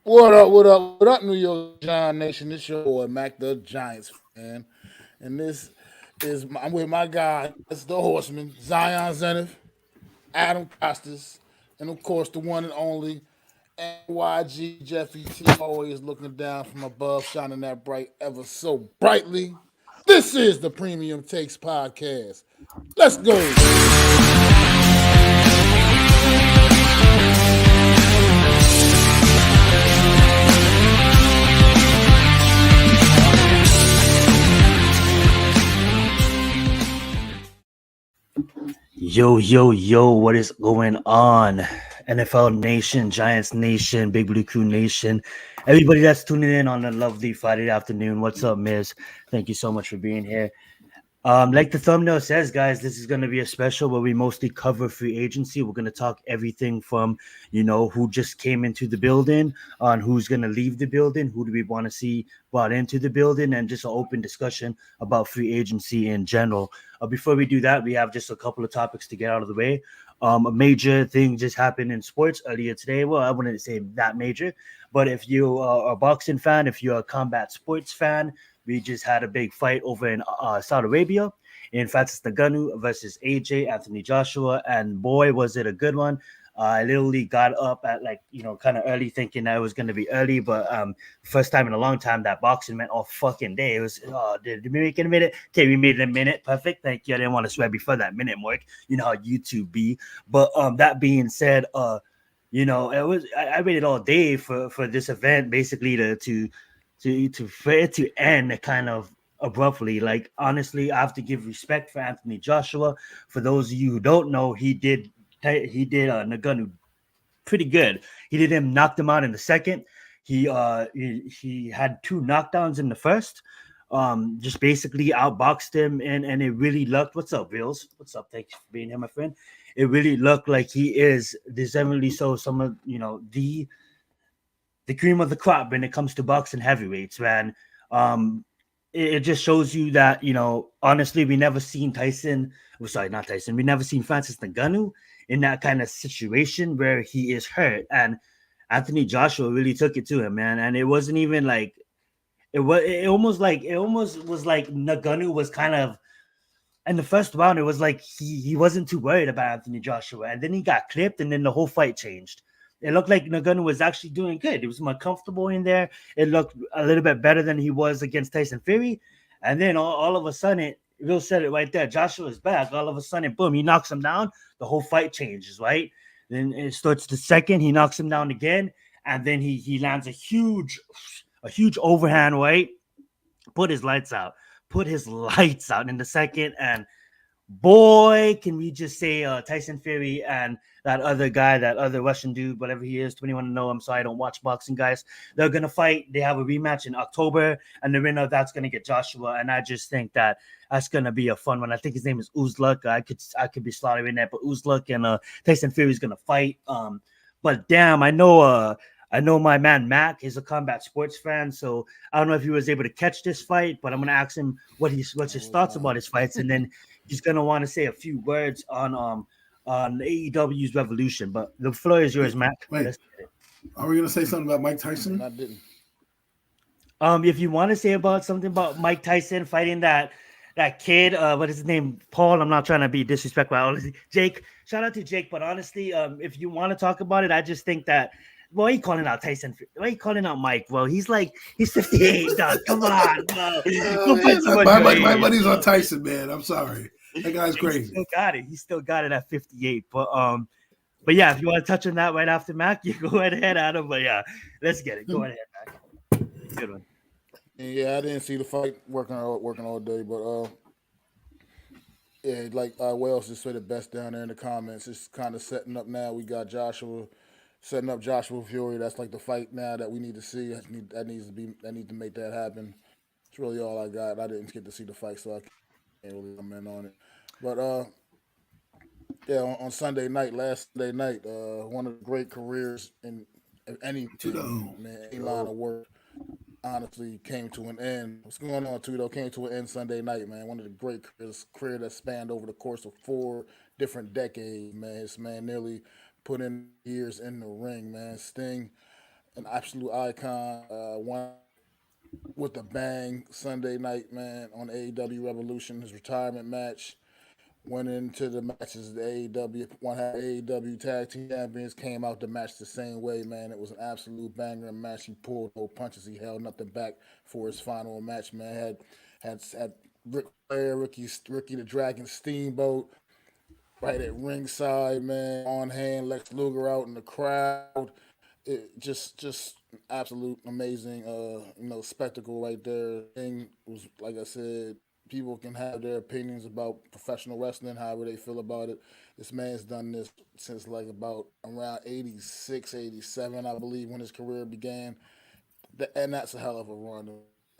What up? What up? What up, New York Giant Nation? This your boy Mac the Giants fan, and I'm with my guys, the Horsemen, Zion Zenith, Adam Costas, and of course the one and only NYG Jeffy T, always looking down from above, shining that bright ever so brightly. This is the Premium Takes Podcast. Let's go. Yo, yo, yo, what is going on? NFL Nation, Giants Nation, Big Blue Crew Nation, everybody that's tuning in on a lovely Friday afternoon. What's up, Miz? Thank you so much for being here. Like the thumbnail says, guys, this is going to be a special where we mostly cover free agency. We're going to talk everything from, who just came into the building, on who's going to leave the building, who do we want to see brought into the building, and just an open discussion about free agency in general. Before we do that, we have just a couple of topics to get out of the way. A major thing just happened in sports earlier today. Well, I wouldn't say that major, but if you are a boxing fan, if you're a combat sports fan, we just had a big fight over in Saudi Arabia in Francis Ngannou versus AJ Anthony Joshua, and boy, was it a good one. I literally got up at kind of early, thinking that it was going to be early, but first time in a long time that boxing went all fucking day. It was, did we make it a minute? Okay, we made it a minute. Perfect. Thank you. I didn't want to swear before that minute mark. You know how YouTube be. But that being said, it was I waited all day for this event basically to for it to end kind of abruptly. Like honestly, I have to give respect for Anthony Joshua. For those of you who don't know, he did Nagano pretty good. He did him knocked him out in the second. He had two knockdowns in the first. Just basically outboxed him, and it really looked. What's up, Bills? What's up? Thanks for being here, my friend. It really looked like he is deservedly so some of the cream of the crop when it comes to boxing heavyweights, man. Um, it just shows you that honestly, we never seen Tyson. Oh, sorry, not Tyson. We never seen Francis Ngannou in that kind of situation where he is hurt, and Anthony Joshua really took it to him, man. And it wasn't even like it was. It almost was like Ngannou was kind of in the first round. It was like he wasn't too worried about Anthony Joshua, and then he got clipped, and then the whole fight changed. It looked like Nagano was actually doing good. He was more comfortable in there. It looked a little bit better than he was against Tyson Fury. And then all of a sudden, Will said it right there. Joshua's back. All of a sudden, boom, he knocks him down. The whole fight changes, right? Then it starts the second. He knocks him down again, and then he lands a huge overhand, right? Put his lights out. Put his lights out in the second, and boy, can we just say Tyson Fury and that other guy, that other Russian dude, whatever he is, 21 to know. I'm sorry, I don't watch boxing, guys. They're gonna fight. They have a rematch in October, and the winner of that's gonna get Joshua. And I just think that that's gonna be a fun one. I think his name is Uzluk. I could be slaughtering that, but Uzluk and Tyson Fury is gonna fight. But damn, I know my man Mac is a combat sports fan, so I don't know if he was able to catch this fight, but I'm gonna ask him what's his thoughts about his fights, and then he's gonna want to say a few words on AEW's Revolution. But the floor is yours, Wait, Mac. wait. Let's get it. Are we gonna say something about Mike Tyson? I didn't. If you want to say about something about Mike Tyson fighting that kid, what is his name? Paul. I'm not trying to be disrespectful. Honestly, Jake. Shout out to Jake. But honestly, if you want to talk about it, I just think that. Why are you calling out Tyson? Why are you calling out Mike, bro? He's 58, dog. Come on, bro. Go fight someone your My age, money's on bro. Tyson, man. I'm sorry. That guy's He crazy. still got it. He still got it at 58. But yeah, if you want to touch on that right after Mac, you go ahead, Adam. But yeah, let's get it. Go ahead, Mac. Good one. Yeah, I didn't see the fight working all day, but yeah, like Wells just said it best down there in the comments. It's kind of setting up now. We got Joshua setting up Joshua Fury. That's like the fight now that we need to see. That needs to make that happen. It's really all I got. I didn't get to see the fight, so I can't really comment on it. But yeah, on Sunday night, last Sunday night, one of the great careers in anything, Tudo. man, any line Yo. of work, honestly came to an end. What's going on, Tudo? Came to an end Sunday night, man. One of the great career that spanned over the course of 4 different decades, man. This man nearly put in years in the ring, man. Sting an absolute icon. One with a bang Sunday night, man, on AEW Revolution, his retirement match. Went into the matches, the AEW, one had AEW Tag Team Champions, came out the match the same way, man. It was an absolute banger match. He pulled no punches. He held nothing back for his final match, man. Had Ric Flair, Ricky the Dragon Steamboat, right at ringside, man, on hand, Lex Luger out in the crowd. It just absolute amazing, spectacle right there. Thing was, like I said, people can have their opinions about professional wrestling, however they feel about it. This man's done this since like about around 86, 87, I believe, when his career began. And that's a hell of a run.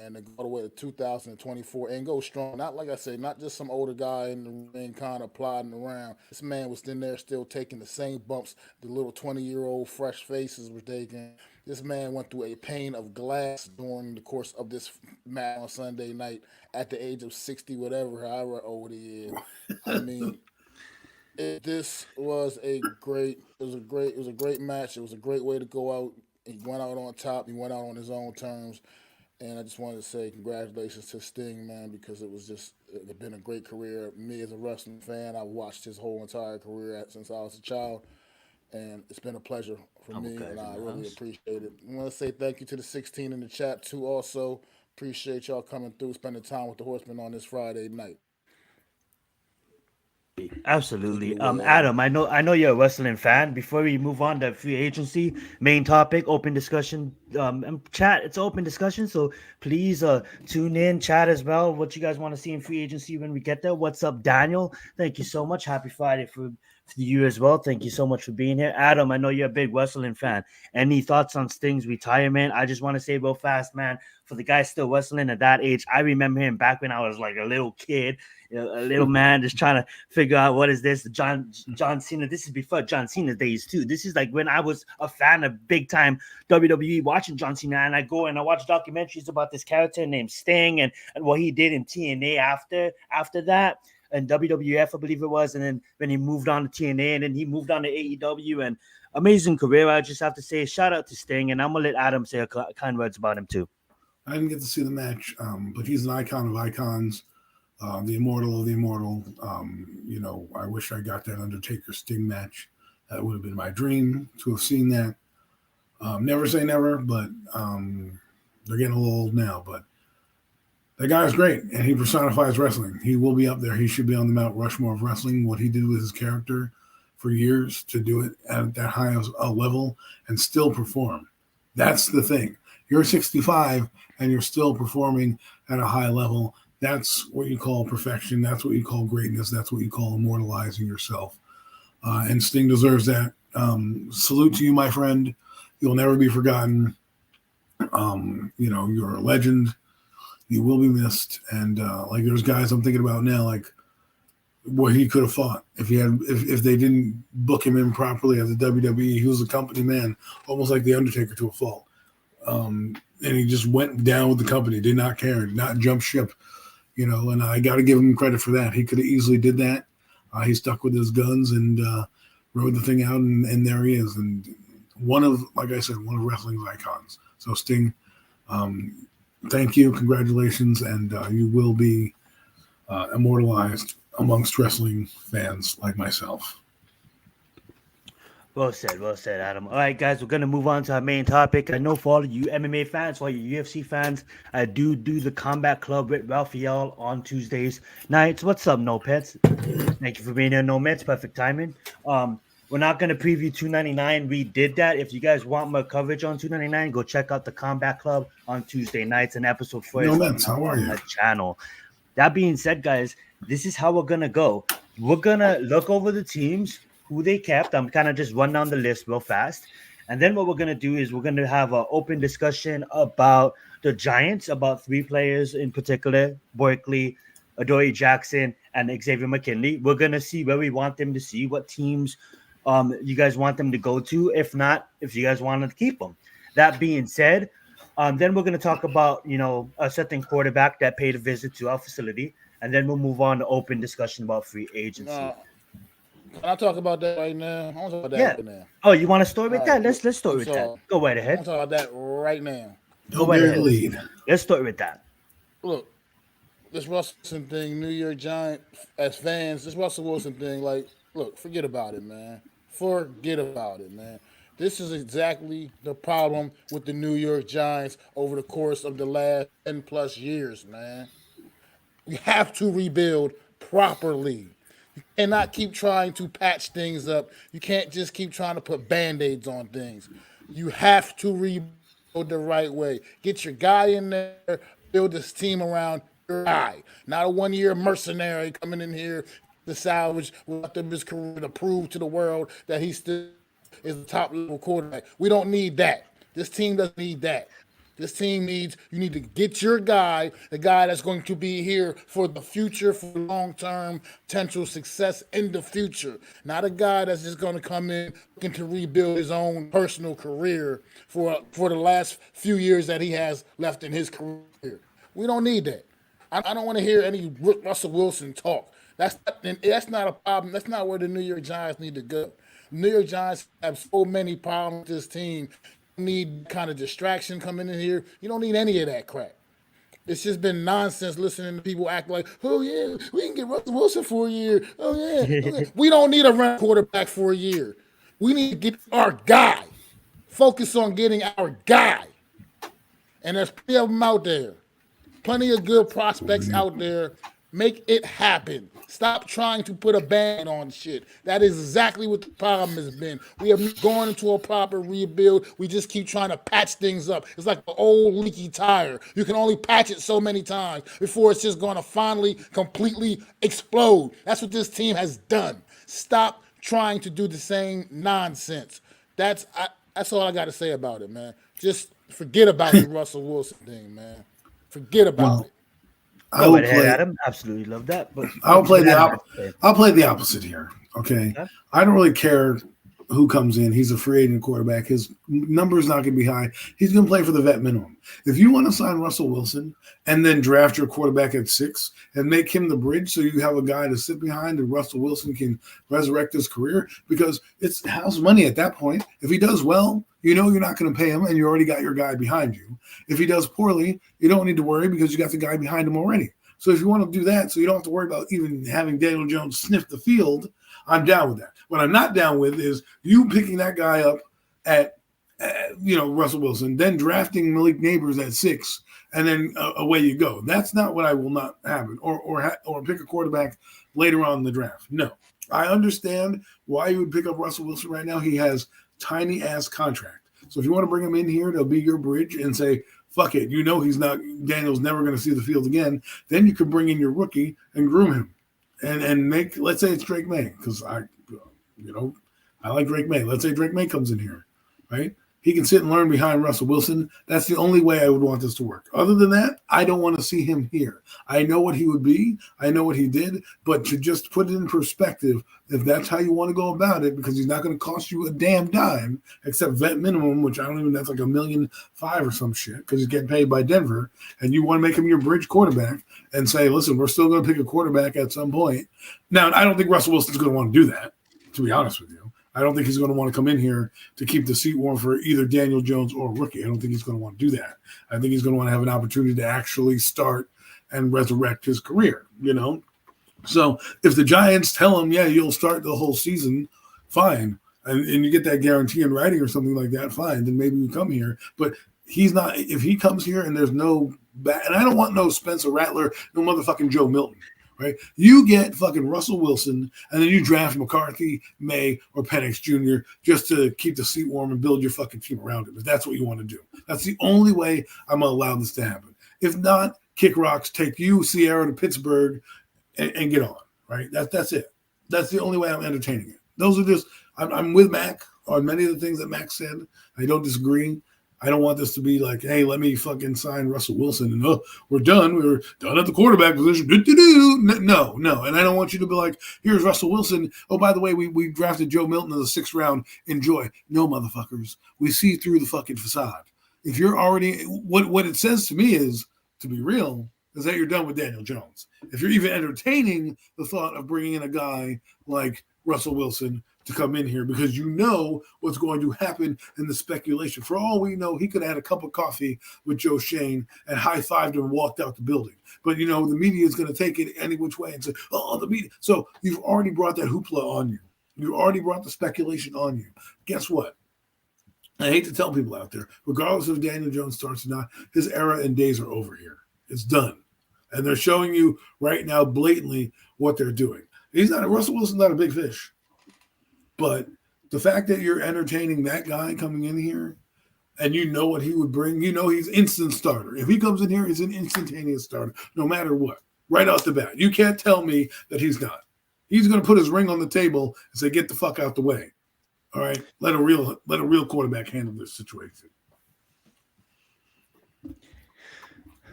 And to go all the way to 2024 and go strong. Not like I said, not just some older guy in the ring kind of plodding around. This man was in there still taking the same bumps the little 20-year-old fresh faces were taking. This man went through a pane of glass during the course of this match on Sunday night at the age of 60, whatever, however old he is. I mean, this was it was a great match. It was a great way to go out. He went out on top. He went out on his own terms. And I just wanted to say congratulations to Sting, man, because it's been a great career. Me as a wrestling fan, I watched his whole entire career since I was a child, and it's been a pleasure for me, and I really appreciate it. I want to say thank you to the 16 in the chat too. Also, appreciate y'all coming through, spending time with the Horsemen on this Friday night. Absolutely. Adam, I know you're a wrestling fan. Before we move on to free agency, main topic, open discussion, and chat. It's open discussion, so please tune in, chat as well. What you guys want to see in free agency when we get there? What's up, Daniel? Thank you so much. Happy Friday for you as well. Thank you so much for being here. Adam, I know you're a big wrestling fan. Any thoughts on Sting's retirement? I just want to say real fast, man, for the guy still wrestling at that age, I remember him back when I was like a little kid, a little man just trying to figure out what is this. John Cena. This is before John Cena days too. This is like when I was a fan of big time WWE, watching John Cena, and I go and I watch documentaries about this character named Sting and what he did in TNA after that. And WWF, I believe it was, and then when he moved on to TNA, and then he moved on to AEW, and amazing career. I just have to say, shout out to Sting, and I'm gonna let Adam say kind words about him too. I didn't get to see the match, but he's an icon of icons, the immortal of the immortal. I wish I got that Undertaker Sting match. That would have been my dream to have seen that. Never say never, but they're getting a little old now. But that guy is great, and he personifies wrestling. He will be up there. He should be on the Mount Rushmore of wrestling. What he did with his character for years to do it at that high of a level and still perform. That's the thing. You're 65 and you're still performing at a high level. That's what you call perfection. That's what you call greatness. That's what you call immortalizing yourself. And Sting deserves that. Salute to you, my friend. You'll never be forgotten. You're a legend. You will be missed. And there's guys I'm thinking about now, like where he could have fought if they didn't book him in properly at the WWE. He was a company man, almost like the Undertaker to a fault. And he just went down with the company, did not care, did not jump ship, and I got to give him credit for that. He could have easily did that. He stuck with his guns and rode the thing out, and there he is. And one of wrestling's icons. So Sting, thank you, congratulations, and you will be immortalized amongst wrestling fans like myself. Well said, Adam. All right, guys, we're going to move on to our main topic. I know for all of you MMA fans, for all you UFC fans, I do the Combat Club with Raphael on Tuesdays nights. What's up, No Pets? Thank you for being here, No Mets. Perfect timing. We're not going to preview 299. We did that. If you guys want more coverage on 299, go check out the Combat Club on Tuesday nights and episode 4 No Mets, how are you? On the channel. That being said, guys, this is how we're going to go. We're going to look over the teams, who they kept. I'm kind of just run down the list real fast. And then what we're going to do is we're going to have an open discussion about the Giants, about 3 players in particular, Barkley, Adoree Jackson, and Xavier McKinley. We're going to see where we want them to see, what teams you guys want them to go to. If not, if you guys wanted to keep them. That being said, then we're going to talk about, a certain quarterback that paid a visit to our facility. And then we'll move on to open discussion about free agency. Can I talk about that right now? I want to talk about that Yeah. right now. Oh, you want to start All with right, that? Let's start I'm with that. sorry. Go right I want ahead. to talk about that right now. Go Don't right bury ahead. the lead. Let's start with that. Look, this Russell Wilson thing, New York Giant as fans, this Russell Wilson thing, like, look, forget about it, man. Forget about it, man. This is exactly the problem with the New York Giants over the course of the last 10 plus years, man. You have to rebuild properly. You cannot keep trying to patch things up. You can't just keep trying to put band aids on things. You have to rebuild the right way. Get your guy in there, build this team around your guy. Not a 1 year mercenary coming in here to salvage what of his career to prove to the world that he still is a top level quarterback. We don't need that. This team doesn't need that. This team needs, you need to get your guy, the guy that's going to be here for the future, for long term potential success in the future. Not a guy that's just going to come in looking to rebuild his own personal career for the last few years that he has left in his career. We don't need that. I don't want to hear any Russell Wilson talk. That's not a problem. That's not where the New York Giants need to go. New York Giants have so many problems with this team. You don't need kind of distraction coming in here. You don't need any of that crap. It's just been nonsense listening to people act like, oh yeah, we can get Russell Wilson for a year. Oh yeah, okay. We don't need a run quarterback for a year. We need to get our guy. Focus on getting our guy. And there's plenty of them out there. Plenty of good prospects out there. Make it happen. Stop trying to put a band on shit. That is exactly what the problem has been. We have not gone into a proper rebuild. We just keep trying to patch things up. It's like an old leaky tire. You can only patch it so many times before it's just going to finally completely explode. That's what this team has done. Stop trying to do the same nonsense. That's all I got to say about it, man. Just forget about the Russell Wilson thing, man. Forget about Well, it. I Go will right ahead, play. Adam. Absolutely love that. But I'll play what the Adam op- has to say. I'll play the opposite here. Okay, Okay. I don't really care who comes in. He's a free agent quarterback. His number is not going to be high. He's going to play for the vet minimum. If you want to sign Russell Wilson and then draft your quarterback at 6 and make him the bridge so you have a guy to sit behind and Russell Wilson can resurrect his career, because it's house money at that point. If he does well, you know you're not going to pay him and you already got your guy behind you. If he does poorly, you don't need to worry because you got the guy behind him already. So if you want to do that, so you don't have to worry about even having Daniel Jones sniff the field, I'm down with that. What I'm not down with is you picking that guy up at Russell Wilson, then drafting Malik Neighbors at 6, and then away you go. That's not what I will not happen. Or pick a quarterback later on in the draft. No, I understand why you would pick up Russell Wilson right now. He has tiny ass contract. So if you want to bring him in here to be your bridge and say, fuck it, Daniel's never going to see the field again, then you could bring in your rookie and groom him and make, let's say it's Drake May, because I like Drake May. Let's say Drake May comes in here, right? He can sit and learn behind Russell Wilson. That's the only way I would want this to work. Other than that, I don't want to see him here. I know what he would be. I know what he did. But to just put it in perspective, if that's how you want to go about it, because he's not going to cost you a damn dime, except vet minimum, which that's like $1.5 million or some shit, because he's getting paid by Denver, and you want to make him your bridge quarterback and say, listen, we're still going to pick a quarterback at some point. Now, I don't think Russell Wilson's going to want to do that, to be honest with you. I don't think he's going to want to come in here to keep the seat warm for either Daniel Jones or rookie. I don't think he's going to want to do that. I think he's going to want to have an opportunity to actually start and resurrect his career, So if the Giants tell him, yeah, you'll start the whole season, fine. And you get that guarantee in writing or something like that, fine. Then maybe you come here. But he's not, if he comes here and there's no, and I don't want no Spencer Rattler, no motherfucking Joe Milton. Right, you get fucking Russell Wilson, and then you draft McCarthy, May, or Penix Jr. just to keep the seat warm and build your fucking team around him. If that's what you want to do, that's the only way I'm gonna allow this to happen. If not, kick rocks, take you, Sierra, to Pittsburgh, and get on. Right, that's it. That's the only way I'm entertaining it. Those are just I'm with Mac on many of the things that Mac said. I don't disagree. I don't want this to be like, hey, let me fucking sign Russell Wilson and we're done. We're done at the quarterback position. No. And I don't want you to be like, here's Russell Wilson. Oh, by the way, we drafted Joe Milton in the 6th round. Enjoy. No, motherfuckers. We see through the fucking facade. If you're already, what it says to me is, to be real, is that you're done with Daniel Jones. If you're even entertaining the thought of bringing in a guy like Russell Wilson to come in here because you know what's going to happen in the speculation. For all we know, he could have had a cup of coffee with Joe Shane and high-fived him and walked out the building. But, the media is going to take it any which way and say, oh, the media. So you've already brought that hoopla on you. You already brought the speculation on you. Guess what? I hate to tell people out there, regardless if Daniel Jones starts or not, his era and days are over here. It's done. And they're showing you right now blatantly what they're doing. Russell Wilson's not a big fish. But the fact that you're entertaining that guy coming in here and you know what he would bring, he's instant starter. If he comes in here, he's an instantaneous starter, no matter what, right off the bat. You can't tell me that he's not. He's going to put his ring on the table and say, get the fuck out the way. All right? Let a real quarterback handle this situation.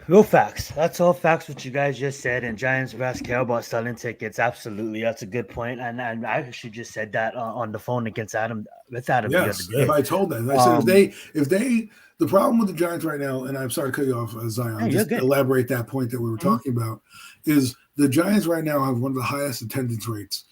Real facts. That's all facts what you guys just said. And Giants brass care about selling tickets. Absolutely, that's a good point. And I actually just said that on the phone against Adam. With Adam yes, the other day. If I told that, I said if they, the problem with the Giants right now, and I'm sorry to cut you off, Zion. Just elaborate that point that we were talking about is the Giants right now have one of the highest attendance rates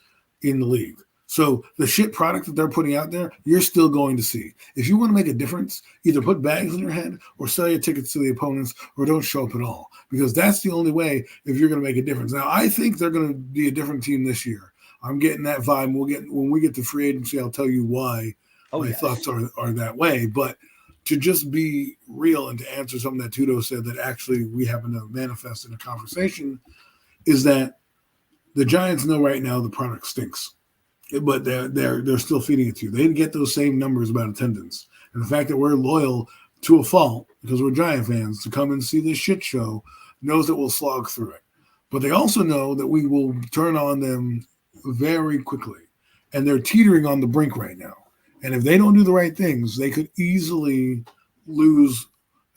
in the league. So the shit product that they're putting out there, you're still going to see. If you want to make a difference, either put bags in your head or sell your tickets to the opponents or don't show up at all. Because that's the only way if you're going to make a difference. Now, I think they're going to be a different team this year. I'm getting that vibe. When we get to free agency, I'll tell you why my thoughts are that way. But to just be real and to answer something that Tudo said that actually we happen to manifest in a conversation is that the Giants know right now the product stinks. But they're still feeding it to you. They didn't get those same numbers about attendance. And the fact that we're loyal to a fault because we're Giant fans to come and see this shit show knows that we'll slog through it. But they also know that we will turn on them very quickly. And they're teetering on the brink right now. And if they don't do the right things, they could easily lose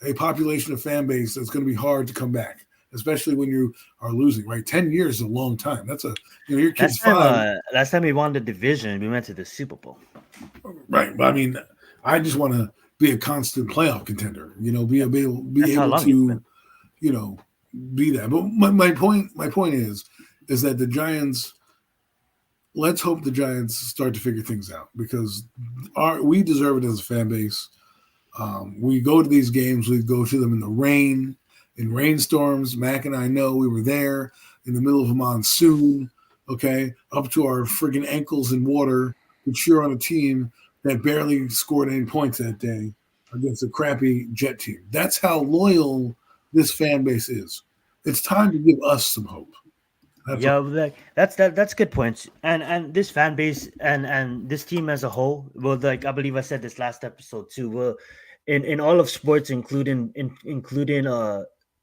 a population of fan base that's going to be hard to come back. Especially when you are losing, right? 10 years is a long time. That's your kid's 5. Last time we won the division, we went to the Super Bowl. Right. But I mean, I just want to be a constant playoff contender, be able to, be that. But my point is that the Giants, let's hope the Giants start to figure things out because we deserve it as a fan base. We go to these games, we go to them in the rain. In rainstorms, Mac and I know we were there in the middle of a monsoon, okay, up to our friggin' ankles in water to cheer on a team that barely scored any points that day against a crappy Jet team. That's how loyal this fan base is. It's time to give us some hope. That's good points. And this fan base and this team as a whole, well, I believe I said this last episode too. Well, in all of sports, including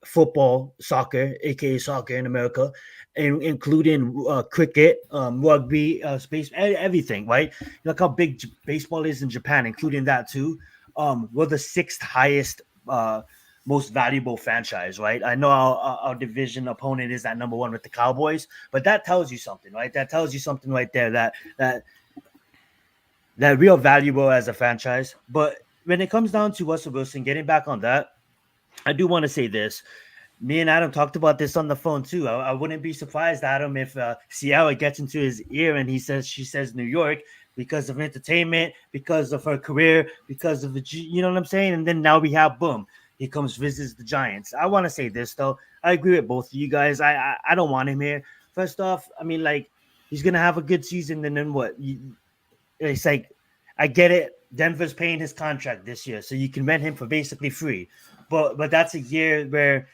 football, soccer, aka soccer in America, including cricket, rugby, space, everything, right? Look how big baseball is in Japan, including that too. We're the 6th highest, most valuable franchise, right? I know our division opponent is at number 1 with the Cowboys, but that tells you something, right? That tells you something right there that we are valuable as a franchise. But when it comes down to Russell Wilson, getting back on that, I do want to say this. Me and Adam talked about this on the phone too. I wouldn't be surprised, Adam, if Sierra gets into his ear and she says New York because of entertainment, because of her career, because of you know what I'm saying? And then now we have boom. He comes visits the Giants. I want to say this though. I agree with both of you guys. I don't want him here. First off, I mean, he's gonna have a good season, and then what? It's I get it. Denver's paying his contract this year, so you can rent him for basically free. But that's a year where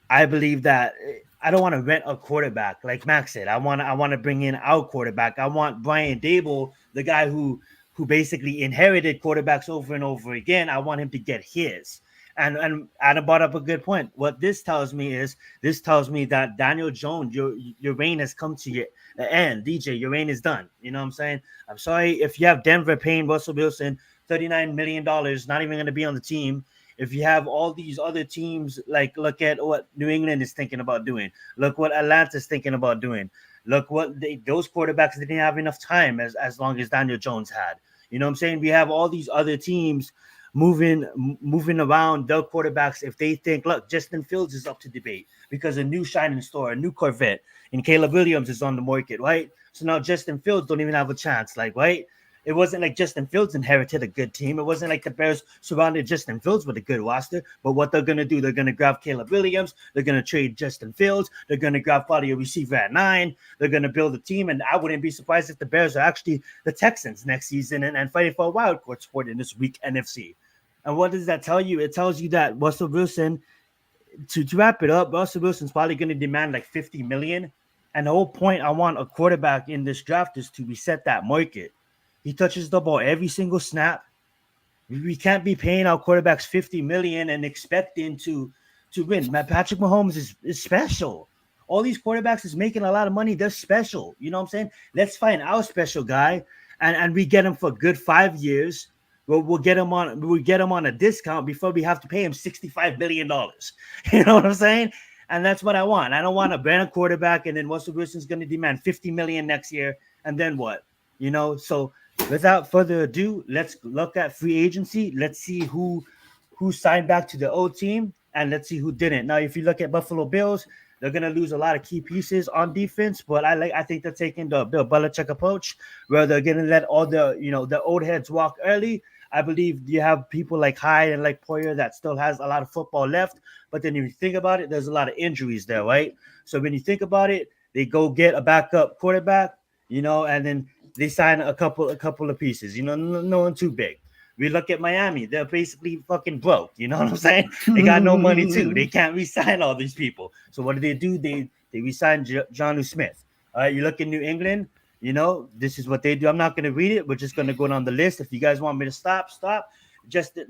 I believe that I don't want to rent a quarterback. Like Max said, I want to bring in our quarterback. I want Brian Dable, the guy who basically inherited quarterbacks over and over again. I want him to get his. And Adam brought up a good point. What this tells me that Daniel Jones, your reign has come to the end. DJ, your reign is done. You know what I'm saying? I'm sorry if you have Denver paying Russell Wilson $39 million, not even going to be on the team. If you have all these other teams, look at what New England is thinking about doing. Look what Atlanta's thinking about doing. Look what those quarterbacks didn't have enough time as long as Daniel Jones had. You know what I'm saying? We have all these other teams moving around their quarterbacks if they think, look, Justin Fields is up to debate because a new shining star, a new Corvette, and Caleb Williams is on the market, right? So now Justin Fields don't even have a chance. Like, right? It wasn't like Justin Fields inherited a good team. It wasn't like the Bears surrounded Justin Fields with a good roster. But what they're going to do, they're going to grab Caleb Williams. They're going to trade Justin Fields. They're going to grab probably a receiver at 9. They're going to build a team. And I wouldn't be surprised if the Bears are actually the Texans next season and fighting for a wild card spot in this week NFC. And what does that tell you? It tells you that Russell Wilson, to wrap it up, Russell Wilson's probably going to demand like $50 million. And the whole point I want a quarterback in this draft is to reset that market. He touches the ball every single snap. We can't be paying our quarterbacks $50 million and expecting to win. Patrick Mahomes is special. All these quarterbacks is making a lot of money. They're special. You know what I'm saying? Let's find our special guy, and we get him for a good 5 years. We'll get him on a discount before we have to pay him $65 billion. You know what I'm saying? And that's what I want. I don't want a brand quarterback, and then Russell Wilson's going to demand $50 million next year, and then what? You know, so without further ado, let's look at free agency. Let's see who signed back to the old team, and let's see who didn't. Now, if you look at Buffalo Bills, they're going to lose a lot of key pieces on defense, but I think they're taking the Bill Belichick approach, where they're going to let all the old heads walk early. I believe you have people like Hyde and like Poyer that still has a lot of football left, but then if you think about it, there's a lot of injuries there, right? So when you think about it, they go get a backup quarterback, you know, and then they sign a couple of pieces, you know, no one too big. We look at Miami; they're basically fucking broke. You know what I'm saying? They got no money too. They can't re-sign all these people. So what do? They re-sign Jonnu Smith. All right, you look in New England. You know, this is what they do. I'm not going to read it. We're just going to go down the list. If you guys want me to stop.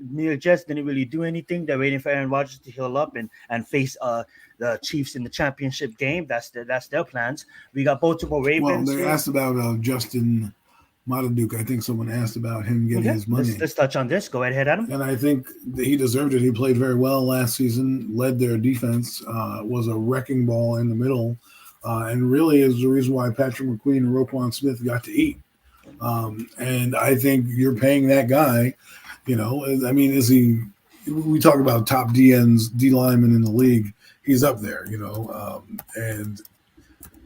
New York Jets didn't really do anything. They're waiting for Aaron Rodgers to heal up and face the Chiefs in the championship game. That's their plans. We got Baltimore Ravens. Well, they asked about Justin Mataduke. I think someone asked about him getting his money. Let's touch on this. Go ahead, Adam. And I think he deserved it. He played very well last season, led their defense, was a wrecking ball in the middle, and really is the reason why Patrick McQueen and Roquan Smith got to eat. And I think you're paying that guy, you know, I mean, is he – we talk about top D linemen in the league. He's up there, you know, and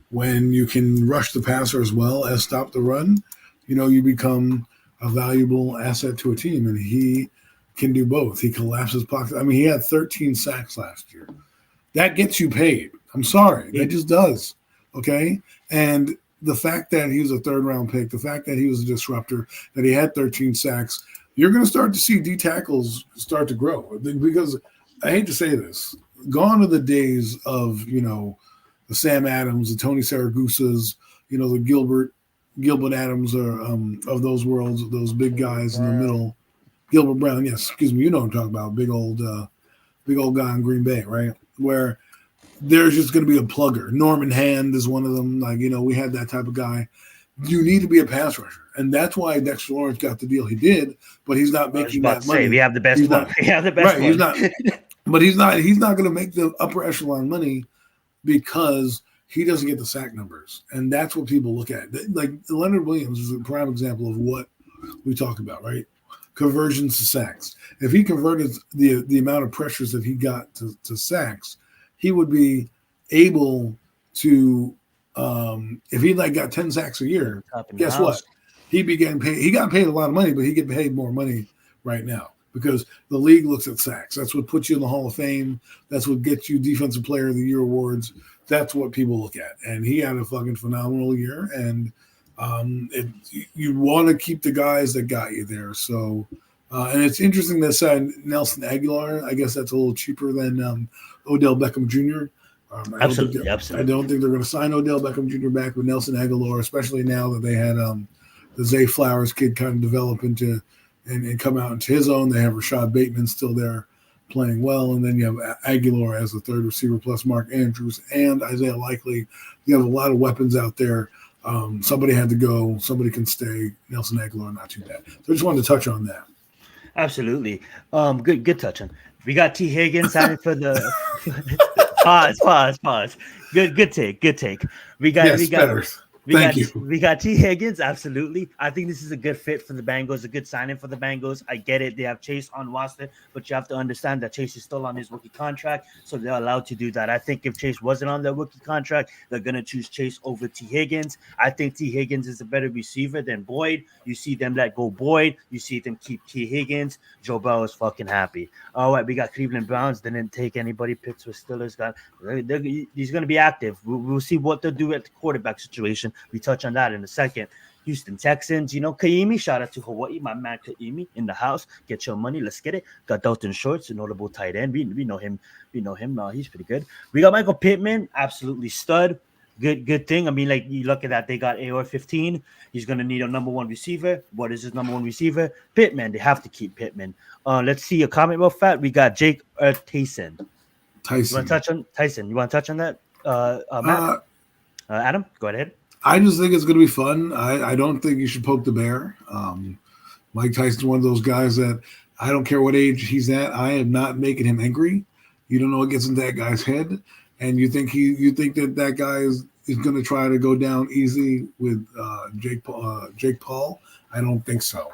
when you can rush the passer as well as stop the run, you know, you become a valuable asset to a team, and he can do both. He collapses pockets. I mean, he had 13 sacks last year. That gets you paid. I'm sorry. That just does, okay? And the fact that he was a third-round pick, the fact that he was a disruptor, that he had 13 sacks, you're going to start to see D tackles start to grow. Because I hate to say this, gone are the days of, you know, the Sam Adams, the Tony Saragusas, you know, the Gilbert Adams are of those worlds, those big guys in the middle. Gilbert Brown, yes, excuse me, you know what I'm talking about, big old guy in Green Bay, right? Where there's just going to be a plugger. Norman Hand is one of them. Like, you know, we had that type of guy. You need to be a pass rusher, and that's why Dexter Lawrence got the deal he did. But he's not making that money. We have the best one. We have the best one. He's not. But he's not going to make the upper echelon money because he doesn't get the sack numbers. And that's what people look at. Like Leonard Williams is a prime example of what we talk about, right? Conversions to sacks. If he converted the amount of pressures that he got to sacks, he would be able to, if he got 10 sacks a year, guess what? He got paid a lot of money, but he get paid more money right now because the league looks at sacks. That's what puts you in the Hall of Fame. That's what gets you Defensive Player of the Year awards. That's what people look at. And he had a fucking phenomenal year. And you want to keep the guys that got you there. So, and it's interesting that signed Nelson Aguilar. I guess that's a little cheaper than Odell Beckham Jr. Absolutely. I don't think they're going to sign Odell Beckham Jr. back with Nelson Aguilar, especially now that they had the Zay Flowers kid kind of develop into and come out into his own. They have Rashad Bateman still there playing well, and then you have Aguilar as the third receiver plus Mark Andrews and Isaiah Likely. You have a lot of weapons out there. Somebody had to go. Somebody can stay. Nelson Aguilar, not too bad. So I just wanted to touch on that. Absolutely. Good touching. We got T. Higgins signing for the pause. Good take. We got Thank you. We got T. Higgins. Absolutely. I think this is a good fit for the Bengals, a good signing for the Bengals. I get it. They have Chase on roster, but you have to understand that Chase is still on his rookie contract, so they're allowed to do that. I think if Chase wasn't on their rookie contract, they're going to choose Chase over T. Higgins. I think T. Higgins is a better receiver than Boyd. You see them let go Boyd. You see them keep T. Higgins. Joe Burrow is fucking happy. All right, we got Cleveland Browns. They didn't take anybody. Pittsburgh Steelers got. He's going to be active. We'll see what they'll do at the quarterback situation. We touch on that in a second. Houston Texans, Kaimi. Shout out to Hawaii, my man Kaimi in the house. Get your money, let's get it. Got Dalton Schultz, a notable tight end. We know him. He's pretty good. We got Michael Pittman, absolutely stud. Good thing. I mean, like you look at that, they got AR-15. He's gonna need a number one receiver. What is his number one receiver? Pittman. They have to keep Pittman. Let's see a comment real fast. We got Jake Tyson. You want to touch on Tyson? You want to touch on that, Matt? Adam, go ahead. I just think it's going to be fun. I don't think you should poke the bear. Mike Tyson's one of those guys that I don't care what age he's at. I am not making him angry. You don't know what gets into that guy's head, and you think that guy is going to try to go down easy with Jake Paul. I don't think so.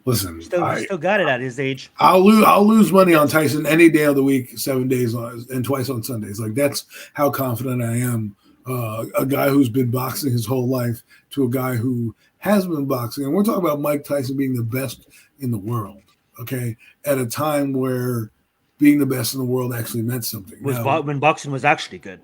Listen, still got it at his age. I'll lose money on Tyson any day of the week, 7 days and twice on Sundays. Like that's how confident I am. A guy who's been boxing his whole life to a guy who has been boxing. And we're talking about Mike Tyson being the best in the world, okay, at a time where being the best in the world actually meant something. When boxing was actually good.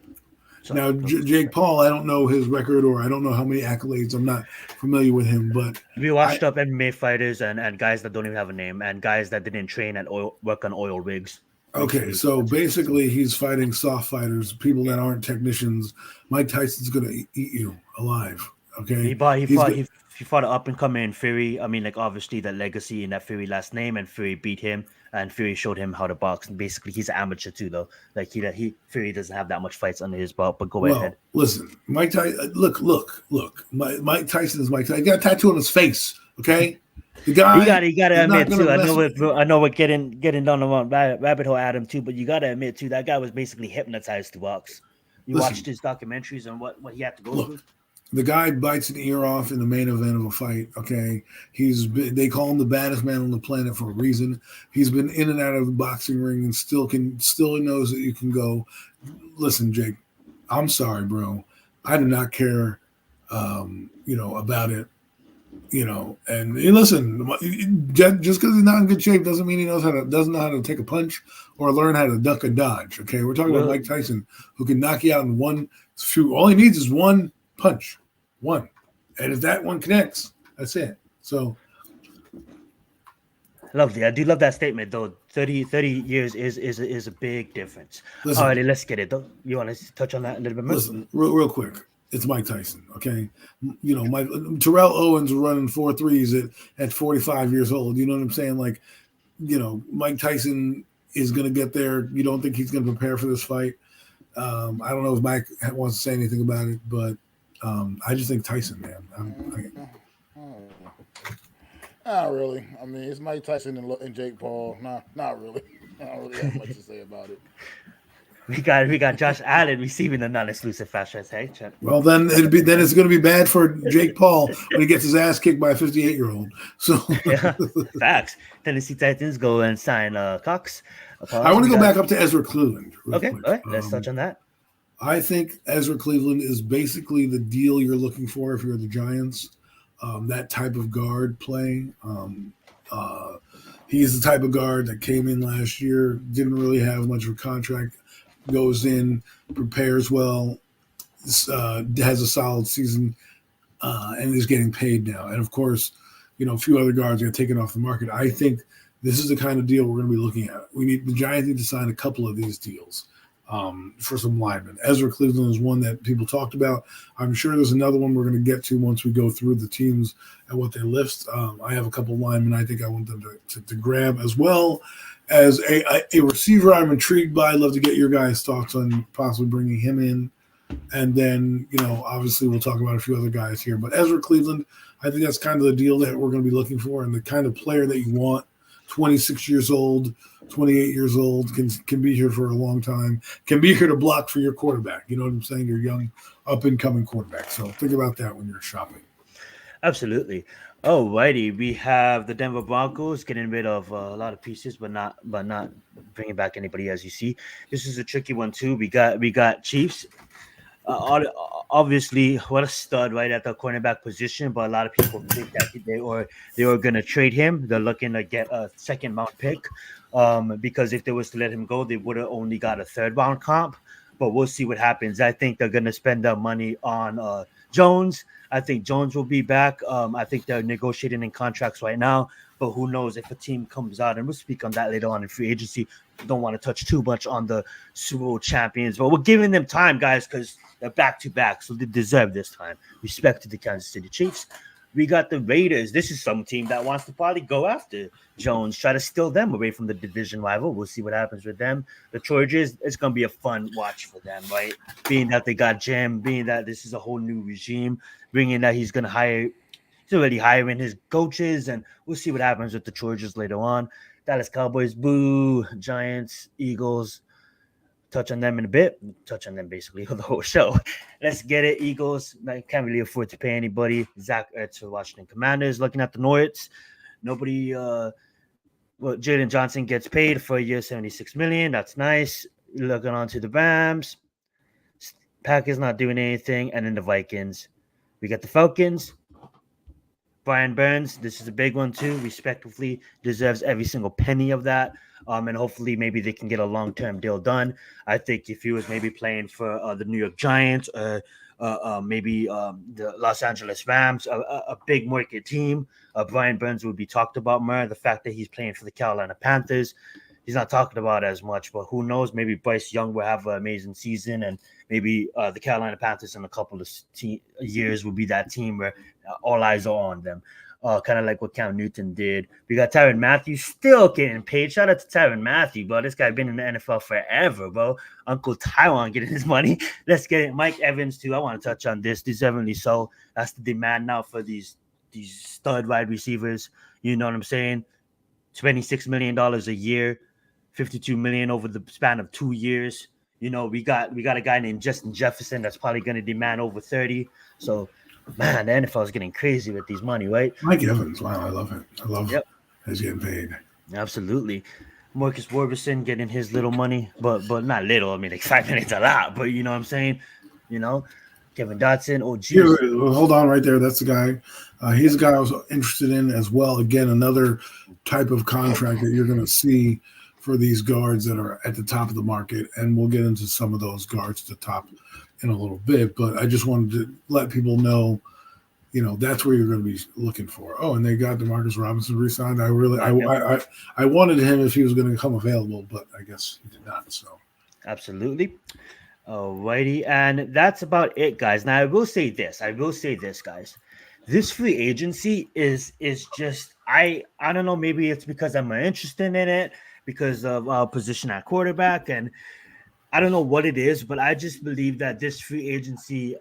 So, now, Jake Paul, I don't know his record or I don't know how many accolades. I'm not familiar with him. But we washed up MMA fighters and guys that don't even have a name and guys that didn't train and work on oil rigs. Okay, so basically he's fighting soft fighters, people that aren't technicians. Mike Tyson's going to eat you alive, okay? He fought an up-and-coming Fury. I mean, like, obviously, the legacy in that Fury last name, and Fury beat him, and Fury showed him how to box. And basically, he's an amateur, too, though. Like, Fury doesn't have that much fights under his belt, but go ahead. Listen, Mike Tyson, look. Mike Tyson is Mike Tyson. He got a tattoo on his face, okay? The guy, you gotta admit too. I know we're getting down the wrong rabbit hole, Adam, too. But you gotta admit too, that guy was basically hypnocized to box. You watched his documentaries and what he had to go through. The guy bites an ear off in the main event of a fight. Okay, they call him the baddest man on the planet for a reason. He's been in and out of the boxing ring and still knows that you can go. Listen, Jake, I'm sorry, bro. I do not care, about it. And listen, just because he's not in good shape doesn't mean he doesn't know how to take a punch or learn how to duck and dodge. Okay, we're talking about Mike Tyson, who can knock you out in one shoot. All he needs is one punch, and if that one connects, that's it. So lovely. I do love that statement, though. 30 years is a big difference. Listen, all right, let's get it, though. You want to touch on that a little bit more? Listen, real quick. It's Mike Tyson, okay? Terrell Owens running 4.3s at 45 years old. You know what I'm saying? Like, Mike Tyson is going to get there. You don't think he's going to prepare for this fight? I don't know if Mike wants to say anything about it, but I just think Tyson, man. Not really. I mean, it's Mike Tyson and Jake Paul. Not really. I don't really have much to say about it. We got Josh Allen receiving the non-exclusive franchise. Hey, Chuck. Well, then it's going to be bad for Jake Paul when he gets his ass kicked by a 58-year-old. So yeah, facts. Tennessee Titans go and sign Cox. I want to go back up to Ezra Cleveland. Okay, quick. all right. Let's touch on that. I think Ezra Cleveland is basically the deal you're looking for if you're the Giants. That type of guard play. He's the type of guard that came in last year, didn't really have much of a contract. Goes in, prepares well, has a solid season, and is getting paid now. And of course, a few other guards get taken off the market. I think this is the kind of deal we're going to be looking at. The Giants need to sign a couple of these deals for some linemen. Ezra Cleveland is one that people talked about. I'm sure there's another one we're going to get to once we go through the teams and what they list. I have a couple of linemen I think I want them to grab as well. As a receiver, I'm intrigued by. I'd love to get your guys' thoughts on possibly bringing him in. And then, obviously we'll talk about a few other guys here. But Ezra Cleveland, I think that's kind of the deal that we're going to be looking for and the kind of player that you want. 26 years old, 28 years old, can be here for a long time, can be here to block for your quarterback. You know what I'm saying? Your young, up and coming quarterback. So think about that when you're shopping. Absolutely. Oh, righty. We have the Denver Broncos getting rid of a lot of pieces, but not bringing back anybody. As you see, this is a tricky one too. We got Chiefs. Obviously, what a stud right at the cornerback position. But a lot of people think that they were going to trade him. They're looking to get a second round pick. Because if they was to let him go, they would have only got a third round comp. But we'll see what happens. I think they're going to spend their money on Jones. I think Jones will be back. I think they're negotiating in contracts right now. But who knows if a team comes out, and we'll speak on that later on in free agency. Don't want to touch too much on the Super Bowl champions, but we're giving them time, guys, because they're back to back, so they deserve this time. Respect to the Kansas City Chiefs. We got the Raiders. This is some team that wants to probably go after Jones, try to steal them away from the division rival. We'll see what happens with them. The Chargers, it's going to be a fun watch for them, right? Being that they got Jim, being that this is a whole new regime, bringing that he's going to hire, he's already hiring his coaches, and we'll see what happens with the Chargers later on. Dallas Cowboys, boo. Giants, Eagles, touch on them in a bit. Touch on them basically the whole show. Let's get it. Eagles, I can't really afford to pay anybody. Zach Ertz for Washington Commanders. Looking at the Norths, nobody. Jaden Johnson gets paid for a year, $76 million. That's nice. Looking on to the Rams, Packers not doing anything, and then the Vikings. We got the Falcons. Brian Burns, this is a big one too. Respectively, deserves every single penny of that. And hopefully maybe they can get a long-term deal done. I think if he was maybe playing for the New York Giants or maybe the Los Angeles Rams, a big market team, Brian Burns would be talked about more. The fact that he's playing for the Carolina Panthers, he's not talked about as much, but who knows? Maybe Bryce Young will have an amazing season, and maybe the Carolina Panthers in a couple of years will be that team where all eyes are on them. Kind of like what Cam Newton did. We got Tyrann Mathieu still getting paid. Shout out to Tyrann Mathieu, bro. This guy been in the NFL forever, bro. Uncle Tyron getting his money. Let's get it. Mike Evans, too. I want to touch on this. Deservedly so. That's the demand now for these stud wide receivers. You know what I'm saying? $26 million a year, $52 million over the span of 2 years. You know, we got a guy named Justin Jefferson that's probably going to demand over 30. So, man, the NFL is getting crazy with these money, right? Mike Evans, wow, I love it. I love he's getting paid. Absolutely. Marcus Warburson getting his little money, but not little. I mean, like $5 million a lot, but you know what I'm saying? You know, Kevin Dotson, hold on right there. That's the guy. He's a guy I was interested in as well. Again, another type of contract that you're going to see for these guards that are at the top of the market, and we'll get into some of those guards at the top in a little bit. But I just wanted to let people know, you know, that's where you're going to be looking for. Oh, and they got DeMarcus Robinson re-signed. I wanted him if he was going to come available, but I guess he did not. So, absolutely. Alrighty, and that's about it, guys. Now I will say this, guys. This free agency is just I don't know. Maybe it's because I'm interested in it because of our position at quarterback, and I don't know what it is, but I just believe that this free agency,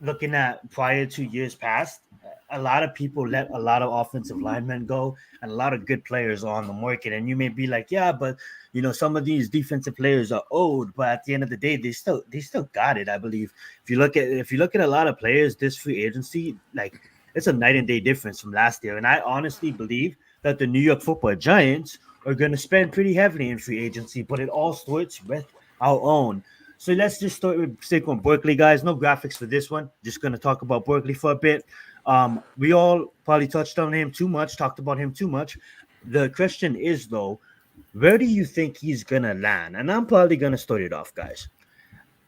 looking at prior to years past, a lot of people let a lot of offensive linemen go and a lot of good players are on the market. And you may be like, yeah, but you know, some of these defensive players are old, but at the end of the day, they still got it. I believe if you look at a lot of players, this free agency, like it's a night and day difference from last year. And I honestly believe that the New York Football Giants are going to spend pretty heavily in free agency, but it all starts with our own. So let's just start with Saquon Barkley, guys. No graphics for this one. Just going to talk about Barkley for a bit. We all probably touched on him too much, talked about him too much. The question is, though, where do you think he's going to land? And I'm probably going to start it off, guys.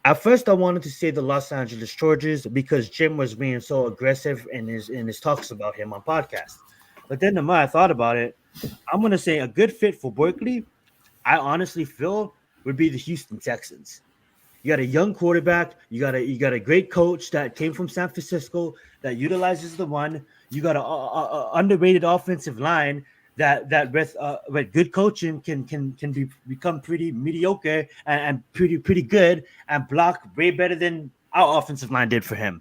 At first, I wanted to say the Los Angeles Chargers because Jim was being so aggressive in his talks about him on podcasts. But then the more I thought about it, I'm going to say a good fit for Barkley, I honestly feel, would be the Houston Texans. You got a young quarterback. You got a great coach that came from San Francisco that utilizes the run. You got a underrated offensive line that with good coaching can become pretty mediocre and pretty good and block way better than our offensive line did for him.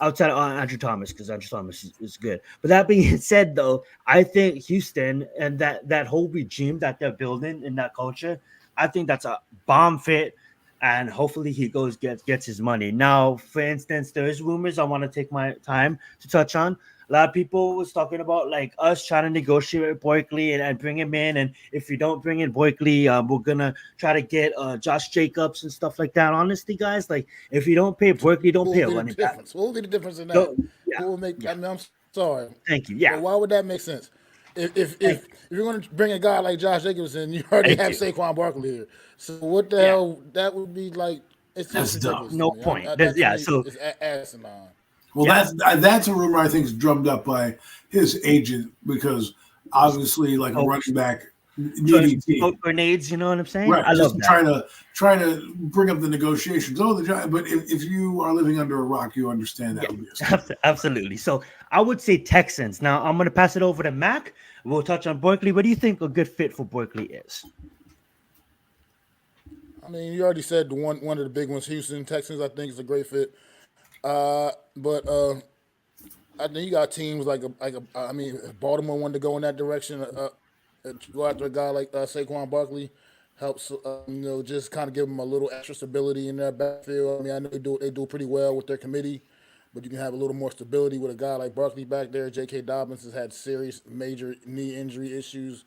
outside of Andrew Thomas, because Andrew Thomas is good. But that being said, though, I think Houston and that whole regime that they're building in that culture, I think that's a bomb fit. And hopefully he gets his money. Now, for instance, there is rumors I want to take my time to touch on. A lot of people was talking about like us trying to negotiate with Barkley and bring him in. And if we don't bring in Barkley, we're gonna try to get Josh Jacobs and stuff like that. Honestly, guys, like if you don't pay Barkley, don't What pay will a be the running back. difference? What will be the difference in that? Don't, yeah, What will make? yeah. I mean, I'm sorry, Thank you. but Yeah, why would that make sense? If thank if, you. if you're going to bring a guy like Josh Jacobs in, you already Thank have you. Saquon Barkley here. So what the Yeah, hell? That would be like. It's just That's dumb. ridiculous to no me. point. That to Yeah, me so is asinine. Well, yeah, that's a rumor I think is drummed up by his agent because obviously, like a running back needy throw team, grenades. You know what I'm saying? right? I Just love that. trying to bring up the negotiations. Oh, the Giants. But if you are living under a rock, you understand that Yeah, would be a stupid. absolutely. So I would say Texans. Now I'm going to pass it over to Mac. We'll touch on Barkley. What do you think a good fit for Barkley is? I mean, you already said one of the big ones, Houston Texans. I think is a great fit. But I think you got teams I mean, if Baltimore wanted to go in that direction. Go after a guy like Saquon Barkley helps just kind of give them a little extra stability in their backfield. I mean, I know they do pretty well with their committee, but you can have a little more stability with a guy like Barkley back there. J.K. Dobbins has had serious major knee injury issues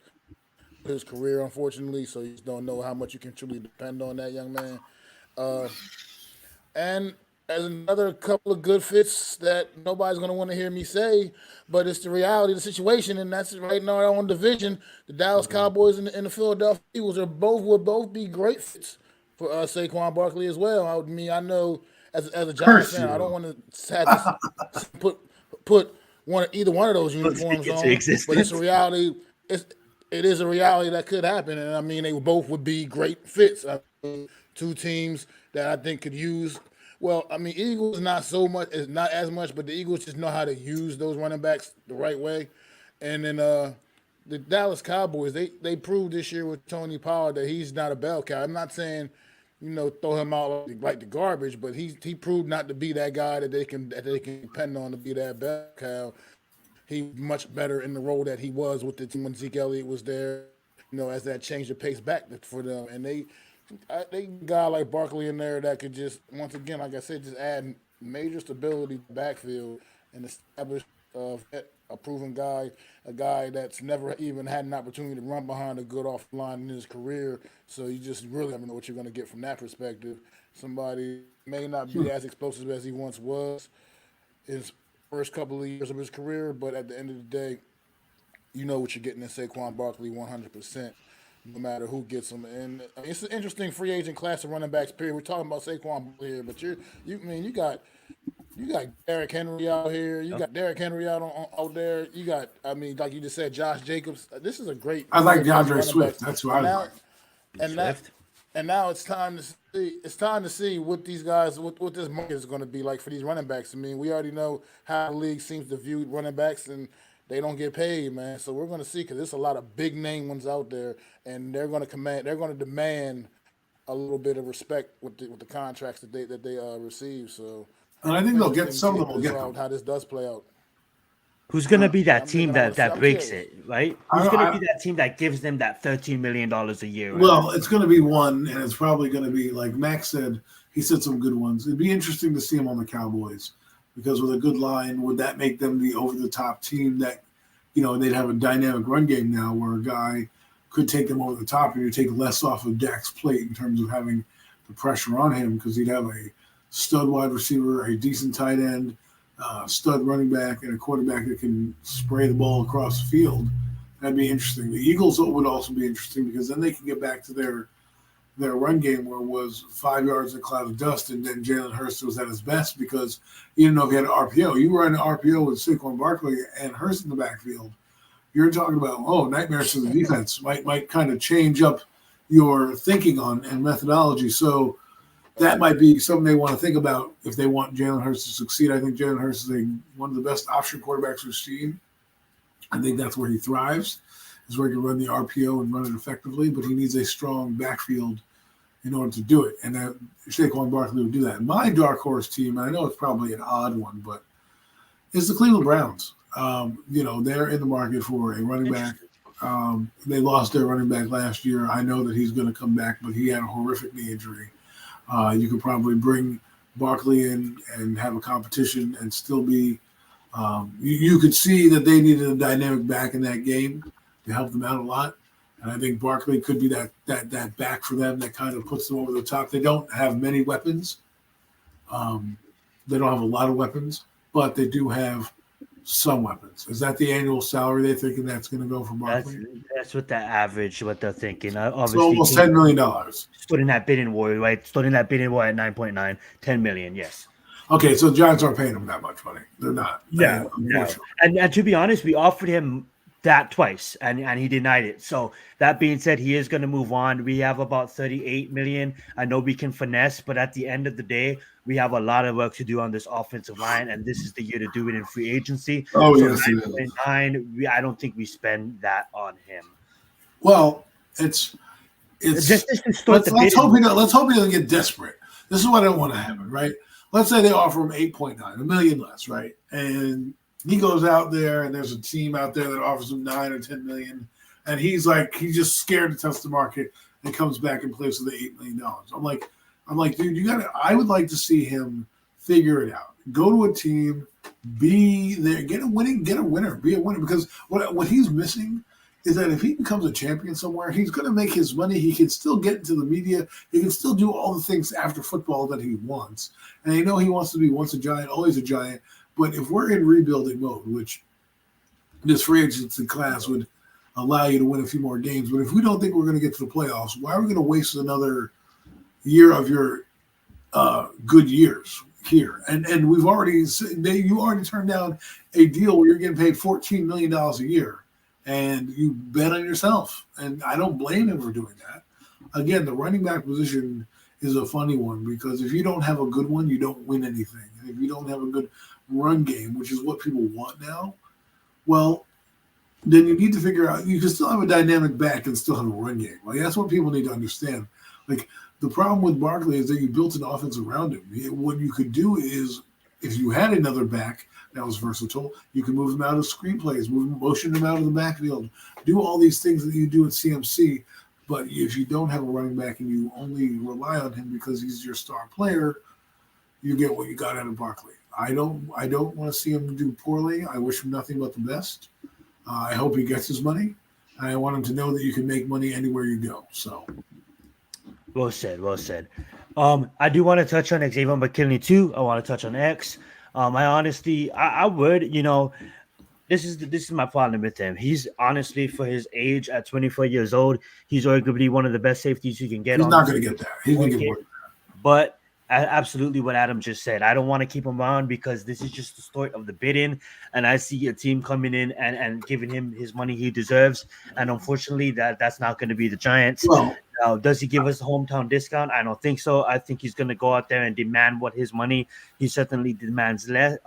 his career, unfortunately, so you just don't know how much you can truly depend on that young man. Uh, and as another couple of good fits that nobody's going to want to hear me say, but it's the reality of the situation, and that's right in our own division. The Dallas Cowboys and the Philadelphia Eagles would both be great fits for Saquon Barkley as well. I mean, I know as a Giants Curse fan, I don't you. want to have to put either one of those Let's speak uniforms into on, but it's a existence. reality. It is a reality that could happen, and I mean, they both would be great fits. I mean, two teams that I think could use. Well, I mean, Eagles not so much, is not as much, but the Eagles just know how to use those running backs the right way. And then the Dallas Cowboys, they proved this year with Tony Pollard that he's not a bell cow. I'm not saying, throw him out like the garbage, but he proved not to be that guy that they can depend on to be that bell cow. He much better in the role that he was with the team when Zeke Elliott was there, as that changed the pace back for them. And they got a guy like Barkley in there that could just, once again, like I said, just add major stability to the backfield and establish a proven guy, a guy that's never even had an opportunity to run behind a good off line in his career. So you just really never know what you're going to get from that perspective. Somebody may not be as explosive as he once was, his first couple of years of his career, but at the end of the day, you know what you're getting in Saquon Barkley 100%, no matter who gets him. And it's an interesting free agent class of running backs. Period. We're talking about Saquon Barkley here, but you got Derrick Henry out here. You got Derrick Henry out there. You got, I mean, like you just said, Josh Jacobs. This is a great I like good class of DeAndre running Swift. backs. That's who I And like. now, and that, Swift. and now it's time to see. It's time to see what these guys, what this market is going to be like for these running backs. I mean, we already know how the league seems to view running backs, and they don't get paid, man. So we're going to see because there's a lot of big name ones out there, and they're going to demand a little bit of respect with the contracts that they receive. So And I think they'll get interesting to some see of them will get them. how this does play out. Who's gonna be that I'm team thinking that I'm breaks curious. it, right? I, Who's gonna I, be that team that gives them that $13 million a year, right? well, it's going to be one, and it's probably going to be like Max said. He said some good ones. It'd be interesting to see him on the Cowboys because with a good line, would that make them the over-the-top team that they'd have a dynamic run game now where a guy could take them over the top and you take less off of Dak's plate in terms of having the pressure on him because he'd have a stud wide receiver, a decent tight end, stud running back, and a quarterback that can spray the ball across the field. That'd be interesting. The Eagles would also be interesting because then they can get back to their run game where it was 5 yards in a cloud of dust, and then Jalen Hurst was at his best because you didn't know if he had an RPO. You run an RPO with Saquon Barkley and Hurst in the backfield. You're talking about nightmares for the defense. Might kind of change up your thinking on and methodology. So that might be something they want to think about if they want Jalen Hurts to succeed. I think Jalen Hurts is one of the best option quarterbacks we've seen. I think that's where he thrives, is where he can run the RPO and run it effectively, but he needs a strong backfield in order to do it. And that Saquon Barkley would do that. My dark horse team, and I know it's probably an odd one, but is the Cleveland Browns. They're in the market for a running back. They lost their running back last year. I know that he's going to come back, but he had a horrific knee injury. You could probably bring Barkley in and have a competition and still be you could see that they needed a dynamic back in that game to help them out a lot. And I think Barkley could be that back for them that kind of puts them over the top. They don't have many weapons. They don't have a lot of weapons, but they do have some weapons. Is that the annual salary they're thinking that's going to go for Barkley? That's what the average, what they're thinking. Obviously, so almost $10 million. Stood in that bidding war, right? Stood in that bidding war at 9.9, 10 million, yes. Okay, so the Giants aren't paying him that much money. They're not. No. And to be honest, we offered him that twice, and he denied it. So that being said, he is going to move on. We have about 38 million. I know we can finesse, but at the end of the day, we have a lot of work to do on this offensive line, and this is the year to do it in free agency. Oh, so yes. 9.9, I don't think we spend that on him. Well, it's just let's hope he doesn't get desperate. This is what I don't want to happen, right? Let's say they offer him 8.9, $1 million less, right? And he goes out there, and there's a team out there that offers him 9 or 10 million, and he's just scared to test the market and comes back and plays for the $8 million. I'm like, dude, I would like to see him figure it out. Go to a team, be there, get a winner, be a winner. Because what he's missing is that if he becomes a champion somewhere, he's going to make his money. He can still get into the media. He can still do all the things after football that he wants. And I know he wants to be once a Giant, always a Giant. But if we're in rebuilding mode, which this free agency class would allow you to win a few more games, but if we don't think we're going to get to the playoffs, why are we going to waste another year of your good years here? And you already turned down a deal where you're getting paid $14 million a year. And you bet on yourself. And I don't blame him for doing that. Again, the running back position is a funny one because if you don't have a good one, you don't win anything. And if you don't have a good run game, which is what people want now, well, then you need to figure out you can still have a dynamic back and still have a run game. Like that's what people need to understand. Like the problem with Barkley is that you built an offense around him. What you could do is if you had another back that was versatile, you can move him out of screenplays, motion him out of the backfield, do all these things that you do at CMC. But if you don't have a running back and you only rely on him because he's your star player, you get what you got out of Barkley. I don't want to see him do poorly. I wish him nothing but the best. I hope he gets his money. I want him to know that you can make money anywhere you go. So, well said. I do want to touch on Xavier McKinley too. I want to touch on X. I would, this is my problem with him. He's honestly, for his age at 24 years old, he's arguably one of the best safeties you can get. He's not going to get that. He's going to get more. But absolutely what Adam just said. I don't want to keep him on because this is just the start of the bidding, and I see a team coming in and giving him his money he deserves. And unfortunately, that's not going to be the Giants. Well, now, does he give us a hometown discount? I don't think so. I think he's going to go out there and demand what his money he certainly demands less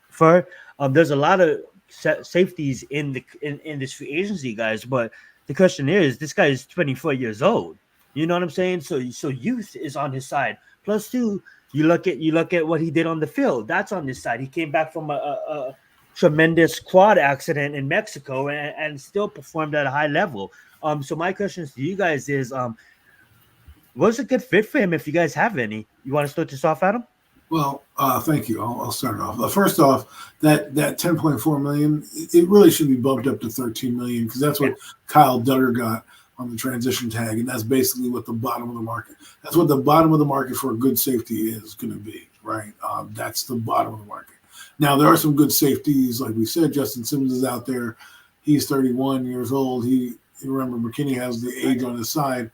for. There's a lot of safeties in this free agency, guys. But the question is, this guy is 24 years old. You know what I'm saying? So youth is on his side. Plus, two, you look at what he did on the field. That's on his side. He came back from a tremendous quad accident in Mexico and still performed at a high level. So my questions to you guys is, what's a good fit for him if you guys have any? You want to start this off, Adam? Well, thank you. I'll start it off. First off, that $10.4 million, it really should be bumped up to $13 million because that's what Kyle Duggar got on the transition tag, and that's basically what the bottom of the market. That's what the bottom of the market for a good safety is going to be, right? That's the bottom of the market. Now there are some good safeties, like we said. Justin Simmons is out there. He's 31 years old. Remember, McKinney has the age on his side.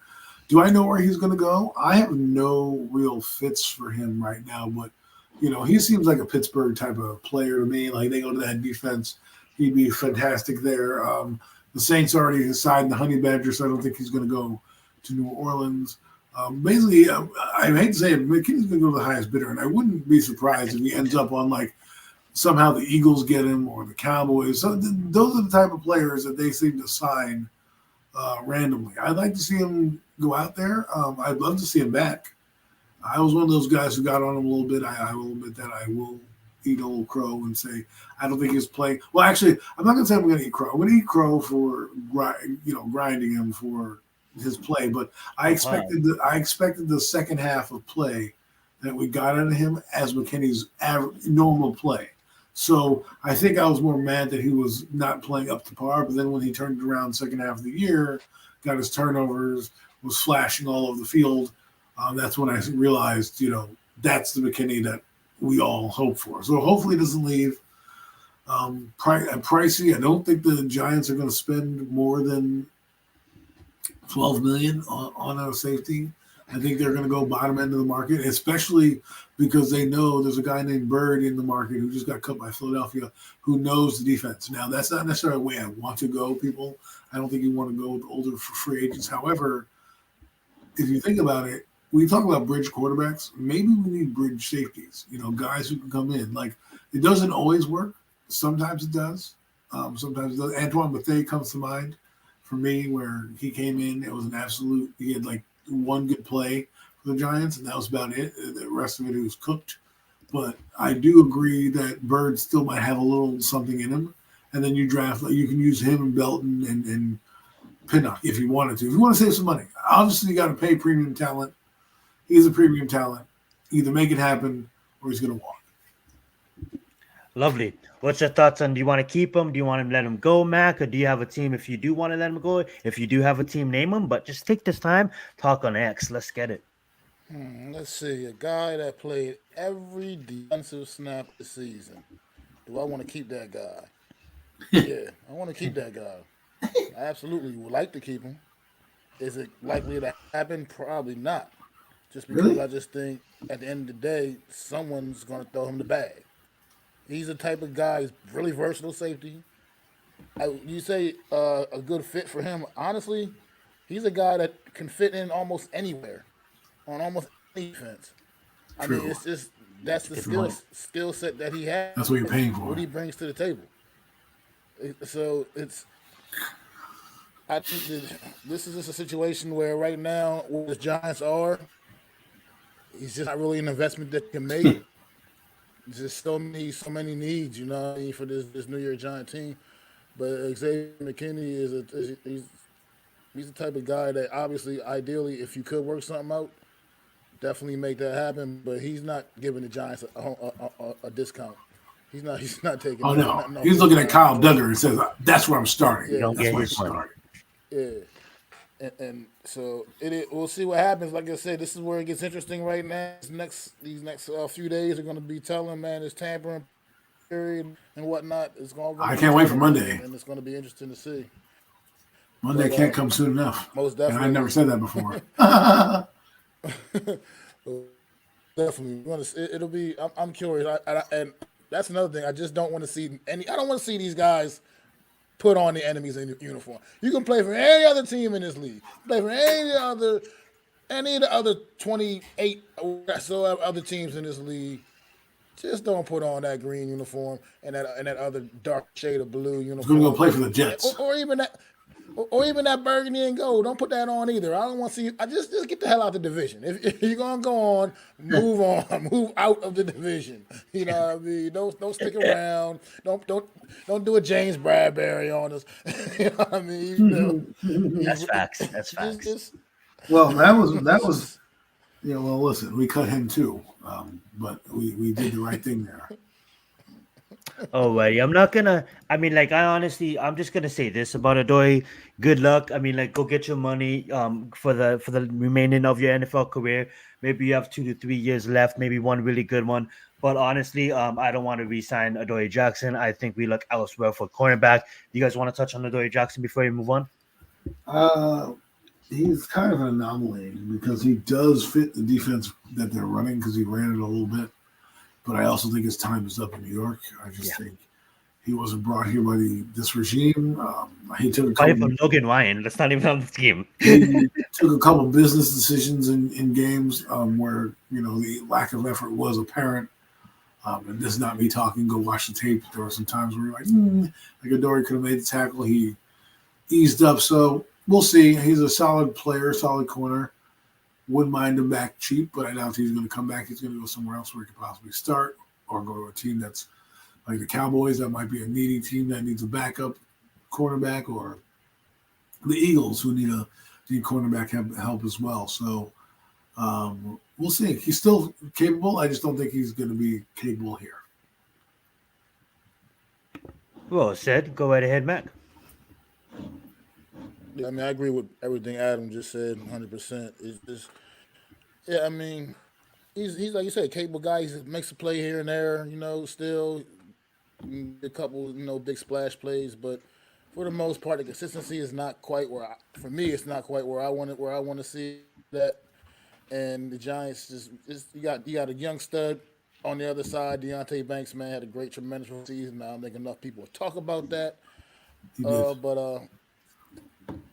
Do I know where he's going to go? I have no real fits for him right now, but he seems like a Pittsburgh type of player to me. Like they go to that defense, he'd be fantastic there. The Saints already signed the Honey Badger, so I don't think he's going to go to New Orleans. Basically, I hate to say it, McKinney's going to go to the highest bidder, and I wouldn't be surprised if he ends up on somehow the Eagles get him or the Cowboys. So those are the type of players that they seem to sign randomly. I'd like to see him go out there. I'd love to see him back. I was one of those guys who got on him a little bit. I will admit that I will eat a little crow and say I don't think he's playing. Well, actually, I'm not going to say I'm going to eat crow. I'm going to eat crow for grinding him for his play. But I expected the second half of play that we got out of him as McKinney's normal play. So I think I was more mad that he was not playing up to par. But then when he turned around the second half of the year, got his turnovers, was flashing all over the field. That's when I realized, that's the McKinney that we all hope for. So hopefully he doesn't leave. Pricey, I don't think the Giants are going to spend more than $12 million on a safety. I think they're going to go bottom end of the market, especially because they know there's a guy named Bird in the market who just got cut by Philadelphia who knows the defense. Now, that's not necessarily the way I want to go, people. I don't think you want to go with older free agents. However, if you think about it, we talk about bridge quarterbacks. Maybe we need bridge safeties, guys who can come in. Like, it doesn't always work. Sometimes it does. Sometimes it does. Antoine Bethea comes to mind for me, where he came in. It was an absolute – he had, like, one good play for the Giants, and that was about it. The rest of it was cooked. But I do agree that Bird still might have a little something in him. And then you draft – you can use him and Belton and Pinnock if you wanted to. If you want to save some money. Obviously, you got to pay premium talent. He's a premium talent. Either make it happen or he's going to walk. Lovely. What's your thoughts on, do you want to keep him? Do you want to let him go, Mac? Or do you have a team if you do want to let him go? If you do have a team, name him. But just take this time, talk on X. Let's get it. Let's see. A guy that played every defensive snap this season. Do I want to keep that guy? Yeah, I want to keep that guy. I absolutely would like to keep him. Is it likely to happen? Probably not. Just because Really? I just think at the end of the day, someone's going to throw him the bag. He's the type of guy, he's really versatile safety. You say a good fit for him. Honestly, he's a guy that can fit in almost anywhere, on almost any defense. I True. mean, it's just that's the skill set that he has. That's what you're paying for. What he brings to the table. So I think that this is just a situation where right now, where the Giants are, he's just not really an investment that can make. Just so many needs, for this New York Giant team. But Xavier McKinney he's the type of guy that obviously, ideally, if you could work something out, definitely make that happen. But he's not giving the Giants a discount. He's not taking. Oh, no. He's looking at Kyle Duggar and says, that's where I'm starting. Yeah. That's where I'm starting. Yeah. And so we'll see what happens. Like I said, this is where it gets interesting right now. These next few days are going to be telling, man, this tampering period and whatnot. I can't wait for Monday. And it's going to be interesting to see. Monday can't come soon enough. Most definitely. And I never said that before. Definitely. It'll be. I'm curious. And that's another thing. I just don't want to see I don't want to see these guys put on the enemy's uniform. You can play for any other team in this league. Play for any of the other 28 or so other teams in this league. Just don't put on that green uniform and that other dark shade of blue uniform. He's going to go play for the Jets. Or even that burgundy and gold. Don't put that on either. I don't want to see. I just get the hell out of the division. If you're gonna go on, move out of the division. You know what I mean? Don't stick around. Don't do a James Bradbury on us. You know what I mean? That's facts. That's facts. Well, that was. Yeah. Well, listen, we cut him too, but we did the right thing there. Oh, buddy, I'm not gonna. I mean, like, I'm just gonna say this about Adoy. Good luck. I mean, like, go get your money. For the remaining of your NFL career. Maybe you have 2 to 3 years left. Maybe one really good one. But honestly, I don't want to re-sign Adoy Jackson. I think we look elsewhere for cornerback. Do you guys want to touch on Adoy Jackson before we move on? He's kind of an anomaly because he does fit the defense that they're running because he ran it a little bit. But I also think his time is up in New York. I just think he wasn't brought here by this regime. He took a couple from Logan Ryan. That's not even on the team. He took a couple business decisions in games where the lack of effort was apparent. And this is not me talking. Go watch the tape. There were some times where you're like Adoree could have made the tackle. He eased up. So We'll see. He's a solid player, solid corner. Wouldn't mind him back cheap, but I doubt he's going to come back. He's going to go somewhere else where he could possibly start, or go to a team that's like the Cowboys. That might be a needy team that needs a backup cornerback, or the Eagles who need cornerback help as well. So we'll see. He's still capable. I just don't think he's going to be capable here. Well said. Go right ahead, Mac. Yeah, I mean, I agree with everything Adam just said, 100%. It's just, yeah, I mean, he's like you said, capable guy. He makes a play here and there, still a couple, big splash plays, but for the most part, the consistency is not quite for me, it's not quite where I want to see that. And the Giants you got a young stud on the other side. Deontay Banks, man, had a tremendous season. I don't think enough people talk about that. He did. But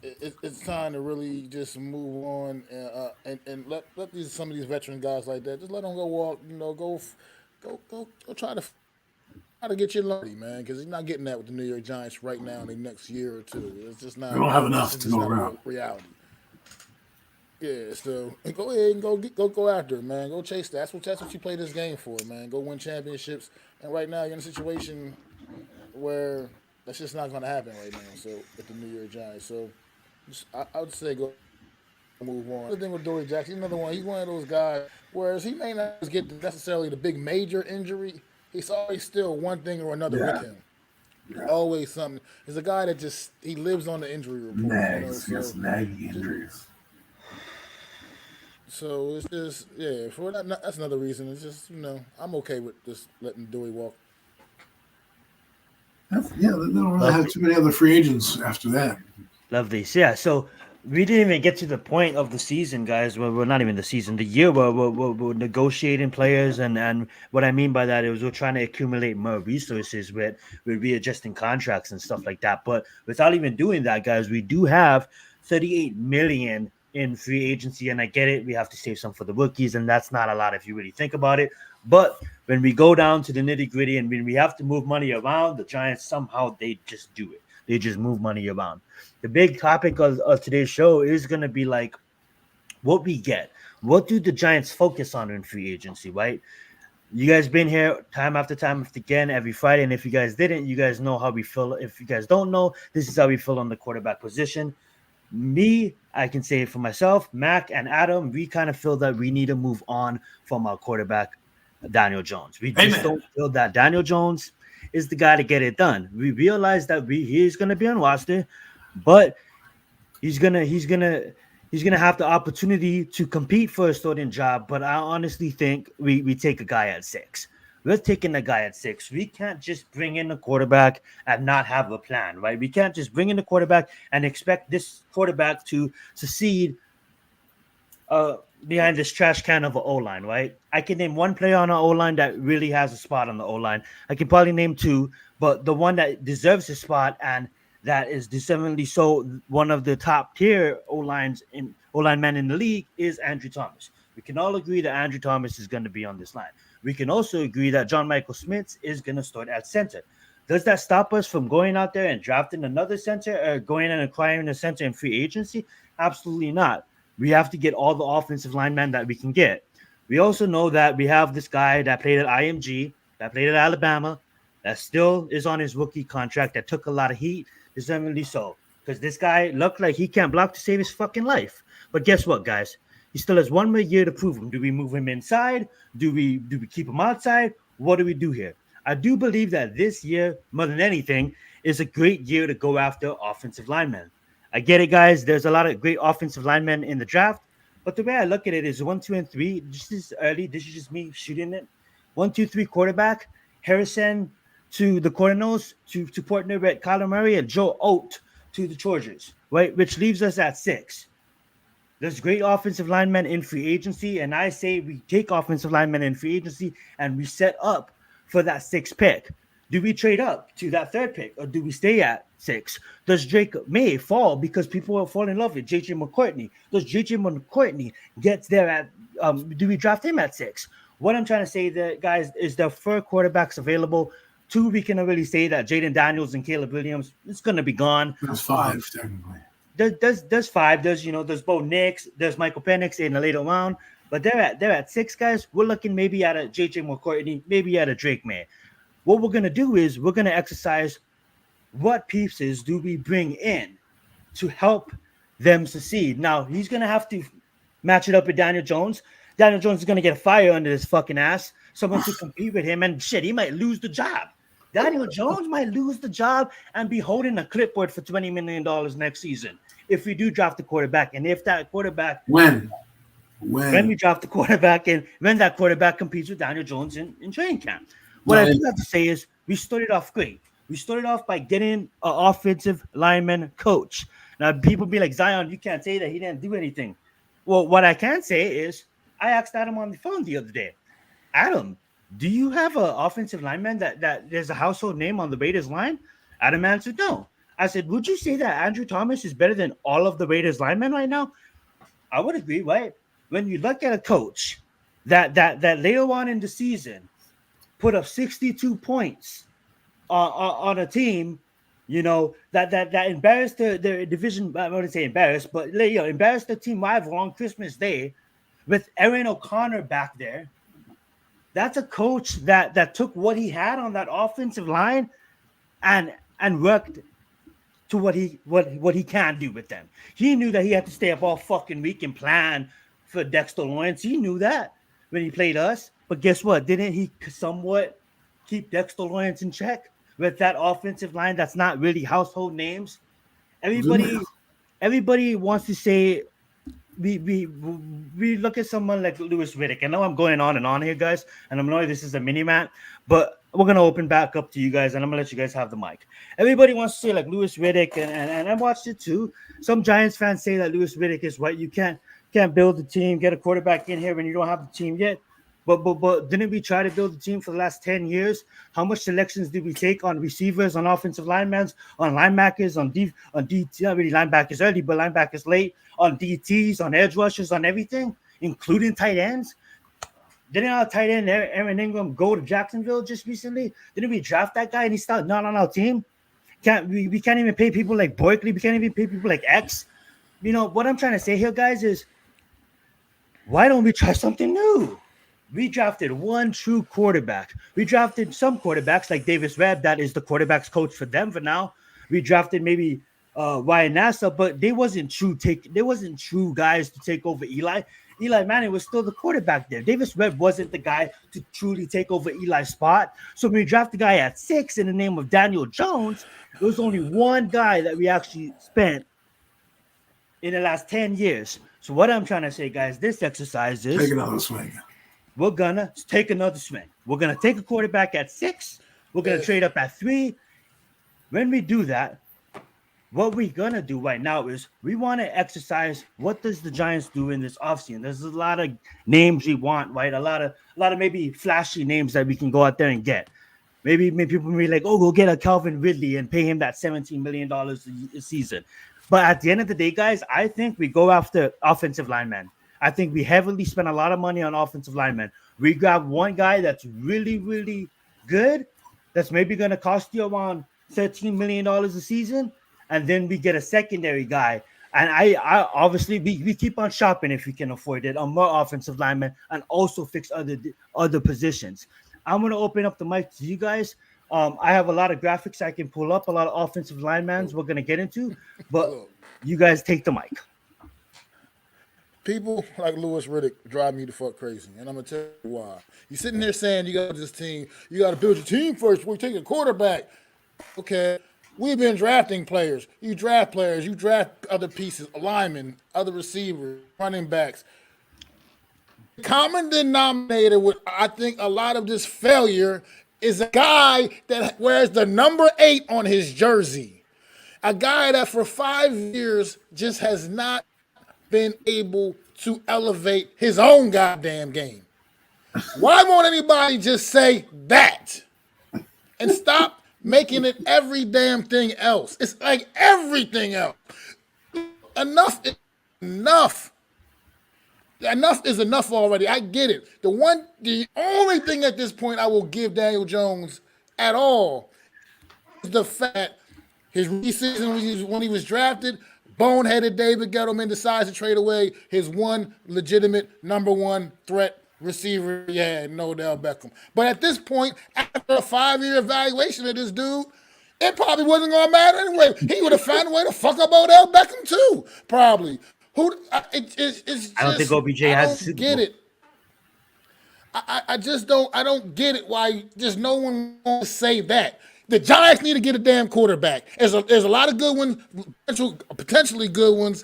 it's time to really just move on and let some of these veteran guys like that, just let them go walk. Go try to get your money, man, because he's not getting that with the New York Giants right now in the next year or two. It's just not. We don't have enough It's to just go not around. reality. Yeah, so go ahead and go after it, man. Go chase that. That's what you play this game for, man. Go win championships. And right now you're in a situation where that's just not going to happen right now. So with the New York Giants, so I would say go move on. The thing with Dory Jackson, another one. He's one of those guys. Whereas he may not get necessarily the big major injury, he's always still one thing or another with him. Yeah. Always something. He's a guy that he lives on the injury report. He has nagging injuries. So it's just for that's another reason. It's just I'm okay with just letting Dewey walk. They don't really have too many other free agents after that. Lovely. So, yeah, so we didn't even get to the point of the season, guys. Well, we're not even the season, the year where we're negotiating players, and what I mean by that is we're trying to accumulate more resources with readjusting contracts and stuff like that. But without even doing that, guys, we do have $38 million in free agency, and I get it. We have to save some for the rookies, and that's not a lot if you really think about it. But when we go down to the nitty gritty and when we have to move money around, the Giants somehow they just do it. They just move money around. The big topic of today's show is going to be like what we get. What do the Giants focus on in free agency, right? You guys been here time after again every Friday, and if you guys didn't, you guys know how we feel. If you guys don't know, this is how we feel on the quarterback position. Me, I can say it for myself, Mac and Adam, we kind of feel that we need to move on from our quarterback, Daniel Jones. We just don't feel that Daniel Jones is the guy to get it done. We realize that he's going to be on roster, but he's gonna have the opportunity to compete for a starting job. But I honestly think we take a guy at 6. We're taking a guy at 6. We can't just bring in a quarterback and not have a plan, right? We can't just bring in a quarterback and expect this quarterback to succeed behind this trash can of an O-line, right? I can name one player on our O-line that really has a spot on the O-line. I can probably name 2, but the one that deserves a spot and that is deservedly so one of the top tier O-line men in the league is Andrew Thomas. We can all agree that Andrew Thomas is going to be on this line. We can also agree that John Michael Schmitz is going to start at center. Does that stop us from going out there and drafting another center or going and acquiring a center in free agency? Absolutely not. We have to get all the offensive linemen that we can get. We also know that we have this guy that played at IMG, that played at Alabama, that still is on his rookie contract, that took a lot of heat, deservedly so. Because this guy looked like he can't block to save his fucking life. But guess what, guys? He still has one more year to prove him. Do we move him inside? Do we keep him outside? What do we do here? I do believe that this year, more than anything, is a great year to go after offensive linemen. I get it, guys. There's a lot of great offensive linemen in the draft. But the way I look at it is 1, 2, and 3. This is early. This is just me shooting it. 1, 2, 3 quarterback. Harrison to the Cardinals to partner with Kyler Murray, and Joe Oat to the Chargers, right? Which leaves us at 6. There's great offensive linemen in free agency, and I say we take offensive linemen in free agency and we set up for that 6th pick. Do we trade up to that 3rd pick, or do we stay at 6? Does Drake May fall because people will fall in love with J.J. McCourtney? Does J.J. McCourtney get there at do we draft him at 6? What I'm trying to say there, guys, is there 4 quarterbacks available. 2, we can already say that Jaden Daniels and Caleb Williams is going to be gone. That's 5, technically. there's five. There's Bo Nix, there's Michael Penix in the later round, but they're at six guys. We're looking maybe at a JJ McCourty, maybe at a Drake May. What we're gonna do is we're gonna exercise what pieces do we bring in to help them succeed. Now he's gonna have to match it up with Daniel Jones. Daniel Jones is gonna get a fire under his fucking ass. Someone to compete with him, and shit, he might lose the job. Daniel Jones might lose the job and be holding a clipboard for $20 million next season if we do draft the quarterback. And if that quarterback When we draft the quarterback and when that quarterback competes with Daniel Jones in training camp. What I do have to say is we started off great. We started off by getting an offensive lineman coach. Now, people be like, Zion, you can't say that he didn't do anything. Well, what I can say is I asked Adam on the phone the other day, Adam, do you have an offensive lineman that there's a household name on the Raiders line? Adam answered no. I said, would you say that Andrew Thomas is better than all of the Raiders linemen right now? I would agree, right? When you look at a coach that later on in the season put up 62 points on a team, that embarrassed the division. I wouldn't say embarrassed, but embarrassed the team rival on Christmas Day with Aaron O'Connor back there. That's a coach that took what he had on that offensive line and worked to what he can do with them. He knew that he had to stay up all fucking week and plan for Dexter Lawrence. He knew that when he played us. But guess what? Didn't he somewhat keep Dexter Lawrence in check with that offensive line that's not really household names? Everybody wants to say we look at someone like Louis Riddick. I know I'm going on and on here, guys, and I'm knowing this is a mini mat, but we're gonna open back up to you guys, and I'm gonna let you guys have the mic. Everybody wants to say like Louis Riddick, and I watched it too. Some Giants fans say that Louis Riddick is right. You can't build the team, get a quarterback in here when you don't have the team yet. But didn't we try to build a team for the last 10 years? How much selections did we take on receivers, on offensive linemen, on linebackers, on DT, not really linebackers early, but linebackers late, on DTs, on edge rushers, on everything, including tight ends? Didn't our tight end Aaron Ingram go to Jacksonville just recently? Didn't we draft that guy and he's still not on our team? We can't even pay people like Barkley. We can't even pay people like X. What I'm trying to say here, guys, is why don't we try something new? We drafted one true quarterback. We drafted some quarterbacks like Davis Webb, that is the quarterback's coach for Denver now. We drafted maybe Ryan Nassau, but they wasn't true guys to take over Eli. Eli Manning was still the quarterback there. Davis Webb wasn't the guy to truly take over Eli's spot. So when we draft the guy at 6 in the name of Daniel Jones, there was only one guy that we actually spent in the last 10 years. So what I'm trying to say, guys, this exercise is take another swing. We're gonna take another swing. We're gonna take a quarterback at 6. We're gonna trade up at 3. When we do that, what we're gonna do right now is we want to exercise what does the Giants do in this offseason. There's a lot of names we want, right? A lot of maybe flashy names that we can go out there and get. Maybe people may be like, oh, we'll get a Calvin Ridley and pay him that $17 million a season. But at the end of the day, guys, I think we go after offensive linemen. I think we heavily spend a lot of money on offensive linemen. We grab one guy that's really, really good, that's maybe going to cost you around $13 million a season, and then we get a secondary guy. And I obviously, we keep on shopping if we can afford it on more offensive linemen and also fix other positions. I'm going to open up the mic to you guys. I have a lot of graphics I can pull up, a lot of offensive linemen we're going to get into, but you guys take the mic. People like Louis Riddick drive me the fuck crazy, and I'm gonna tell you why. You're sitting there saying you got this team, you got to build your team first before you take a quarterback. Okay, we've been drafting players. You draft players, you draft other pieces, linemen, other receivers, running backs. The common denominator with I think a lot of this failure is a guy that wears the number 8 on his jersey, a guy that for 5 years just has not been able to elevate his own goddamn game. Why won't anybody just say that and stop making it every damn thing else? It's like everything else. Enough is enough. Enough is enough already. I get it. The only thing at this point I will give Daniel Jones at all is the fact his rookie season when he was drafted, boneheaded David Gettleman decides to trade away his one legitimate number one threat receiver he had, no Odell Beckham. But at this point, after a 5-year evaluation of this dude, it probably wasn't going to matter anyway. He would have found a way to fuck up Odell Beckham too, probably. It's just, I don't think OBJ I has a don't Super get Bowl. it. I just don't. I don't get it. Why just no one wants to say that the Giants need to get a damn quarterback. There's a lot of good ones, potentially good ones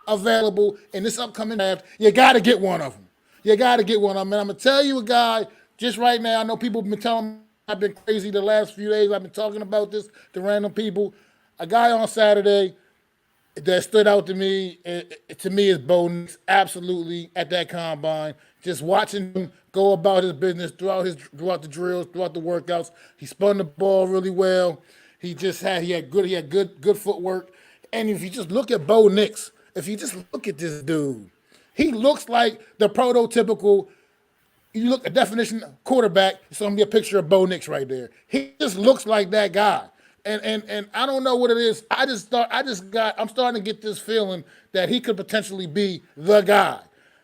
available in this upcoming draft. You got to get one of them. You got to get one of them. And I'm gonna tell you a guy just right now. I know people have been telling me I've been crazy the last few days. I've been talking about this to random people. A guy on Saturday that stood out to me is Bo Nix, absolutely at that combine. Just watching him go about his business throughout the drills, throughout the workouts. He spun the ball really well. He had good footwork. And if you just look at Bo Nix, if you just look at this dude, he looks like the prototypical. You look at definition quarterback. It's gonna be a picture of Bo Nix right there. He just looks like that guy. And I don't know what it is. I'm starting to get this feeling that he could potentially be the guy.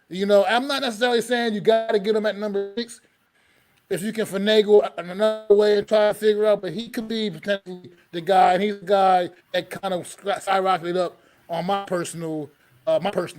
You know, I'm not necessarily saying you got to get him at number 6 if you can finagle another way and try to figure out, but he could be potentially the guy, and he's the guy that kind of skyrocketed up on my personal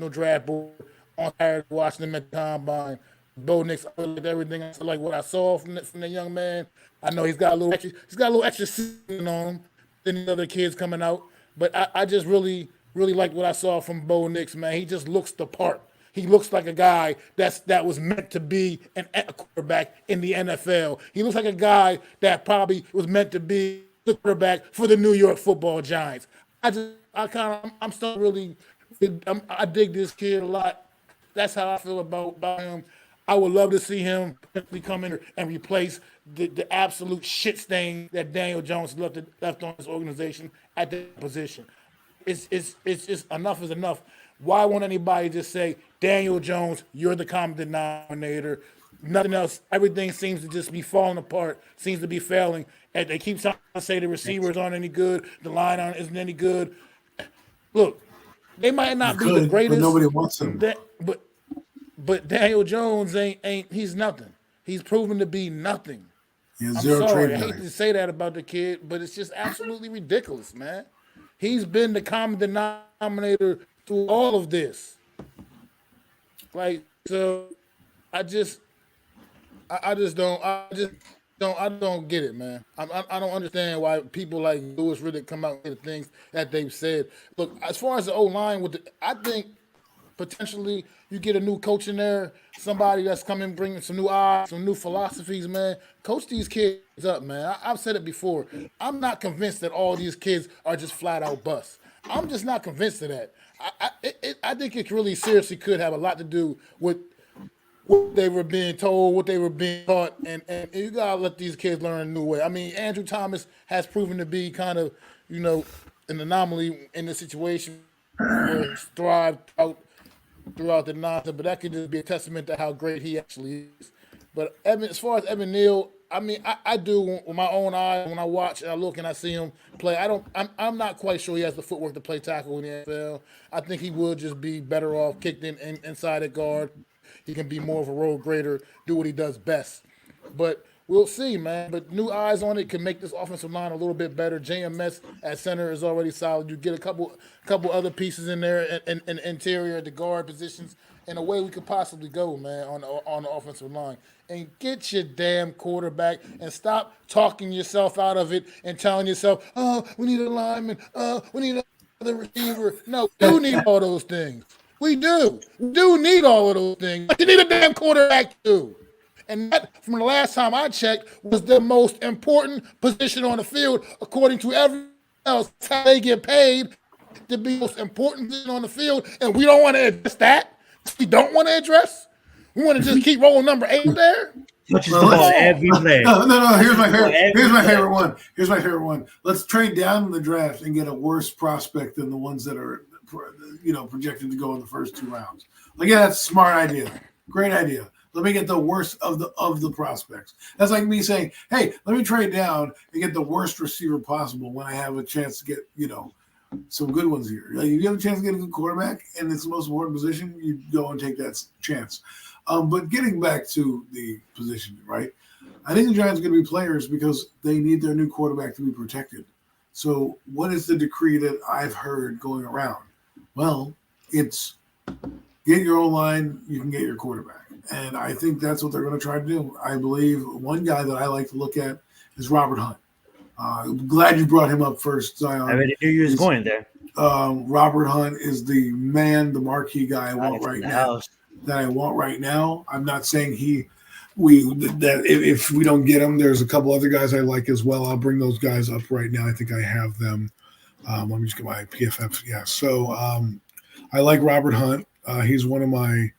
draft board on Saturday, watching him at the combine. Bo Nix, I like everything. I like what I saw from the young man. I know he's got a little extra season on him than the other kids coming out, but I just really like what I saw from Bo Nix, man. He just looks the part. He looks like a guy that was meant to be a quarterback in the NFL. He looks like a guy that probably was meant to be the quarterback for the New York Football Giants. I dig this kid a lot. That's how I feel about him. I would love to see him come in and replace the absolute shit stain that Daniel Jones left on his organization at that position. It's just enough is enough. Why won't anybody just say, Daniel Jones, you're the common denominator? Nothing else. Everything seems to just be falling apart, seems to be failing. And they keep trying to say the receivers aren't any good, the line isn't any good. Look, they might not be the greatest. But nobody wants them. But Daniel Jones he's nothing. He's proven to be nothing. I'm sorry, I hate to say that about the kid, but it's just absolutely ridiculous, man. He's been the common denominator through all of this. I just don't get it, man. I don't understand why people like Lewis Riddick come out with the things that they've said. Look, as far as the O-line, I think potentially you get a new coach in there, somebody that's coming bringing some new eyes, some new philosophies, man. Coach these kids up, man. I've said it before. I'm not convinced that all these kids are just flat out busts. I'm just not convinced of that. I think it really seriously could have a lot to do with what they were being told, what they were being taught, and you gotta let these kids learn a new way. I mean, Andrew Thomas has proven to be kind of, an anomaly in the situation where he's thrived out throughout the nonsense, but that could just be a testament to how great he actually is. But as far as Evan Neal, I mean, I do with my own eyes when I watch and I look and I see him play. I'm not quite sure he has the footwork to play tackle in the NFL. I think he would just be better off kicked inside at guard. He can be more of a road grader, do what he does best. But we'll see, man. But new eyes on it can make this offensive line a little bit better. JMS at center is already solid. You get a couple other pieces in there and interior, the guard positions, and away we could possibly go, man, on the offensive line. And get your damn quarterback and stop talking yourself out of it and telling yourself, oh, we need a lineman, we need another receiver. No, we do need all those things. We do. We do need all of those things. But you need a damn quarterback too. And that, from the last time I checked, was the most important position on the field, according to everyone else. That's how they get paid, to be the most important position on the field. And we don't want to address that. We don't want to address. We want to just keep rolling number 8 there. Touches the ball every play. No. Here's my favorite one. Here's my favorite one. Let's trade down in the draft and get a worse prospect than the ones that are, projected to go in the first 2 rounds. Like, yeah, that's a smart idea. Great idea. Let me get the worst of the prospects. That's like me saying, hey, let me trade down and get the worst receiver possible when I have a chance to get, some good ones here. Like, if you have a chance to get a good quarterback, and it's the most important position, you go and take that chance. But getting back to the position, right? I think the Giants are going to be players because they need their new quarterback to be protected. So what is the decree that I've heard going around? Well, it's get your own line, you can get your quarterback. And I think that's what they're going to try to do. I believe one guy that I like to look at is Robert Hunt. I'm glad you brought him up first, Zion. I already knew you was going there. Robert Hunt is the man, the marquee guy I want right now. House. That I want right now. I'm not saying if we don't get him, there's a couple other guys I like as well. I'll bring those guys up right now. I think I have them. Let me just get my PFF. Yeah. So I like Robert Hunt. He's one of my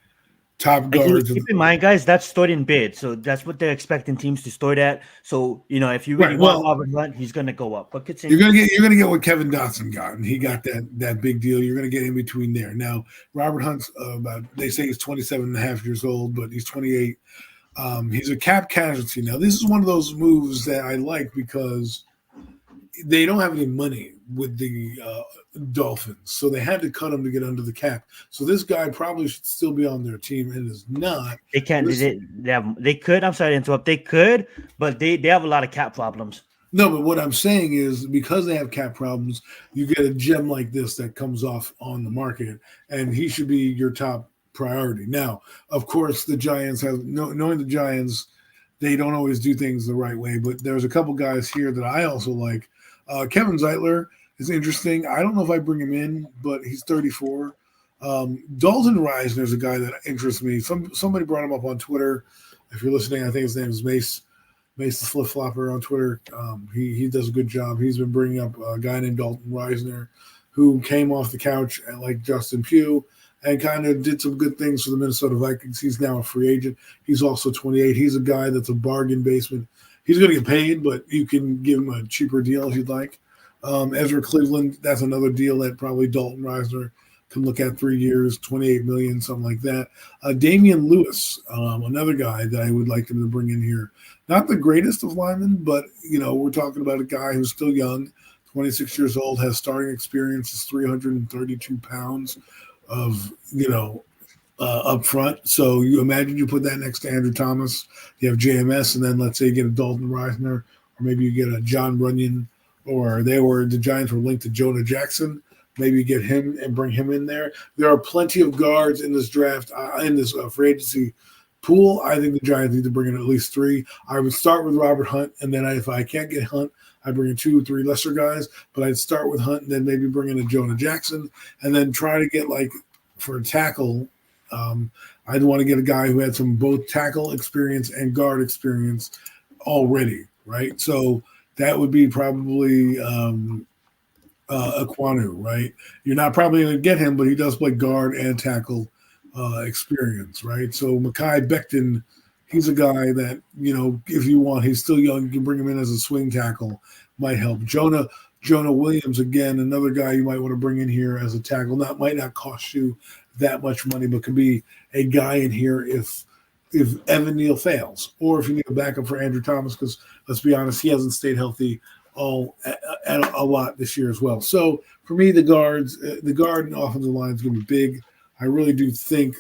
top guards. Keep in mind, guys, that's stored in bid. So that's what they're expecting teams to store at. So, if you really want Robert Hunt, he's going to go up. But you're going to get what Kevin Dotson got, and he got that big deal. You're going to get in between there. Now, Robert Hunt's they say he's 27 and a half years old, but he's 28. He's a cap casualty. Now, this is one of those moves that I like because they don't have any money with the Dolphins, so they had to cut him to get under the cap. So this guy probably should still be on their team, and is not. They can't. They could. I'm sorry to interrupt. They could, but they have a lot of cap problems. No, but what I'm saying is because they have cap problems, you get a gem like this that comes off on the market, and he should be your top priority. Now, of course, the Giants knowing the Giants, they don't always do things the right way, but there's a couple guys here that I also like. Kevin Zeitler is interesting. I don't know if I bring him in, but he's 34. Dalton Reisner is a guy that interests me. Somebody brought him up on Twitter. If you're listening, I think his name is Mace the Flip Flopper on Twitter. He does a good job. He's been bringing up a guy named Dalton Reisner who came off the couch like Justin Pugh and kind of did some good things for the Minnesota Vikings. He's now a free agent. He's also 28. He's a guy that's a bargain basement. He's going to get paid, but you can give him a cheaper deal if you'd like. Ezra Cleveland, that's another deal that probably Dalton Reisner can look at 3 years, $28 million, something like that. Damian Lewis, another guy that I would like them to bring in here. Not the greatest of linemen, but, we're talking about a guy who's still young, 26 years old, has starting experience, is 332 pounds of, up front. So you imagine you put that next to Andrew Thomas, you have JMS, and then let's say you get a Dalton Reisner, or maybe you get a John Runyon, or the Giants were linked to Jonah Jackson. Maybe you get him and bring him in there. There are plenty of guards in this draft, in this free agency pool. I think the Giants need to bring in at least 3. I would start with Robert Hunt, and then if I can't get Hunt, I'd bring in 2 or 3 lesser guys. But I'd start with Hunt, and then maybe bring in a Jonah Jackson, and then try to get for a tackle. I'd want to get a guy who had some both tackle experience and guard experience already, right? So that would be probably Aquanu, right? You're not probably going to get him, but he does play guard and tackle experience, right? So Mekhi Becton, he's a guy that, if you want, he's still young, you can bring him in as a swing tackle, might help. Jonah Williams, again, another guy you might want to bring in here as a tackle. Might not cost you that much money, but could be a guy in here if Evan Neal fails, or if you need a backup for Andrew Thomas, because let's be honest, he hasn't stayed healthy a lot this year as well. So for me, the guard and offensive line is going to be big. I really do think,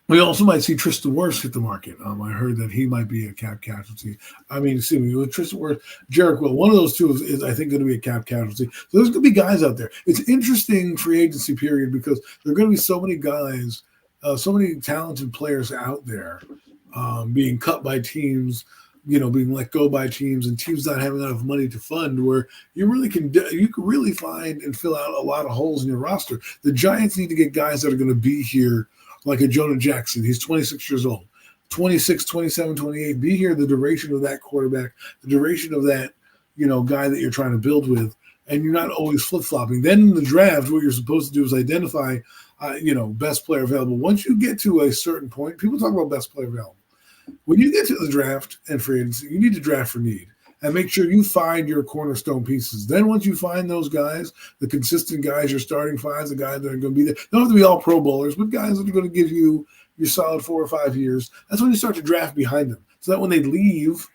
we also might see Tristan Wirfs hit the market. I heard that he might be a cap casualty. With Tristan Wirfs, Jarek Will, one of those two is I think, going to be a cap casualty. So there's going to be guys out there. It's interesting free agency period because there are going to be so many guys, so many talented players out there being cut by teams, being let go by teams, and teams not having enough money to fund, where you can really find and fill out a lot of holes in your roster. The Giants need to get guys that are going to be here, like a Jonah Jackson. He's 26 years old, 26, 27, 28. Be here the duration of that quarterback, the duration of that, guy that you're trying to build with, and you're not always flip-flopping. Then in the draft, what you're supposed to do is identify, best player available. Once you get to a certain point, people talk about best player available. When you get to the draft and free agency, you need to draft for need and make sure you find your cornerstone pieces. Then once you find those guys, the consistent guys, your starting fives, the guys that are going to be there, they don't have to be all Pro Bowlers, but guys that are going to give you your solid 4 or 5 years. That's when you start to draft behind them, so that when they leave,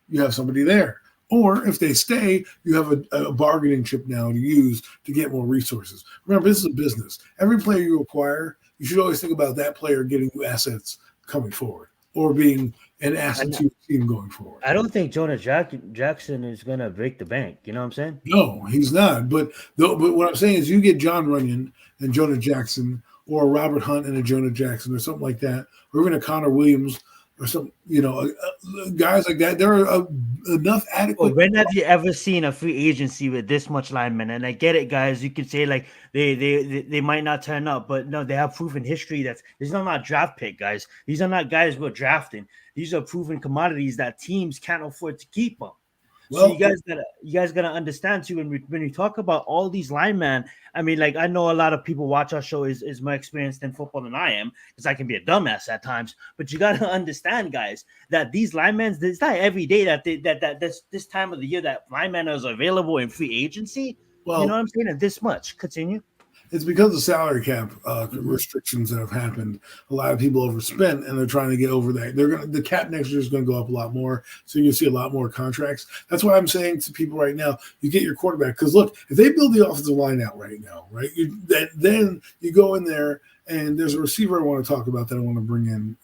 you have somebody there. Or if they stay, you have a bargaining chip now to use to get more resources. Remember, this is a business. Every player you acquire, you should always think about that player getting you assets coming forward or being an asset to your team going forward. I don't think Jonah Jackson is gonna break the bank. You know what I'm saying? No, he's not. But what I'm saying is, you get John Runyon and Jonah Jackson, or a Robert Hunt and a Jonah Jackson, or something like that, or even a Connor Williams, or some, guys like that. There are enough adequate. Well, when have you ever seen a free agency with this much linemen? And I get it, guys. You can say like they might not turn up, but no, they have proven history. These are not draft pick guys. These are not guys we're drafting. These are proven commodities that teams can't afford to keep them. Well, so you guys gotta understand too. When we talk about all these linemen, I mean, like, I know a lot of people watch our show is more experienced in football than I am, because I can be a dumbass at times. But you gotta understand, guys, that these linemen, it's not every day that this time of the year that linemen is available in free agency. Well, you know what I'm saying? And this much. Continue. It's because of salary cap restrictions that have happened. A lot of people overspent, and they're trying to get over that. The cap next year is going to go up a lot more, so you'll see a lot more contracts. That's why I'm saying to people right now, you get your quarterback, because look, if they build the offensive line out right now, right, then you go in there, and there's a receiver I want to talk about that I want to bring in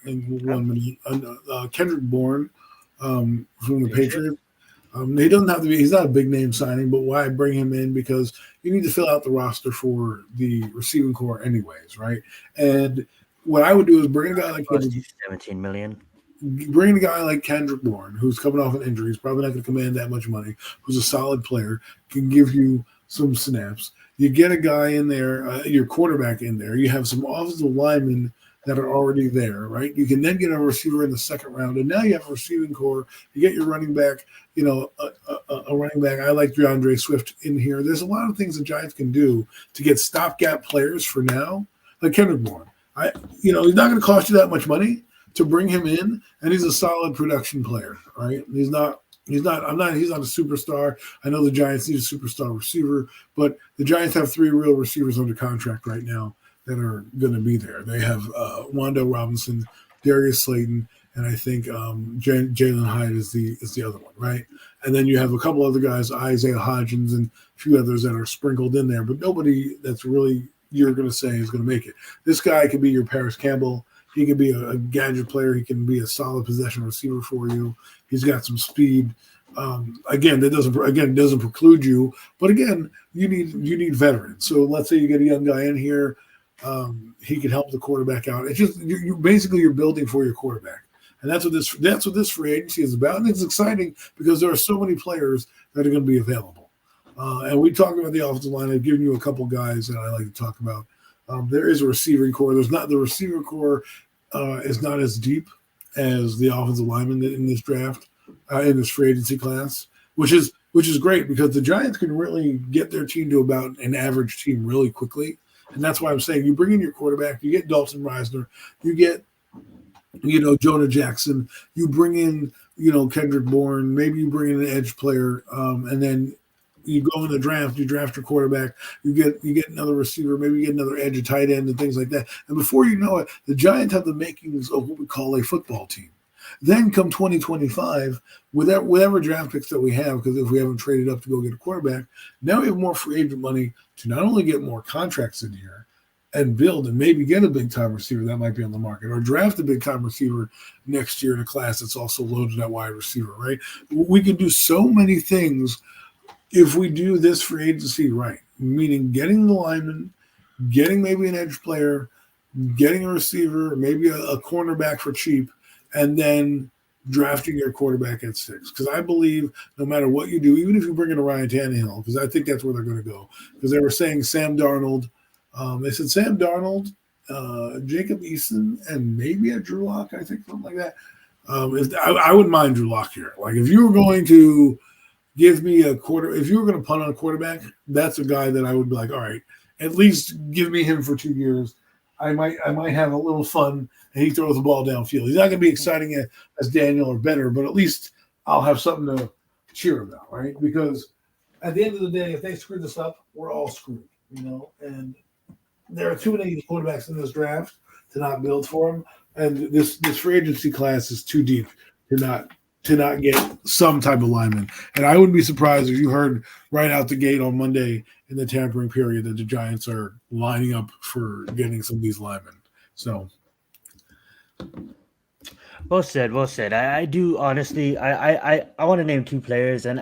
1 minute, Kendrick Bourne from the Patriots. He doesn't have to be. He's not a big name signing, but why bring him in? Because you need to fill out the roster for the receiving core, anyways, right? And what I would do is bring a guy like $17 million. Bring a guy like Kendrick Bourne, who's coming off an injury. He's probably not going to command that much money. Who's a solid player, can give you some snaps. You get a guy in there, your quarterback in there. You have some offensive linemen that are already there, right? You can then get a receiver in the second round, and now you have a receiving core. You get your running back, a running back. I like DeAndre Swift in here. There's a lot of things the Giants can do to get stopgap players for now, like Kendrick Bourne. He's not going to cost you that much money to bring him in, and he's a solid production player, right? He's not a superstar. I know the Giants need a superstar receiver, but the Giants have 3 real receivers under contract right now that are going to be there. They have Wando Robinson, Darius Slayton, and I think Jalen Hyde is the other one, right? And then you have a couple other guys, Isaiah Hodgins and a few others that are sprinkled in there, but nobody that's really you're going to say is going to make it. This guy could be your Paris Campbell. He can be a gadget player. He can be a solid possession receiver for you. He's got some speed. It doesn't preclude you, but again, you need veterans. So let's say you get a young guy in here. He can help the quarterback out. It's just you're building for your quarterback, and that's what this free agency is about. And it's exciting because there are so many players that are going to be available. And we talked about the offensive line. I've given you a couple guys that I like to talk about. There is a receiving core. The receiver core is not as deep as the offensive lineman in this draft, in this free agency class, which is great because the Giants can really get their team to about an average team really quickly. And that's why I'm saying you bring in your quarterback, you get Dalton Reisner, you get, Jonah Jackson, you bring in, Kendrick Bourne, maybe you bring in an edge player, and then you go in the draft, you draft your quarterback, you get another receiver, maybe you get another edge, a tight end, and things like that. And before you know it, the Giants have the makings of what we call a football team. Then come 2025, with whatever draft picks that we have, because if we haven't traded up to go get a quarterback, now we have more free agent money to not only get more contracts in here and build and maybe get a big-time receiver that might be on the market, or draft a big-time receiver next year in a class that's also loaded at wide receiver, right? We can do so many things if we do this free agency right, meaning getting the lineman, getting maybe an edge player, getting a receiver, maybe a cornerback for cheap, and then drafting your quarterback at 6. Because I believe no matter what you do, even if you bring in a Ryan Tannehill, because I think that's where they're going to go. Because they were saying Sam Darnold. They said Sam Darnold, Jacob Eason, and maybe a Drew Lock, I think, something like that. I wouldn't mind Drew Lock here. Like, if you were going to give me if you were going to punt on a quarterback, that's a guy that I would be like, all right, at least give me him for 2 years. I might have a little fun, and he throws the ball downfield. He's not going to be exciting as Daniel or better, but at least I'll have something to cheer about, right? Because at the end of the day, if they screw this up, we're all screwed, And there are too many quarterbacks in this draft to not build for them, and this free agency class is too deep to not to not get some type of lineman. And I wouldn't be surprised if you heard right out the gate on Monday in the tampering period that the Giants are lining up for getting some of these linemen. So Well said, well said. I do honestly. I want to name two players, and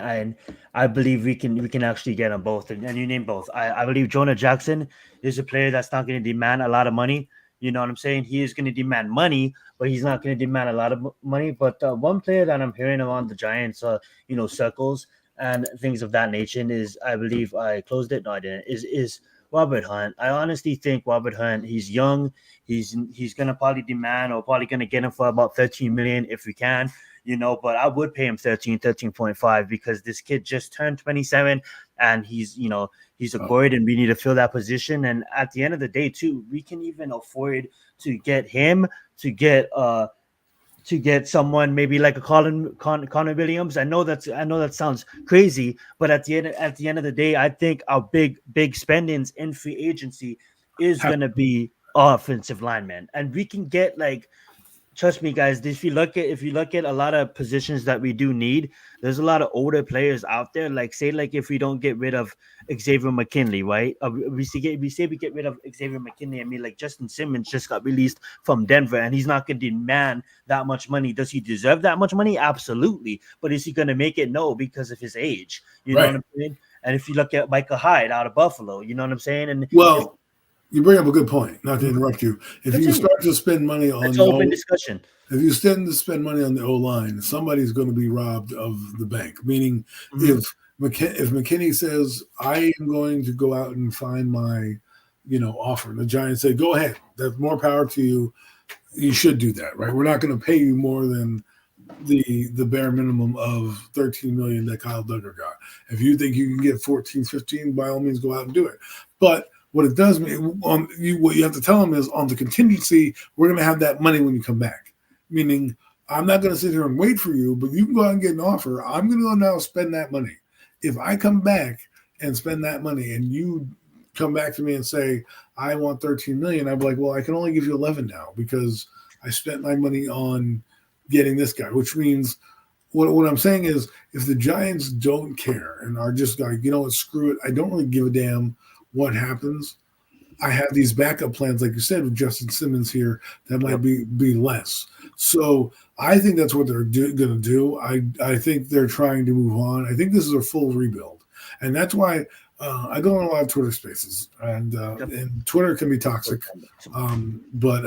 I believe we can actually get them both. And you name both. I believe Jonah Jackson is a player that's not going to demand a lot of money. You know what I'm saying? He is going to demand money, but he's not going to demand a lot of money. But one player that I'm hearing around the Giants, circles and things of that nature is, I believe I closed it. No, I didn't. Is Robert Hunt. I honestly think Robert Hunt. He's young. He's gonna probably demand or probably gonna get him for about 13 million if we can, but I would pay him 13.5 because this kid just turned 27 and he's a guard and we need to fill that position. And at the end of the day, too, we can even afford to get him to get someone maybe like a Connor Williams. I know that sounds crazy, but at the end of the day, I think our big spendings in free agency is gonna be offensive linemen, and we can get trust me, guys. If you look at a lot of positions that we do need, there's a lot of older players out there. If we don't get rid of Xavier McKinley, right? We get rid of Xavier McKinley. I mean, like Justin Simmons just got released from Denver, and he's not going to demand that much money. Does he deserve that much money? Absolutely. But is he going to make it? No, because of his age. You know what I'm saying? And if you look at Micah Hyde out of Buffalo, you know what I'm saying? And you bring up a good point. Not to interrupt you. If you start to spend money on the open discussion, if you spend money on the O line, somebody's going to be robbed of the bank. Meaning, if McKinney says, "I am going to go out and find my, offer," the Giants say, "Go ahead. That's more power to you. You should do that, right? We're not going to pay you more than the bare minimum of 13 million that Kyle Duggar got. If you think you can get 14, 15, by all means, go out and do it." But what it does mean what you have to tell them is on the contingency, we're going to have that money when you come back. Meaning, I'm not going to sit here and wait for you, but you can go out and get an offer. I'm going to go now spend that money. If I come back and spend that money and you come back to me and say, I want 13 million, I'd be like, well, I can only give you 11 now because I spent my money on getting this guy, which means what I'm saying is if the Giants don't care and are just like, screw it, I don't really give a damn what happens. I have these backup plans, like you said, with Justin Simmons here that might be less. So I think that's what they're going to do. I think they're trying to move on. I think this is a full rebuild. And that's why I go on a lot of Twitter spaces. And Twitter can be toxic. But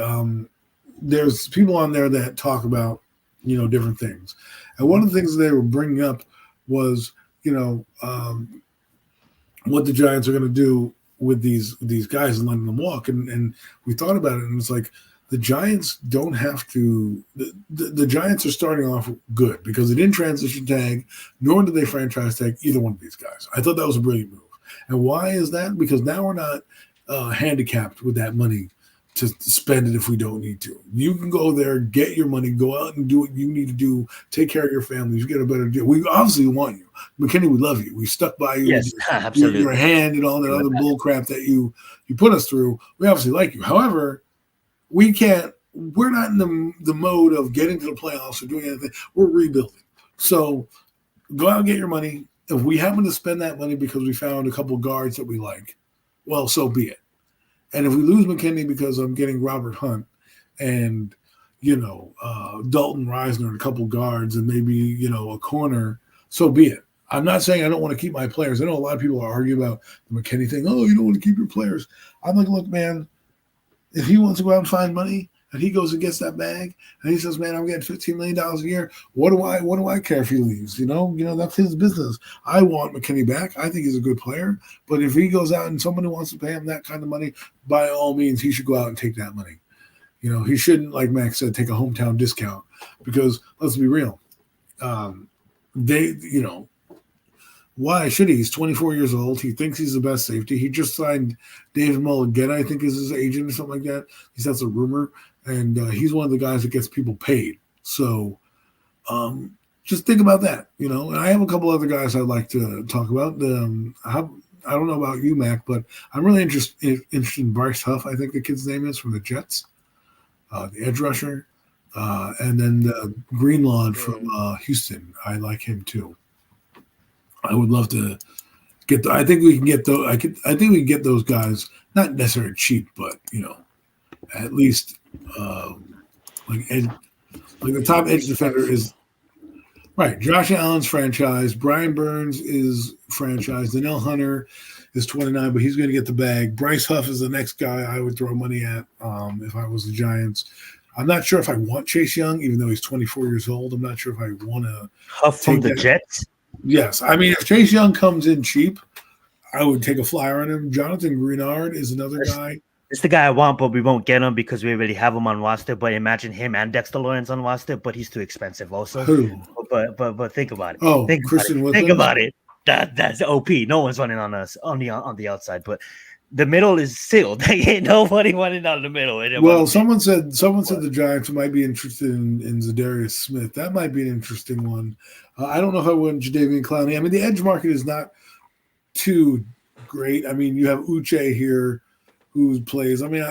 there's people on there that talk about, different things. And one of the things they were bringing up was, what the Giants are going to do with these guys and letting them walk. And we thought about it, and it's like the Giants don't have to the Giants are starting off good because they didn't transition tag, nor did they franchise tag either one of these guys. I thought that was a brilliant move. And why is that? Because now we're not handicapped with that money to spend it if we don't need to. You can go there, get your money, go out and do what you need to do, take care of your family, you get a better deal. We obviously want you. McKinney, we love you. We stuck by you. Yes, absolutely. Your hand and all that other bull crap that you put us through. We obviously like you. However, we're not in the mode of getting to the playoffs or doing anything. We're rebuilding. So go out and get your money. If we happen to spend that money because we found a couple guards that we like, well, so be it. And if we lose McKinney because I'm getting Robert Hunt and, Dalton Reisner and a couple guards and maybe, a corner, so be it. I'm not saying I don't want to keep my players. I know a lot of people are arguing about the McKinney thing. Oh, you don't want to keep your players. I'm like, look, man, if he wants to go out and find money and he goes and gets that bag and he says, man, I'm getting $15 million a year. What do I care if he leaves? That's his business. I want McKinney back. I think he's a good player. But if he goes out and somebody wants to pay him that kind of money, by all means, he should go out and take that money. He shouldn't, like Max said, take a hometown discount because let's be real. Why should he? He's 24 years old. He thinks he's the best safety. He just signed David Mulligan, I think is his agent or something like that. At least that's a rumor. And he's one of the guys that gets people paid. So just think about that, And I have a couple other guys I'd like to talk about. I don't know about you, Mac, but I'm really interested in Bryce Huff, I think the kid's name is, from the Jets, the edge rusher. And then Greenlaw from Houston. I like him too. I would love to get. I think we can get those. I think we can get those guys. Not necessarily cheap, but at least like the top edge defender is right. Josh Allen's franchise. Brian Burns is franchise. Danielle Hunter is 29, but he's going to get the bag. Bryce Huff is the next guy I would throw money at if I was the Giants. I'm not sure if I want Chase Young, even though he's 24 years old. I'm not sure if I want to. Huff from the Jets? Yes. I mean, if Chase Young comes in cheap, I would take a flyer on him. Jonathan Greenard is another guy. It's the guy I want, but we won't get him because we already have him on roster. But imagine him and Dexter Lawrence on roster, but he's too expensive also. Who? But think about it. Oh, think Christian about it. Think about it. That's OP. No one's running on us on the outside, but the middle is sealed. Ain't nobody running down the middle. Well, someone said the Giants might be interested in Zadarius Smith. That might be an interesting one. I don't know if I want Jadeveon Clowney. I mean, the edge market is not too great. I mean, you have Uche here who plays. I mean,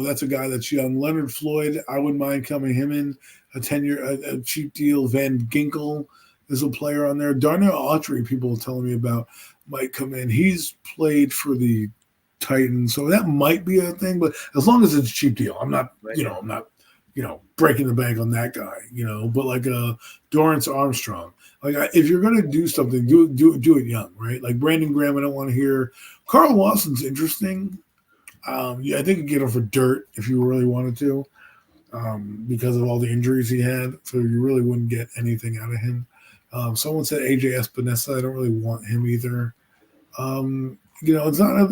that's a guy that's young. Leonard Floyd, I wouldn't mind coming him in a 10-year, a cheap deal. Van Ginkel is a player on there. Darnell Autry, people are telling me about, might come in. He's played for the Titans, so that might be a thing. But as long as it's a cheap deal, I'm not, I'm not, breaking the bank on that guy. But like Dorrance Armstrong, like if you're gonna do something, do it young, right? Like Brandon Graham, I don't want to hear. Carl Lawson's interesting. I think you get him for dirt if you really wanted to, because of all the injuries he had. So you really wouldn't get anything out of him. Someone said AJ Espinosa. I don't really want him either. It's not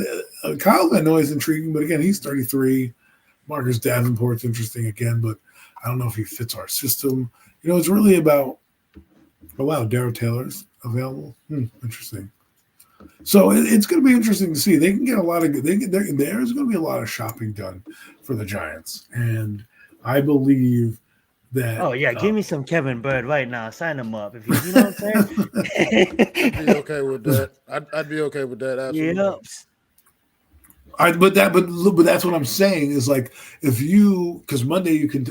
Kyle Van Noy is intriguing, but again, he's 33. Marcus Davenport's interesting again, but I don't know if he fits our system. It's really about. Oh wow, Darryl Taylor's available. Interesting. So it's going to be interesting to see. They can get a lot of. There's going to be a lot of shopping done for the Giants, and I believe that. Oh yeah, give me some Kevin Bird right now. Sign him up if you know what I'm saying. I'd be okay with that. I'd be okay with that. Absolutely. Yep. But that's what I'm saying is like if you because Monday you can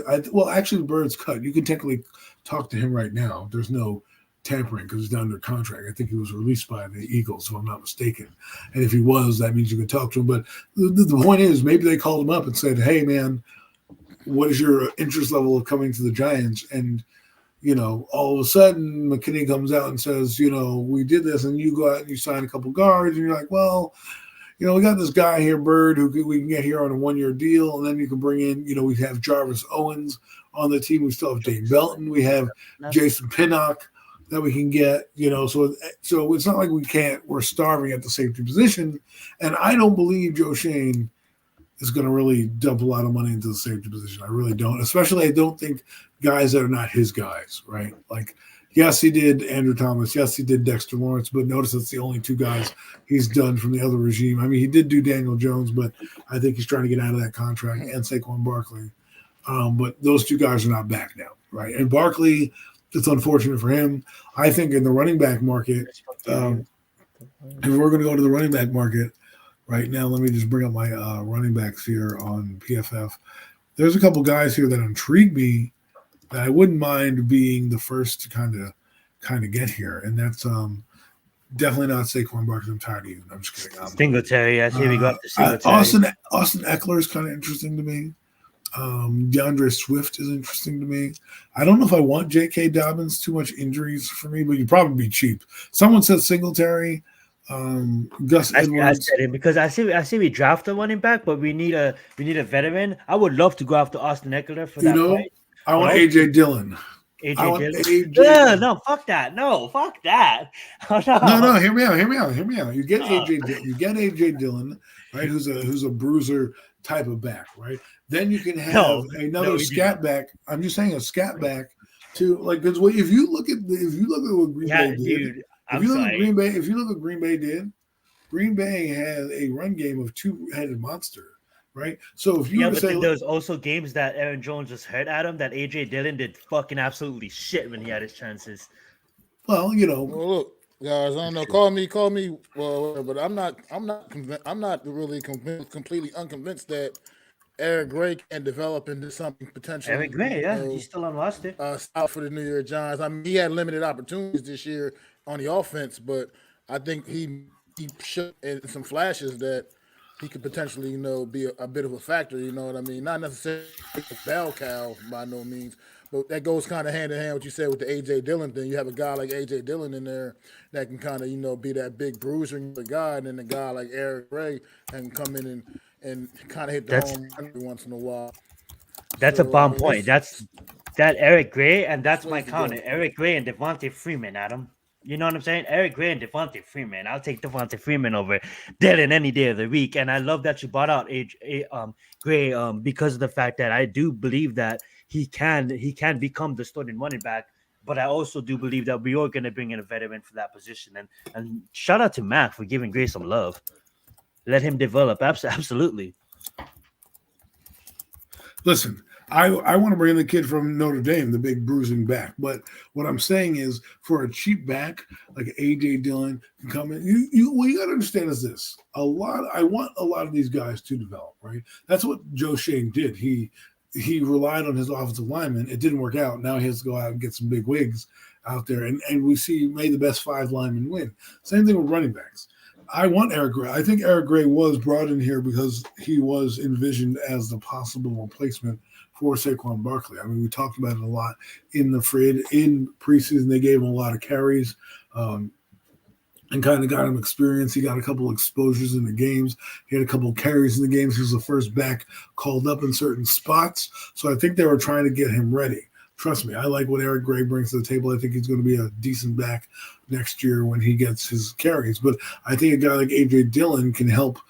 actually Bird's cut. You can technically talk to him right now. There's no tampering because he's not under contract. I think he was released by the Eagles, if I'm not mistaken. And if he was, that means you can talk to him. But the point is, maybe they called him up and said, "Hey, man, what is your interest level of coming to the Giants?" And all of a sudden, McKinney comes out and says, "We did this," and you go out and you sign a couple guards, and you're like, "Well, we got this guy here, Bird, who we can get here on a 1-year deal, and then you can bring in, we have Jarvis Owens on the team. We still have Dane Belton. We have Jason Pinnock that we can get, so it's not like we're starving at the safety position. And I don't believe Joe Shane is going to really dump a lot of money into the safety position. I really don't, especially I don't think guys that are not his guys, right? Like, yes, he did Andrew Thomas. Yes, he did Dexter Lawrence, but notice that's the only two guys he's done from the other regime. I mean, he did do Daniel Jones, but I think he's trying to get out of that contract, and Saquon Barkley. But those two guys are not back now, right? And Barkley, it's unfortunate for him. I think in the running back market, if we're going to go to the running back market right now, let me just bring up my running backs here on PFF. There's a couple guys here that intrigue me that I wouldn't mind being the first to kind of get here, and that's definitely not Saquon Barkley. I'm tired of you. I'm just kidding. Singletary, I see we got the Singletary. Austin Eckler is kind of interesting to me. DeAndre Swift is interesting to me. I don't know if I want J.K. Dobbins. Too much injuries for me, but you'd probably be cheap. Someone said Singletary. Gus Edwards. I said it because I see we draft a running back, but we need a veteran. I would love to go after Austin Eckler for that price. I want AJ Dillon. No, fuck that. No, fuck that. Oh, no. Hear me out. You get AJ Dillon, right? Who's a bruiser type of back, right? Then you can have another scat back. I'm just saying a scat back to like because if you look at what Green Bay did, dude, if you look at Green Bay did, Green Bay had a run game of two-headed monster. Right, so if you but there was also games that Aaron Jones was hurt at him that AJ Dillon did fucking absolutely shit when he had his chances. Well, Well, look, guys, I don't know. Call me. Well, but I'm not really completely unconvinced that Eric Gray can develop into something Eric potentially, Gray, yeah, he's still on roster. stout for the New York Giants. I mean, he had limited opportunities this year on the offense, but I think he showed in some flashes that he could potentially, be a bit of a factor. You know what I mean? Not necessarily a bell cow by no means, but that goes kind of hand in hand what you said with the AJ Dillon thing. You have a guy like AJ Dillon in there that can kind of, be that big bruiser guy, and then a guy like Eric Gray that can come in and kind of hit the That's home run every once in a while. that's a So I bomb mean, point. it's That's that Eric Gray, and it's that's my ways to go. counter. Eric Gray and Devontae Freeman, Adam. You know what I'm saying? Eric Gray and Devontae Freeman. I'll take Devontae Freeman over Dylan any day of the week. And I love that you brought out Gray because of the fact that I do believe that he can become the starting running back. But I also do believe that we are going to bring in a veteran for that position. And shout out to Mac for giving Gray some love. Let him develop. Absolutely. Listen, I want to bring in the kid from Notre Dame, the big bruising back. But what I'm saying is, for a cheap back like AJ Dillon can come in. What you got to understand is this: I want a lot of these guys to develop. Right? That's what Joe Shane did. He relied on his offensive linemen. It didn't work out. Now he has to go out and get some big wigs out there, and we see may the best 5 linemen win. Same thing with running backs. I want Eric Gray. I think Eric Gray was brought in here because he was envisioned as the possible replacement for Saquon Barkley. I mean, we talked about it a lot in preseason. They gave him a lot of carries and kind of got him experience. He got a couple exposures in the games. He had a couple carries in the games. He was the first back called up in certain spots. So I think they were trying to get him ready. Trust me, I like what Eric Gray brings to the table. I think he's going to be a decent back next year when he gets his carries. But I think a guy like AJ Dillon can help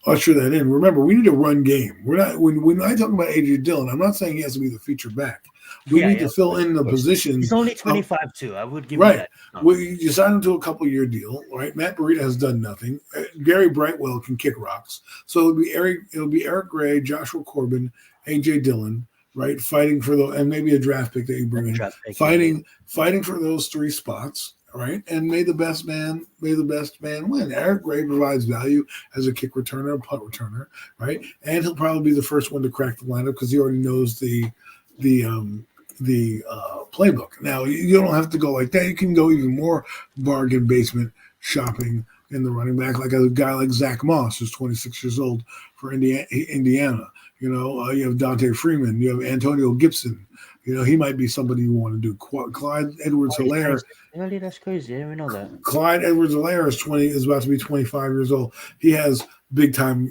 usher that in. Remember, we need a run game. We're not when I talk about AJ Dillon, I'm not saying he has to be the feature back. We need to fill in the positions. He's only 25 too. I would give right. you that. Well, you signed him to a couple-year deal, right? Matt Breida has done nothing. Gary Brightwell can kick rocks. So it'll be Eric Gray, Joshua Corbin, AJ Dillon, right? Fighting for and maybe a draft pick that you bring in. Fighting for those 3 spots, right? And may the best man win. Eric Gray provides value as a kick returner, a punt returner, right? And he'll probably be the first one to crack the lineup because he already knows the playbook. Now you don't have to go like that. You can go even more bargain basement shopping in the running back, like a guy like Zach Moss, who's 26 years old for Indiana. You have Dante Freeman. You have Antonio Gibson. He might be somebody you want to do. Clyde Edwards-Helaire. Really, that's crazy. I didn't even know that. Clyde Edwards-Helaire is about to be 25 years old. He has big time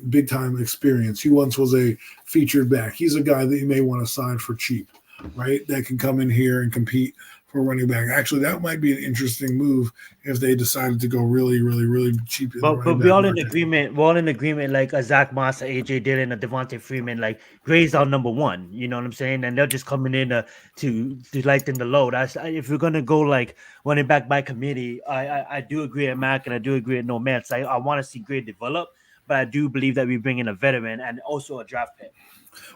experience. He once was a featured back. He's a guy that you may want to sign for cheap, right? That can come in here and compete for running back. Actually, that might be an interesting move if they decided to go really, really, really cheap. But we're all in agreement. We're all in agreement, like a Zach Moss, a AJ Dillon, a Devontae Freeman. Like Gray's our number 1. You know what I'm saying? And they're just coming in to lighten the load. If we're gonna go like running back by committee, I do agree at Mac and I do agree at No Mets. I want to see Gray develop, but I do believe that we bring in a veteran and also a draft pick.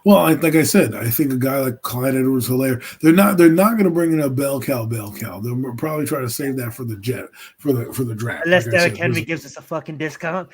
Well, like I said, I think a guy like Clyde Edwards-Helaire, they're not going to bring in a bell cow. They'll probably try to save that for the for the draft. Unless Derrick Henry gives us a fucking discount.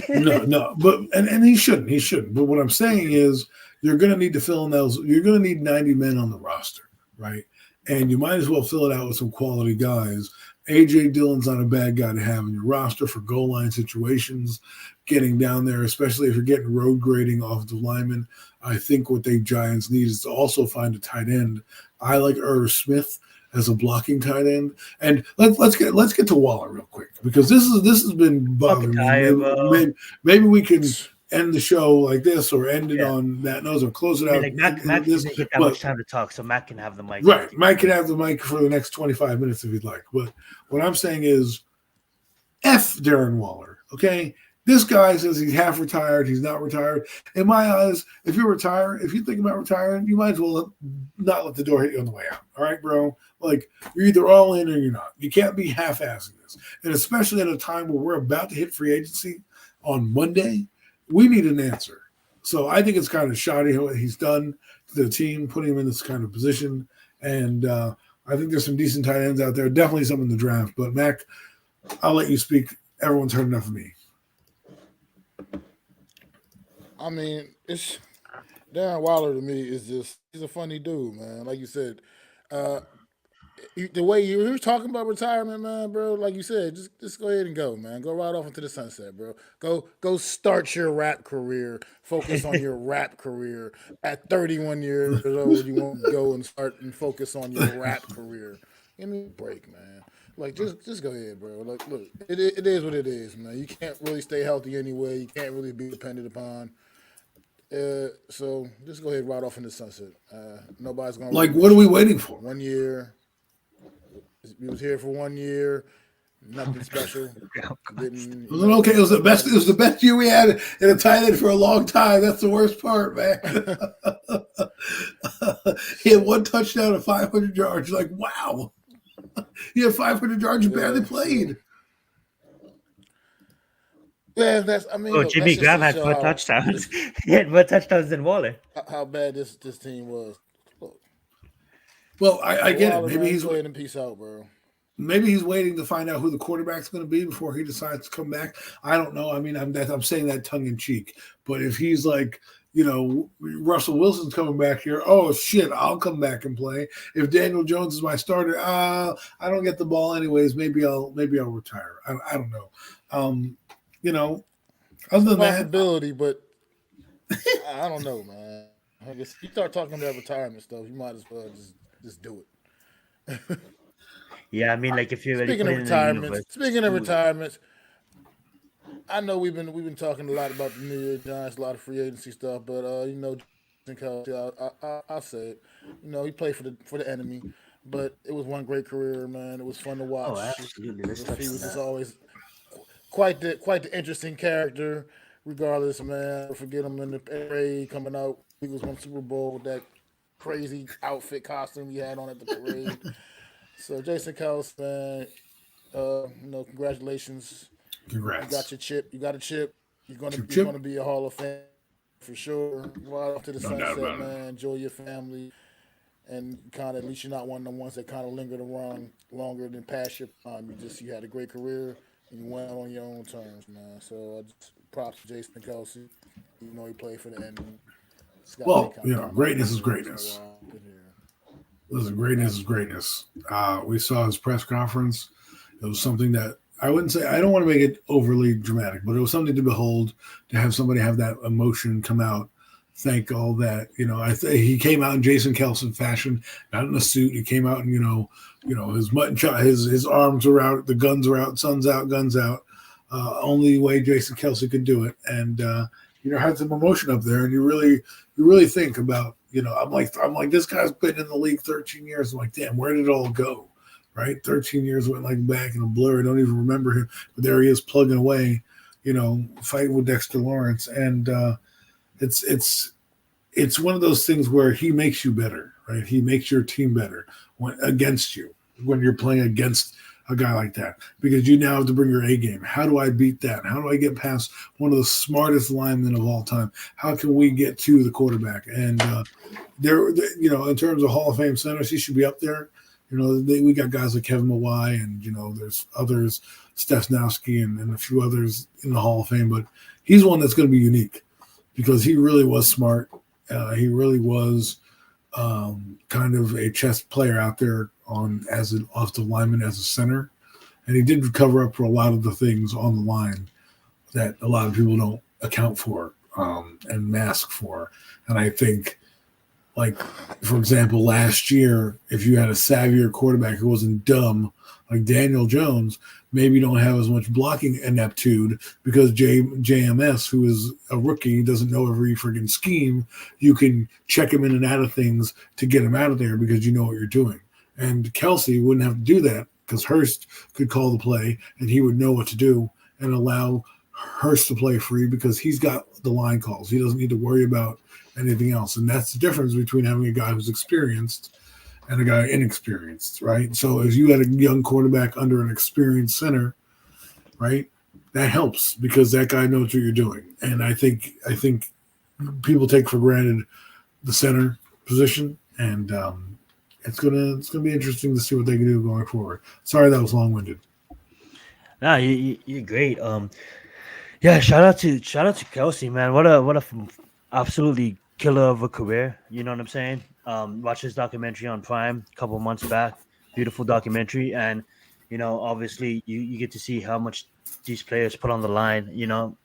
no, but and he shouldn't. But what I'm saying is, you're going to need to fill in those. You're going to need 90 men on the roster, right? And you might as well fill it out with some quality guys. AJ Dillon's not a bad guy to have in your roster for goal line situations, getting down there, especially if you're getting road grading off the linemen. I think what the Giants need is to also find a tight end. I like Irv Smith as a blocking tight end. And let's get to Waller real quick because this has been bothering me. Maybe we can end the show like this or end it on that nose or close it out. Like Mac doesn't get that much time to talk, so Mac can have the mic. Right. Mac can have the mic for the next 25 minutes if he'd like. But what I'm saying is F Darren Waller, okay? This guy says he's half retired. He's not retired. In my eyes, if you think about retiring, you might as well not let the door hit you on the way out. All right, bro? Like, you're either all in or you're not. You can't be half-assing this. And especially at a time where we're about to hit free agency on Monday, we need an answer. So I think it's kind of shoddy what he's done to the team, putting him in this kind of position. And I think there's some decent tight ends out there. Definitely some in the draft. But, Mac, I'll let you speak. Everyone's heard enough of me. I mean, it's Darren Waller to me is just he's a funny dude, man. Like you said, uh, the way you were talking about retirement, man, bro. Like you said, just go ahead and go, man. Go right off into the sunset, bro. Go start your rap career. Focus on your rap career. At 31 years old, you won't go and start and focus on your rap career. Give me a break, man. Like just go ahead, bro. Like look, it is what it is, man. You can't really stay healthy anyway. You can't really be dependent upon. So just go ahead and ride off in the sunset. Nobody's gonna really Like, what are miss we you. waiting for? 1 year, he was here for 1 year. Nothing special. Didn't It was okay. It was the best. It was the best year we had in a tight end for a long time. That's the worst part, man. He had one touchdown and 500 yards. Like, wow. He had 500 yards. You barely Yeah. played. Yeah, that's. I mean, Oh, look, Jimmy that's just Graham to had show 4 touchdowns. He had more touchdowns than Waller. how bad this team was. Look, Well, I get it. Waller, Maybe man, he's go ahead and peace out, bro. waiting to find out who the quarterback's going to be before he decides to come back. I don't know. I mean, I'm saying that tongue in cheek. But if he's like, Russell Wilson's coming back here, oh shit, I'll come back and play. If Daniel Jones is my starter, I don't get the ball anyways. Maybe I'll retire. I don't know. You know, other than that, Possibility, but I don't know, man. I guess you start talking about retirement stuff, you might as well just do it. Yeah, I mean, like if you already Speaking put of it in the retirements, universe, speaking of do it. retirements, I know we've been talking a lot about the New York Giants, a lot of free agency stuff, but Jason Kelce, I'll say it. He played for the enemy, but it was one great career, man. It was fun to Oh, watch. absolutely. Let's touch He on was just that. always quite the interesting character. Regardless, man, forget him in the parade coming out. He was won Super Bowl with that crazy outfit costume he had on at the parade. So Jason Kelce, man, congratulations. You got congrats. your chip. You got a chip. Chip You're chip. gonna be a Hall of Fame for sure. Right off to the No doubt sunset, about it. man. Enjoy your family, and kind of at least you're not one of the ones that kind of lingered around longer than past your prime. You had a great career and you went out on your own terms, man. So props to Jason Kelsey. He played for the enemy. It's got to be Well, kind of done by greatness is every once in a greatness. while. Been here. Listen, greatness is greatness. We saw his press conference. It was something that I wouldn't say, I don't want to make it overly dramatic, but it was something to behold, to have somebody have that emotion come out. Thank all that, he came out in Jason Kelson fashion, not in a suit. He came out and, his mutton chop, his arms are out, the guns are out, sun's out, guns out. Only way Jason Kelsey could do it. And, had some emotion up there. And you really think about, I'm like, this guy's been in the league 13 years. I'm like, damn, where did it all go? Right? 13 years went like back in a blur. I don't even remember him, but there he is plugging away, fighting with Dexter Lawrence. And it's one of those things where he makes you better, right? He makes your team better against you when you're playing against a guy like that, because you now have to bring your A game. How do I beat that? How do I get past one of the smartest linemen of all time? How can we get to the quarterback? And in terms of Hall of Fame centers, he should be up there. We got guys like Kevin Mawai, and there's others, Stefnowski, and a few others in the Hall of Fame. But he's one that's going to be unique because he really was smart. He really was kind of a chess player out there as an offensive lineman, as a center, and he did cover up for a lot of the things on the line that a lot of people don't account for and mask for. And I think, like, for example, last year, if you had a savvier quarterback who wasn't dumb, like Daniel Jones, maybe don't have as much blocking ineptitude because JMS, who is a rookie, doesn't know every freaking scheme. You can check him in and out of things to get him out of there because you know what you're doing. And Kelsey wouldn't have to do that because Hurst could call the play and he would know what to do and allow Hurst to play free because he's got the line calls. He doesn't need to worry about anything else. And that's the difference between having a guy who's experienced and a guy inexperienced, right? So if you had a young quarterback under an experienced center, right, that helps because that guy knows what you're doing. And I think people take for granted the center position, and it's gonna be interesting to see what they can do going forward. Sorry that was long winded. Nah, you're great. Yeah, shout out to Kelsey, man. What a absolutely killer of a career. You know what I'm saying? Watch his documentary on Prime a couple months back. Beautiful documentary, and obviously you get to see how much these players put on the line.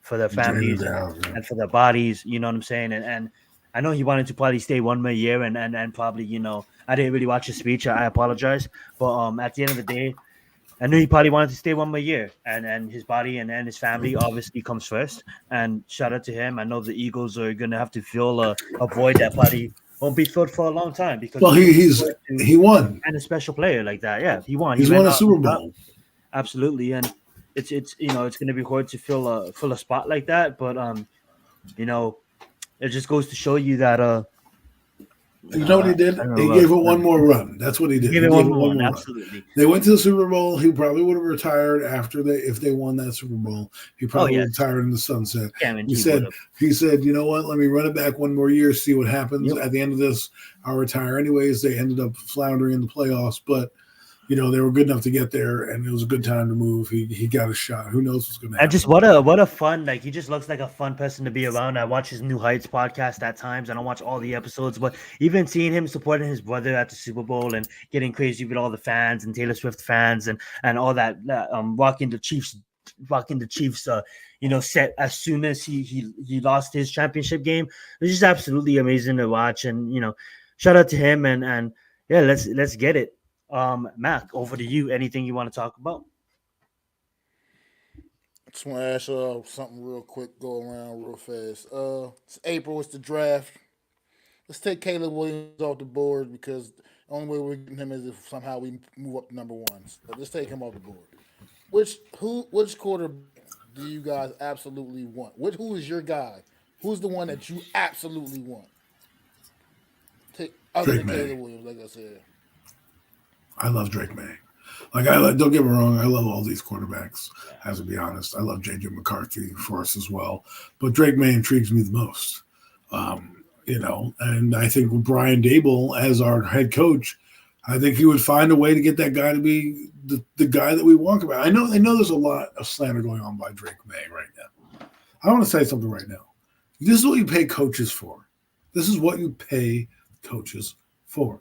For their Drain families it out. Yeah. and for their bodies. You know what I'm saying? And I know he wanted to probably stay one more year, and probably I didn't really watch his speech. I apologize, but at the end of the day, I knew he probably wanted to stay one more year, and his body and his family obviously comes first. And shout out to him. I know the Eagles are gonna have to fill a void that probably won't be filled for a long time because Well, we're looking forward to he won. and a special player like that. Yeah, he won. He He's ran won a out on Super top. Bowl. Absolutely, and it's it's gonna be hard to fill a spot like that. But it just goes to show you that You know what he did? I don't He know. gave it one more run. That's what he did. Give He it gave one it more one one. more run. Absolutely. They went to the Super Bowl. He probably would have retired if they won that Super Bowl. He probably yes. retired in the sunset. Guaranteed He said, you know what? Let me run it back one more year, see what happens. Yep. At the end of this, I'll retire anyways. They ended up floundering in the playoffs, but they were good enough to get there, and it was a good time to move. He got a shot. Who knows what's going to happen? And just what a fun, like, he just looks like a fun person to be around. I watch his New Heights podcast at times. I don't watch all the episodes, but even seeing him supporting his brother at the Super Bowl and getting crazy with all the fans and Taylor Swift fans and all that, rocking the Chiefs set as soon as he lost his championship game. It was just absolutely amazing to watch, and shout out to him, and yeah, let's get it. Mac, over to you. Anything you want to talk about? Just want to ask something real quick, go around real fast. It's April, it's the draft. Let's take Caleb Williams off the board because the only way we're getting him is if somehow we move up to number one. So let's take him off the board. Which quarterback do you guys absolutely want? Who is your guy? Who's the one that you absolutely want? Other Drake than May. Caleb Williams, like I said. I love Drake May. Don't get me wrong, I love all these quarterbacks. I have to be honest. I love JJ McCarthy for us as well, but Drake May intrigues me the most. And I think with Brian Dable as our head coach, I think he would find a way to get that guy to be the guy that we walk about. I know there's a lot of slander going on by Drake May right now. I want to say something right now. This is what you pay coaches for. This is what you pay coaches for,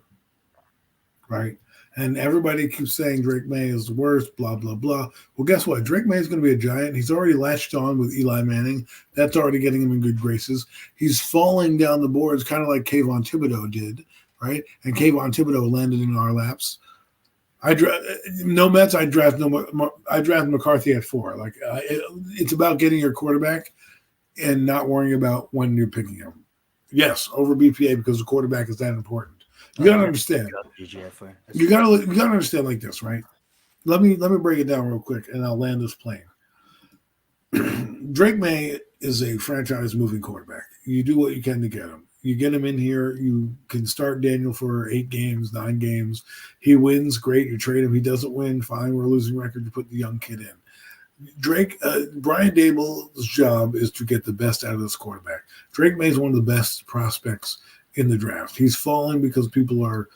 right? And everybody keeps saying Drake May is the worst, blah, blah, blah. Well, guess what? Drake May is going to be a giant. He's already latched on with Eli Manning. That's already getting him in good graces. He's falling down the boards kind of like Kayvon Thibodeau did, right? And Kayvon Thibodeau landed in our laps. I draft McCarthy at 4. It's about getting your quarterback and not worrying about when you're picking him. Yes, over BPA because the quarterback is that important. You gotta understand. You gotta understand like this, right? Let me break it down real quick, and I'll land this plane. Drake May is a franchise-moving quarterback. You do what you can to get him. You get him in here. You can start Daniel for 8 games, 9 games. He wins, great. You trade him. He doesn't win, fine. We're a losing record. You put the young kid in. Brian Dable's job is to get the best out of this quarterback. Drake May is one of the best prospects in the draft. He's falling because people are,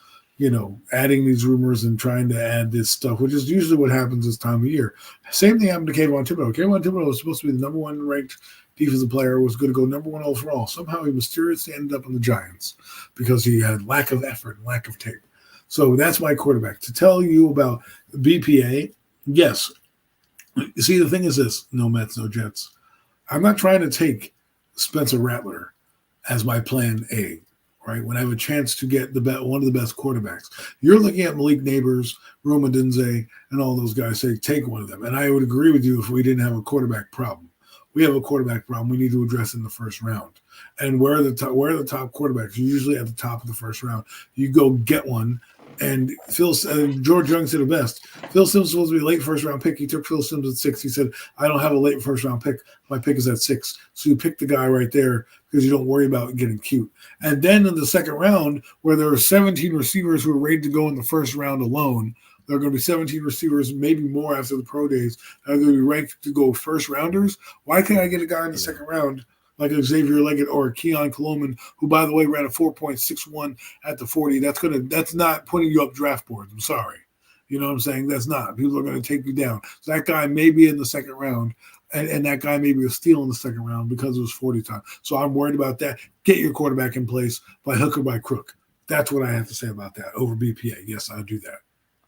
adding these rumors and trying to add this stuff, which is usually what happens this time of year. Same thing happened to Kayvon Thibodeau. Kayvon Thibodeau was supposed to be the number 1 ranked defensive player, was going to go number 1 overall. Somehow he mysteriously ended up on the Giants because he had lack of effort and lack of tape. So that's my quarterback. To tell you about BPA, yes. You see, the thing is this, no Mets, no Jets. I'm not trying to take Spencer Rattler as my plan A, right? When I have a chance to get one of the best quarterbacks. You're looking at Malik Neighbors, Roma Dunze, and all those guys say, take one of them. And I would agree with you if we didn't have a quarterback problem. We have a quarterback problem we need to address in the first round. And where are the top quarterbacks? You're usually at the top of the first round. You go get one. And George Young said it best. Phil Simms was supposed to be a late first-round pick. He took Phil Simms at 6. He said, I don't have a late first-round pick. My pick is at 6. So you pick the guy right there because you don't worry about getting cute. And then in the second round, where there are 17 receivers who are ready to go in the first round alone, there are going to be 17 receivers, maybe more after the pro days, that are going to be ranked to go first-rounders. Why can't I get a guy in the second round like a Xavier Leggett or a Keon Coleman, who, by the way, ran a 4.61 at the 40. That's not putting you up draft boards. I'm sorry. You know what I'm saying? That's not. People are going to take you down. So that guy may be in the second round, and that guy may be a steal in the second round because it was 40 time. So I'm worried about that. Get your quarterback in place by hook or by crook. That's what I have to say about that over BPA. Yes, I do that.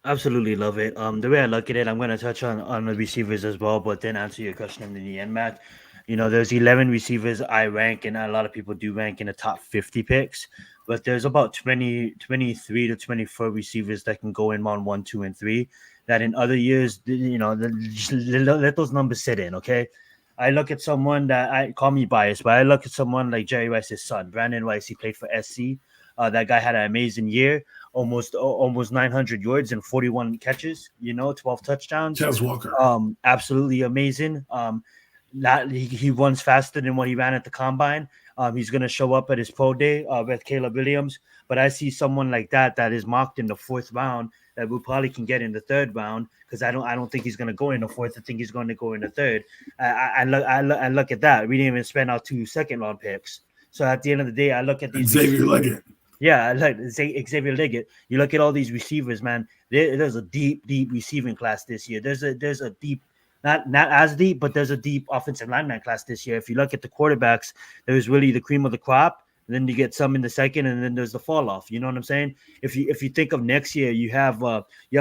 Absolutely love it. The way I look at it, I'm going to touch on the receivers as well, but then answer your question in the end, Mac. There's 11 receivers I rank, and a lot of people do rank in the top 50 picks, but there's about 23 to 24 receivers that can go in round 1, 2, and 3. That in other years, just let those numbers sit in, okay? I look at someone that I call me biased, but I look at someone like Jerry Rice's son, Brandon Rice. He played for SC. That guy had an amazing year, almost 900 yards and 41 catches. 12 touchdowns. Charles Walker. Absolutely amazing. He runs faster than what he ran at the combine. He's going to show up at his pro day with Caleb Williams. But I see someone like that is mocked in the 4th round that we probably can get in the 3rd round, because I don't think he's going to go in the 4th. I think he's going to go in the 3rd. I look at that. We didn't even spend our 2 second-round picks. So at the end of the day, I look at these. Xavier Leggett. Yeah, I like Xavier Leggett. You look at all these receivers, man. There's a deep receiving class this year. There's a deep, not as deep, but there's a deep offensive lineman class this year. If you look at the quarterbacks, there's really the cream of the crop. And then you get some in the second, and then there's the fall off. You know what I'm saying? If you think of next year, you have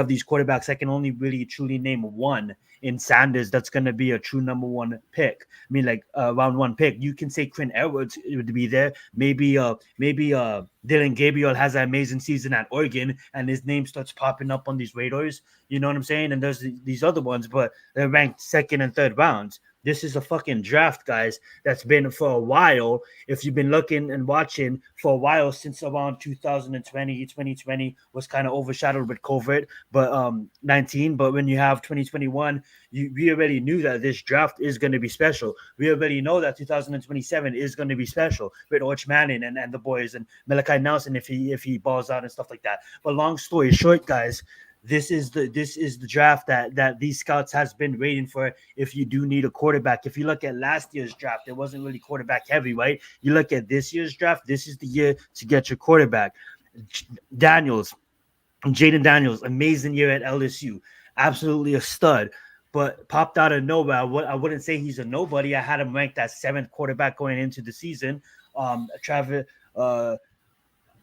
these quarterbacks. I can only really truly name one in Sanders that's going to be a true number 1 pick. I mean, like round 1 pick. You can say Quinn Edwards would be there. Maybe Dylan Gabriel has an amazing season at Oregon, and his name starts popping up on these radars. You know what I'm saying? And there's these other ones, but they're ranked 2nd and 3rd rounds. This is a fucking draft, guys, that's been for a while. If you've been looking and watching for a while, since around 2020 was kind of overshadowed with COVID, but 19. But when you have 2021, we already knew that this draft is going to be special. We already know that 2027 is going to be special with Arch Manning and the boys and Malachi Nelson if he balls out and stuff like that. But long story short, guys, this is the draft that these scouts has been waiting for. If you do need a quarterback, if you look at last year's draft, it wasn't really quarterback heavy, right? You look at this year's draft, this is the year to get your quarterback. Jaden Daniels, amazing year at LSU, absolutely a stud, but popped out of nowhere. I wouldn't say he's a nobody. I had him ranked as 7th quarterback going into the season. Travis.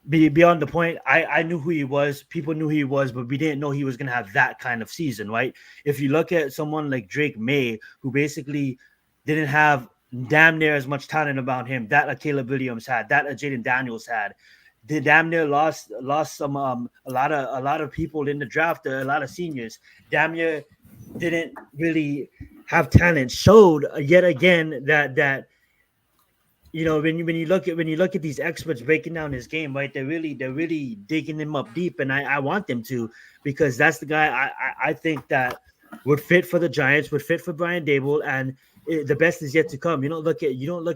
Beyond the point, I knew who he was. People knew who he was, but we didn't know he was going to have that kind of season, right? If you look at someone like Drake May, who basically didn't have damn near as much talent about him that Caleb Williams had, that Jaden Daniels had, they damn near lost some a lot of people in the draft, a lot of seniors. Damn near didn't really have talent. Showed yet again that. When you look at these experts breaking down his game, right? They're really digging him up deep, and I want them to, because that's the guy I think that would fit for the Giants, would fit for Brian Daboll, and the best is yet to come. You don't look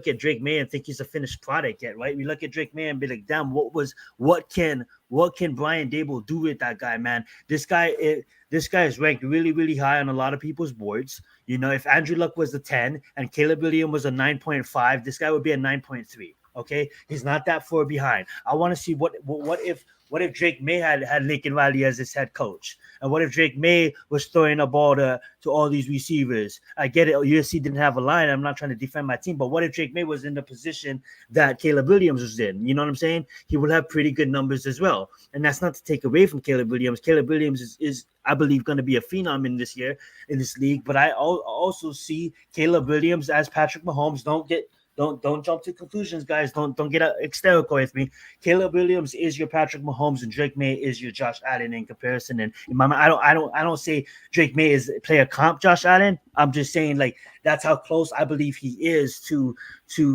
at Drake May and think he's a finished product yet, right? We look at Drake May and be like, damn, what can Brian Daboll do with that guy, man? This guy is ranked really, really high on a lot of people's boards. If Andrew Luck was a 10 and Caleb Williams was a 9.5, this guy would be a 9.3. Okay, he's not that far behind. I want to see what if Drake May had Lincoln Riley as his head coach, and what if Drake May was throwing a ball to all these receivers? I get it. USC didn't have a line. I'm not trying to defend my team, but what if Drake May was in the position that Caleb Williams was in? You know what I'm saying? He would have pretty good numbers as well. And that's not to take away from Caleb Williams. Caleb Williams is I believe, going to be a phenom in this league. But I also see Caleb Williams as Patrick Mahomes. Don't jump to conclusions, guys. Don't get hysterical with me. Caleb Williams is your Patrick Mahomes, and Drake May is your Josh Allen in comparison. And in my mind, I don't say Drake May is player comp Josh Allen. I'm just saying, like, that's how close I believe he is to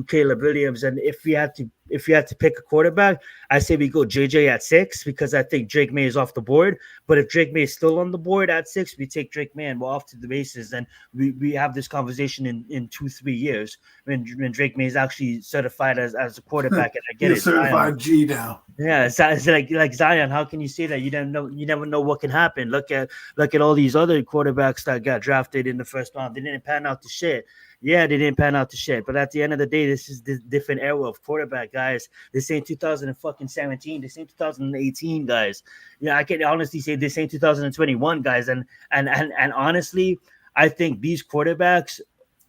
Caleb Williams. And if we had to pick a quarterback, I say we go JJ at 6, because I think Drake May is off the board. But if Drake May is still on the board at 6, we take Drake May and we're off to the races. And we have this conversation in 2-3 years when Drake May is actually certified as a quarterback. And I get it, certified G now. Yeah, it's like Zion. How can you say that? You never know what can happen. Look at all these other quarterbacks that got drafted in the first round. They didn't pan out to shit. Yeah, they didn't pan out to shit. But at the end of the day, this is the different era of quarterback, guys. This ain't 2017. This ain't 2018, guys. Yeah, I can honestly say this ain't 2021, guys. And honestly, I think these quarterbacks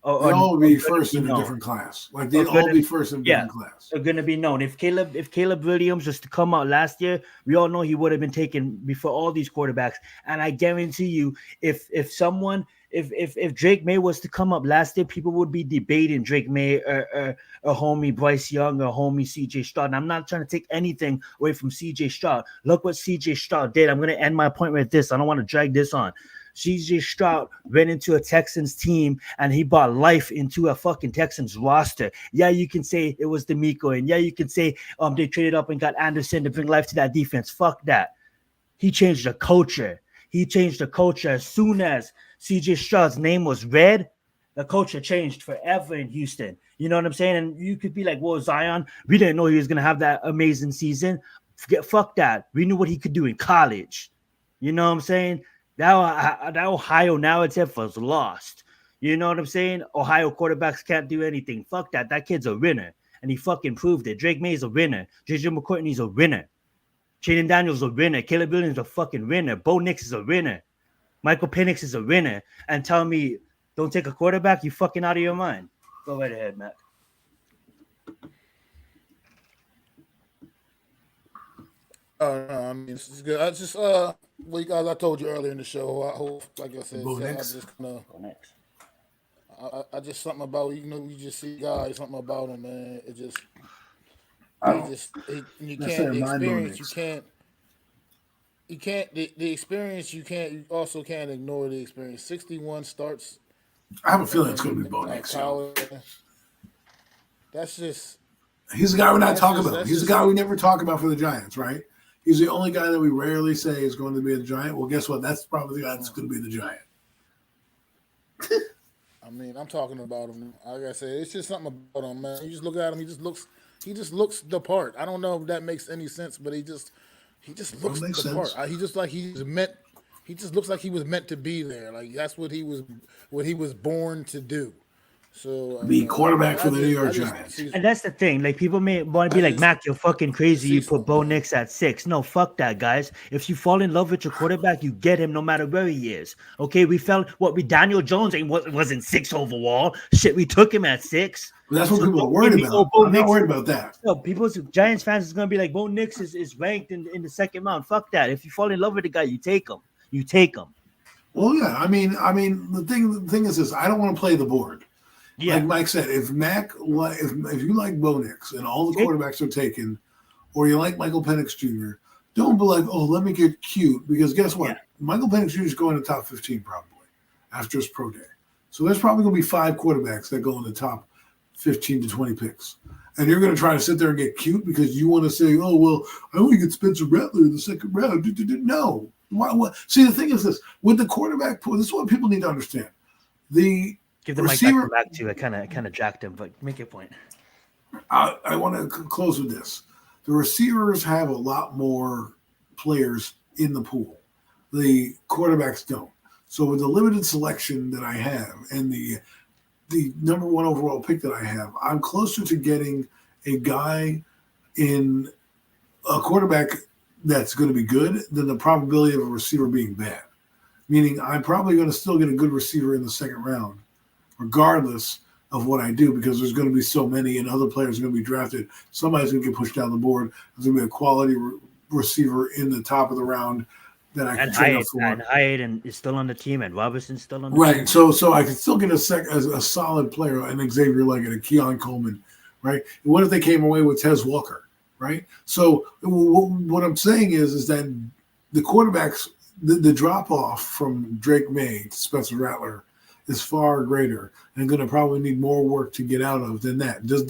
They'll all be first be in a known. different class. Like they'll all be first in a different class. Are going to be known. If Caleb Williams was to come out last year, we all know he would have been taken before all these quarterbacks. And I guarantee you, if Drake May was to come up last year, people would be debating Drake May or homie Bryce Young or homie CJ Stroud. And I'm not trying to take anything away from CJ Stroud. Look what CJ Stroud did. I'm going to end my point with this. I don't want to drag this on. CJ Stroud went into a Texans team and he brought life into a fucking Texans roster. Yeah, you can say it was D'Amico, and yeah, you can say they traded up and got Anderson to bring life to that defense. Fuck that. He changed the culture. He changed the culture. As soon as CJ Stroud's name was read, the culture changed forever in Houston. You know what I'm saying? And you could be like, well, Zion, we didn't know he was going to have that amazing season. Fuck that. We knew what he could do in college. You know what I'm saying? That Ohio narrative was lost. You know what I'm saying? Ohio quarterbacks can't do anything. Fuck that. That kid's a winner. And he fucking proved it. Drake May's a winner. JJ McCourtney's a winner. Jaden Daniels a winner. Caleb Williams a fucking winner. Bo Nix is a winner. Michael Penix is a winner. And tell me, don't take a quarterback? You fucking out of your mind. Go right ahead, Matt. I mean, this is good. I just, well, you guys, I told you earlier in the show. I hope, like I said, I just kind of, I just something about you just see guys, something about them, man. It just, you can't the experience. The experience. You also can't ignore the experience. 61 starts. I have a feeling it's going to be Bo Nix. That's just. He's the guy we're not talking about. He's the guy we never talk about for the Giants, right? He's the only guy that we rarely say is going to be the Giant. Well, guess what? That's probably the guy that's going to be the Giant. I mean, I'm talking about him. Like I said, it's just something about him, man. You just look at him. He just looks the part. I don't know if that makes any sense, but he just looks the part. He just looks like he was meant to be there. Like that's what he was born to do. So be quarterback for the New York Giants. And that's the thing. Like people may want to be like, Mac, you're fucking crazy. You put Bo Nix at 6. No, fuck that, guys. If you fall in love with your quarterback, you get him no matter where he is. Okay, we felt with Daniel Jones wasn't 6 overall. Shit, we took him at 6. Well, that's what people are worried about. I'm not worried about that. No, Giants fans is gonna be like, Bo Nix is ranked in the second round. Fuck that. If you fall in love with the guy, you take him. You take him. Well, yeah. I mean, the thing is this. I don't want to play the board. Yeah. Like Mike said, if you like Bo Nix and all the quarterbacks are taken, or you like Michael Penix Jr., don't be like, oh, let me get cute. Because guess what? Yeah. Michael Penix Jr. is going to the top 15 probably after his pro day. So there's probably going to be 5 quarterbacks that go in the top 15 to 20 picks. And you're going to try to sit there and get cute because you want to say, oh, well, I only get Spencer Rattler in the second round. No. Why? See, the thing is this. With the quarterback pool, this is what people need to understand. Give the mic back to you. I kind of jacked him, but make your point. I want to close with this. The receivers have a lot more players in the pool. The quarterbacks don't. So with the limited selection that I have and the number 1 overall pick that I have, I'm closer to getting a guy in a quarterback that's going to be good than the probability of a receiver being bad. Meaning I'm probably going to still get a good receiver in the second round, regardless of what I do, because there's going to be so many and other players are going to be drafted. Somebody's going to get pushed down the board. There's going to be a quality receiver in the top of the round that I can trade up for. And Hyatt is still on the team, and Robinson's still on the team. Right, so I can still get a solid player, an Xavier Leggett, a Keon Coleman, right? And what if they came away with Tez Walker, right? So what I'm saying is that the quarterbacks, the drop-off from Drake May to Spencer Rattler is far greater and going to probably need more work to get out of than that. Does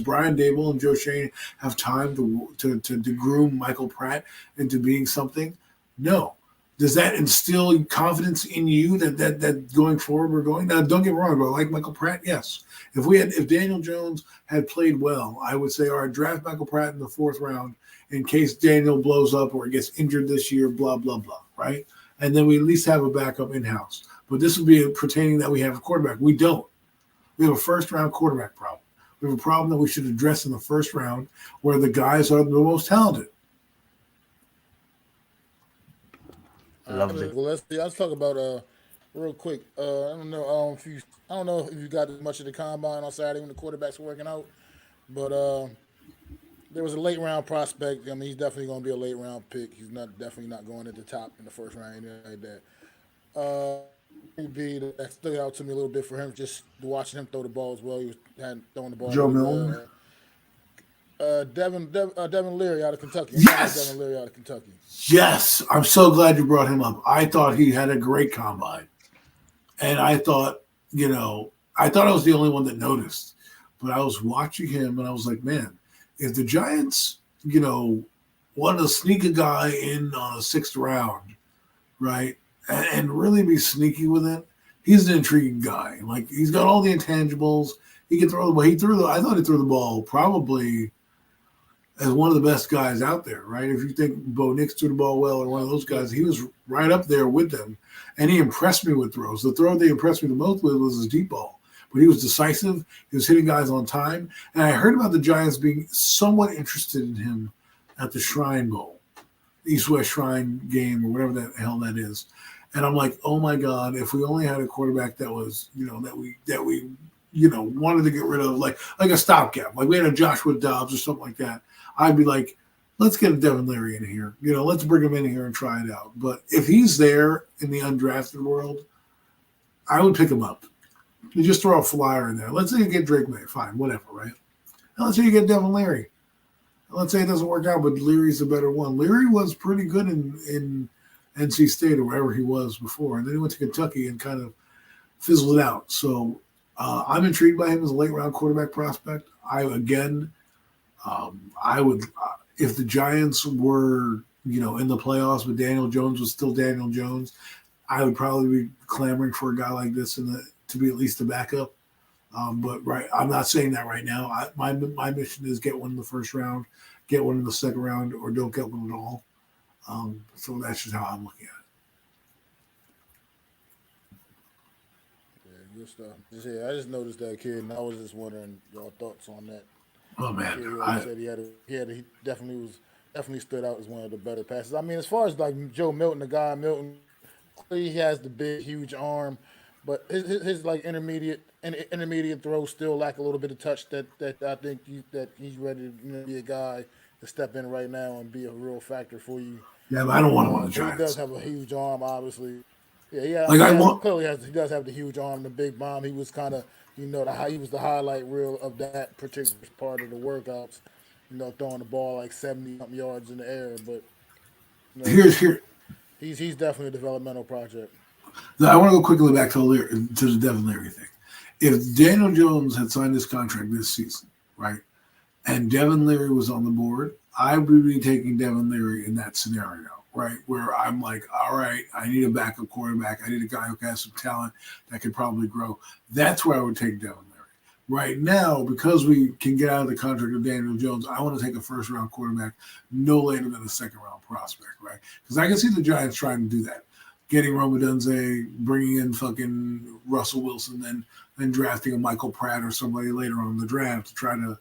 Brian Dable and Joe Shane have time to groom Michael Pratt into being something? No. Does that instill confidence in you that going forward we're going? Now, don't get me wrong, but I like Michael Pratt, yes. If Daniel Jones had played well, I would say, all right, draft Michael Pratt in the 4th round in case Daniel blows up or gets injured this year, blah, blah, blah, right? And then we at least have a backup in-house. But this would be pertaining that we have a quarterback. We don't. We have a first-round quarterback problem. We have a problem that we should address in the first round where the guys are the most talented. Lovely. Well, let's talk about real quick. I don't know if you got as much of the combine on Saturday when the quarterbacks were working out, but there was a late round prospect. I mean, he's definitely going to be a late round pick. He's not definitely not going at the top in the first round, anything like that. Be that stood out to me a little bit for him, just watching him throw the ball as well. He was had throwing the ball Joe really Milton. well. Devin Leary out of Kentucky. Yes. Devin Leary out of Kentucky. Yes, I'm so glad you brought him up. I thought he had a great combine. And I thought, I was the only one that noticed. But I was watching him and I was like, man, if the Giants, want to sneak a guy in on a 6th round, right, and really be sneaky with it, he's an intriguing guy. Like, he's got all the intangibles. He can throw the ball. I thought he threw the ball probably as one of the best guys out there, right? If you think Bo Nix threw the ball well or one of those guys, he was right up there with them. And he impressed me with throws. The throw they impressed me the most with was his deep ball. But he was decisive. He was hitting guys on time. And I heard about the Giants being somewhat interested in him at the Shrine Bowl, East-West Shrine game or whatever the hell that is. And I'm like, oh my God, if we only had a quarterback that was, that we wanted to get rid of, like a stopgap, like we had a Joshua Dobbs or something like that, I'd be like, let's get a Devin Leary in here. Let's bring him in here and try it out. But if he's there in the undrafted world, I would pick him up. You just throw a flyer in there. Let's say you get Drake May, fine, whatever, right? And let's say you get Devin Leary. Let's say it doesn't work out, but Leary's the better one. Leary was pretty good in NC State or wherever he was before, and then he went to Kentucky and kind of fizzled out. So I'm intrigued by him as a late round quarterback prospect. I would, if the Giants were, in the playoffs, but Daniel Jones was still Daniel Jones, I would probably be clamoring for a guy like this to be at least a backup. But I'm not saying that right now. My mission is get one in the first round, get one in the second round, or don't get one at all. So that's just how I'm looking at it. Yeah, good stuff. I just noticed that kid, and I was just wondering your thoughts on that. Oh man, he definitely stood out as one of the better passes. I mean, as far as like Joe Milton, the guy Milton, he has the big, huge arm, but his like intermediate throws still lack a little bit of touch. That I think that he's ready to be a guy to step in right now and be a real factor for you. Yeah, but I don't want him on the Giants. He does have a huge arm, obviously. Yeah. He does have the huge arm, the big bomb. He was kind of, he was the highlight reel of that particular part of the workouts. Throwing the ball like 70-something yards in the air. But he's definitely a developmental project. Now, I want to go quickly back to the Devin Leary thing. If Daniel Jones had signed this contract this season, right, and Devin Leary was on the board, I would be taking Devin Leary in that scenario, right, where I'm like, all right, I need a backup quarterback. I need a guy who has some talent that could probably grow. That's where I would take Devin Leary. Right now, because we can get out of the contract of Daniel Jones, I want to take a first-round quarterback no later than a second-round prospect, right? Because I can see the Giants trying to do that. Getting Roma Dunze, bringing in fucking Russell Wilson, then drafting a Michael Pratt or somebody later on in the draft to try to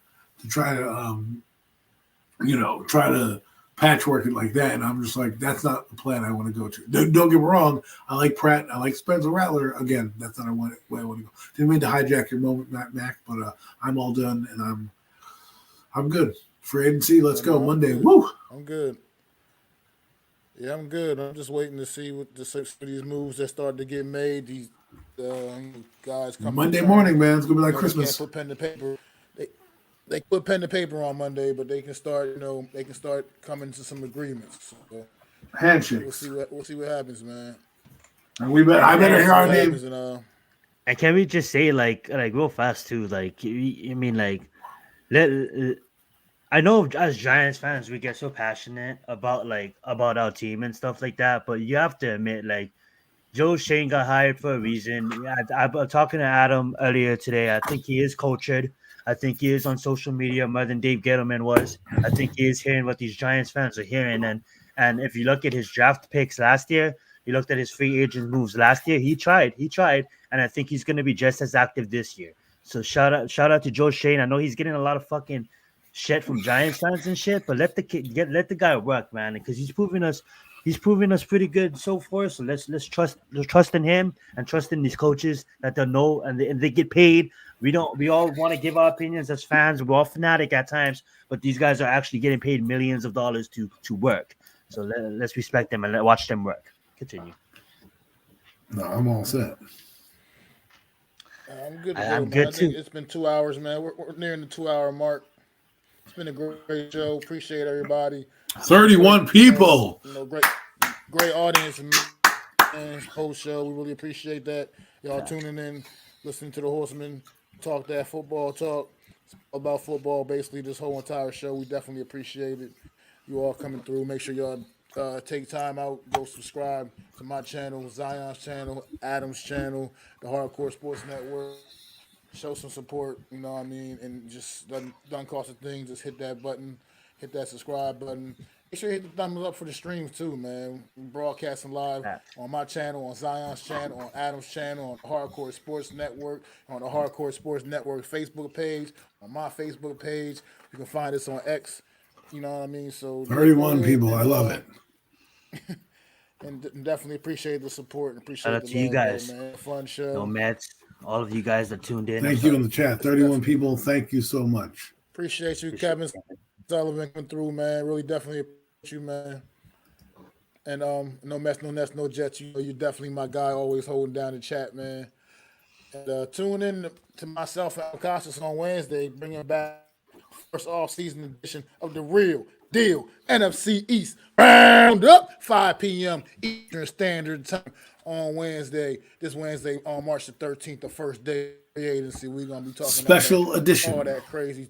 patchwork it like that. And I'm just like, that's not the plan I want to go to. Don't get me wrong. I like Pratt. I like Spencer Rattler. Again, that's not the way I want to go. Didn't mean to hijack your moment, Mac, but I'm all done and I'm good. Free agency, let's go. Monday. Good. Woo! I'm good. Yeah, I'm good. I'm just waiting to see what these moves that start to get made. These guys coming Monday morning, man. It's gonna be like Christmas. They can't put pen to paper. They put pen to paper on Monday, but they can start. They can start coming to some agreements. So, handshakes. We'll see what happens, man. And I better hear our name. And can we just say like real fast too? Like, I mean, like, I know as Giants fans we get so passionate about our team and stuff like that, but you have to admit, like, Joe Shane got hired for a reason. I was talking to Adam earlier today. I think he is cultured. I think he is on social media more than Dave Gettleman was. I think he is hearing what these Giants fans are hearing. And if you look at his draft picks last year, you looked at his free agent moves last year, he tried. And I think he's going to be just as active this year. So shout out to Joe Shane. I know he's getting a lot of fucking shit from Giants fans and shit, but let the guy work, man, because he's proving us pretty good so far. So let's trust in him and trust in these coaches that they'll know and they get paid. We all want to give our opinions as fans. We're all fanatic at times, but these guys are actually getting paid millions of dollars to work. So let's respect them and watch them work. Continue. No, I'm all set. I'm good to go, I'm man. good I think too. it's been 2 hours, man. We're nearing the 2 hour mark. It's been a great show. Appreciate everybody. 31 people. Great audience and post show. We really appreciate that. Y'all tuning in, listening to the Horsemen talk that football talk. It's all about football, basically, this whole entire show. We definitely appreciate it. You all coming through. Make sure y'all take time out, go subscribe to my channel, Zion's channel, Adam's channel, the Hardcore Sports Network. Show some support, you know what I mean, and just doesn't cost a thing. Just hit that button, hit that subscribe button. Make sure you hit the thumbs up for the streams too, man. We're broadcasting live on my channel, on Zion's channel, on Adam's channel, on the Hardcore Sports Network, on the Hardcore Sports Network Facebook page, on my Facebook page. You can find us on X. You know what I mean? So 31 people. I love it. And definitely appreciate the support and Shout appreciate out the to you love, guys. man. Fun show. No Mets, all of you guys that tuned in. Thank you in the chat. 31 people. Thank you so much. Appreciate you, Kevin Sullivan, coming through, man. Really definitely appreciate you, man. And no mess, no nets, no jets. You know, you're definitely my guy, always holding down the chat, man. And tune in to myself and Costas on Wednesday, bringing back first off-season edition of the Real Deal NFC East Roundup, 5 p.m. Eastern Standard Time on Wednesday. This Wednesday on March the 13th, the first day of the agency. We're gonna be talking special about edition. all that crazy.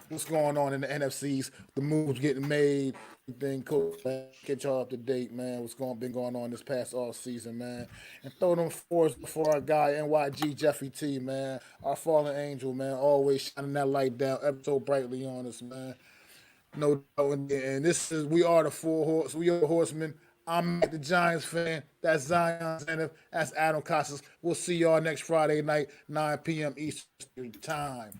What's going on in the NFCs? The moves getting made. Everything cool, man. Get y'all up to date, man. What's been going on this past off season, man. And throw them fours before our guy NYG Jeffrey T, man. Our fallen angel, man. Always shining that light down ever so brightly on us, man. No doubt. And we are the full horse. We are the Horsemen. I'm the Giants fan. That's Zion Zenith. That's Adam Costas. We'll see y'all next Friday night, 9 p.m. Eastern Time.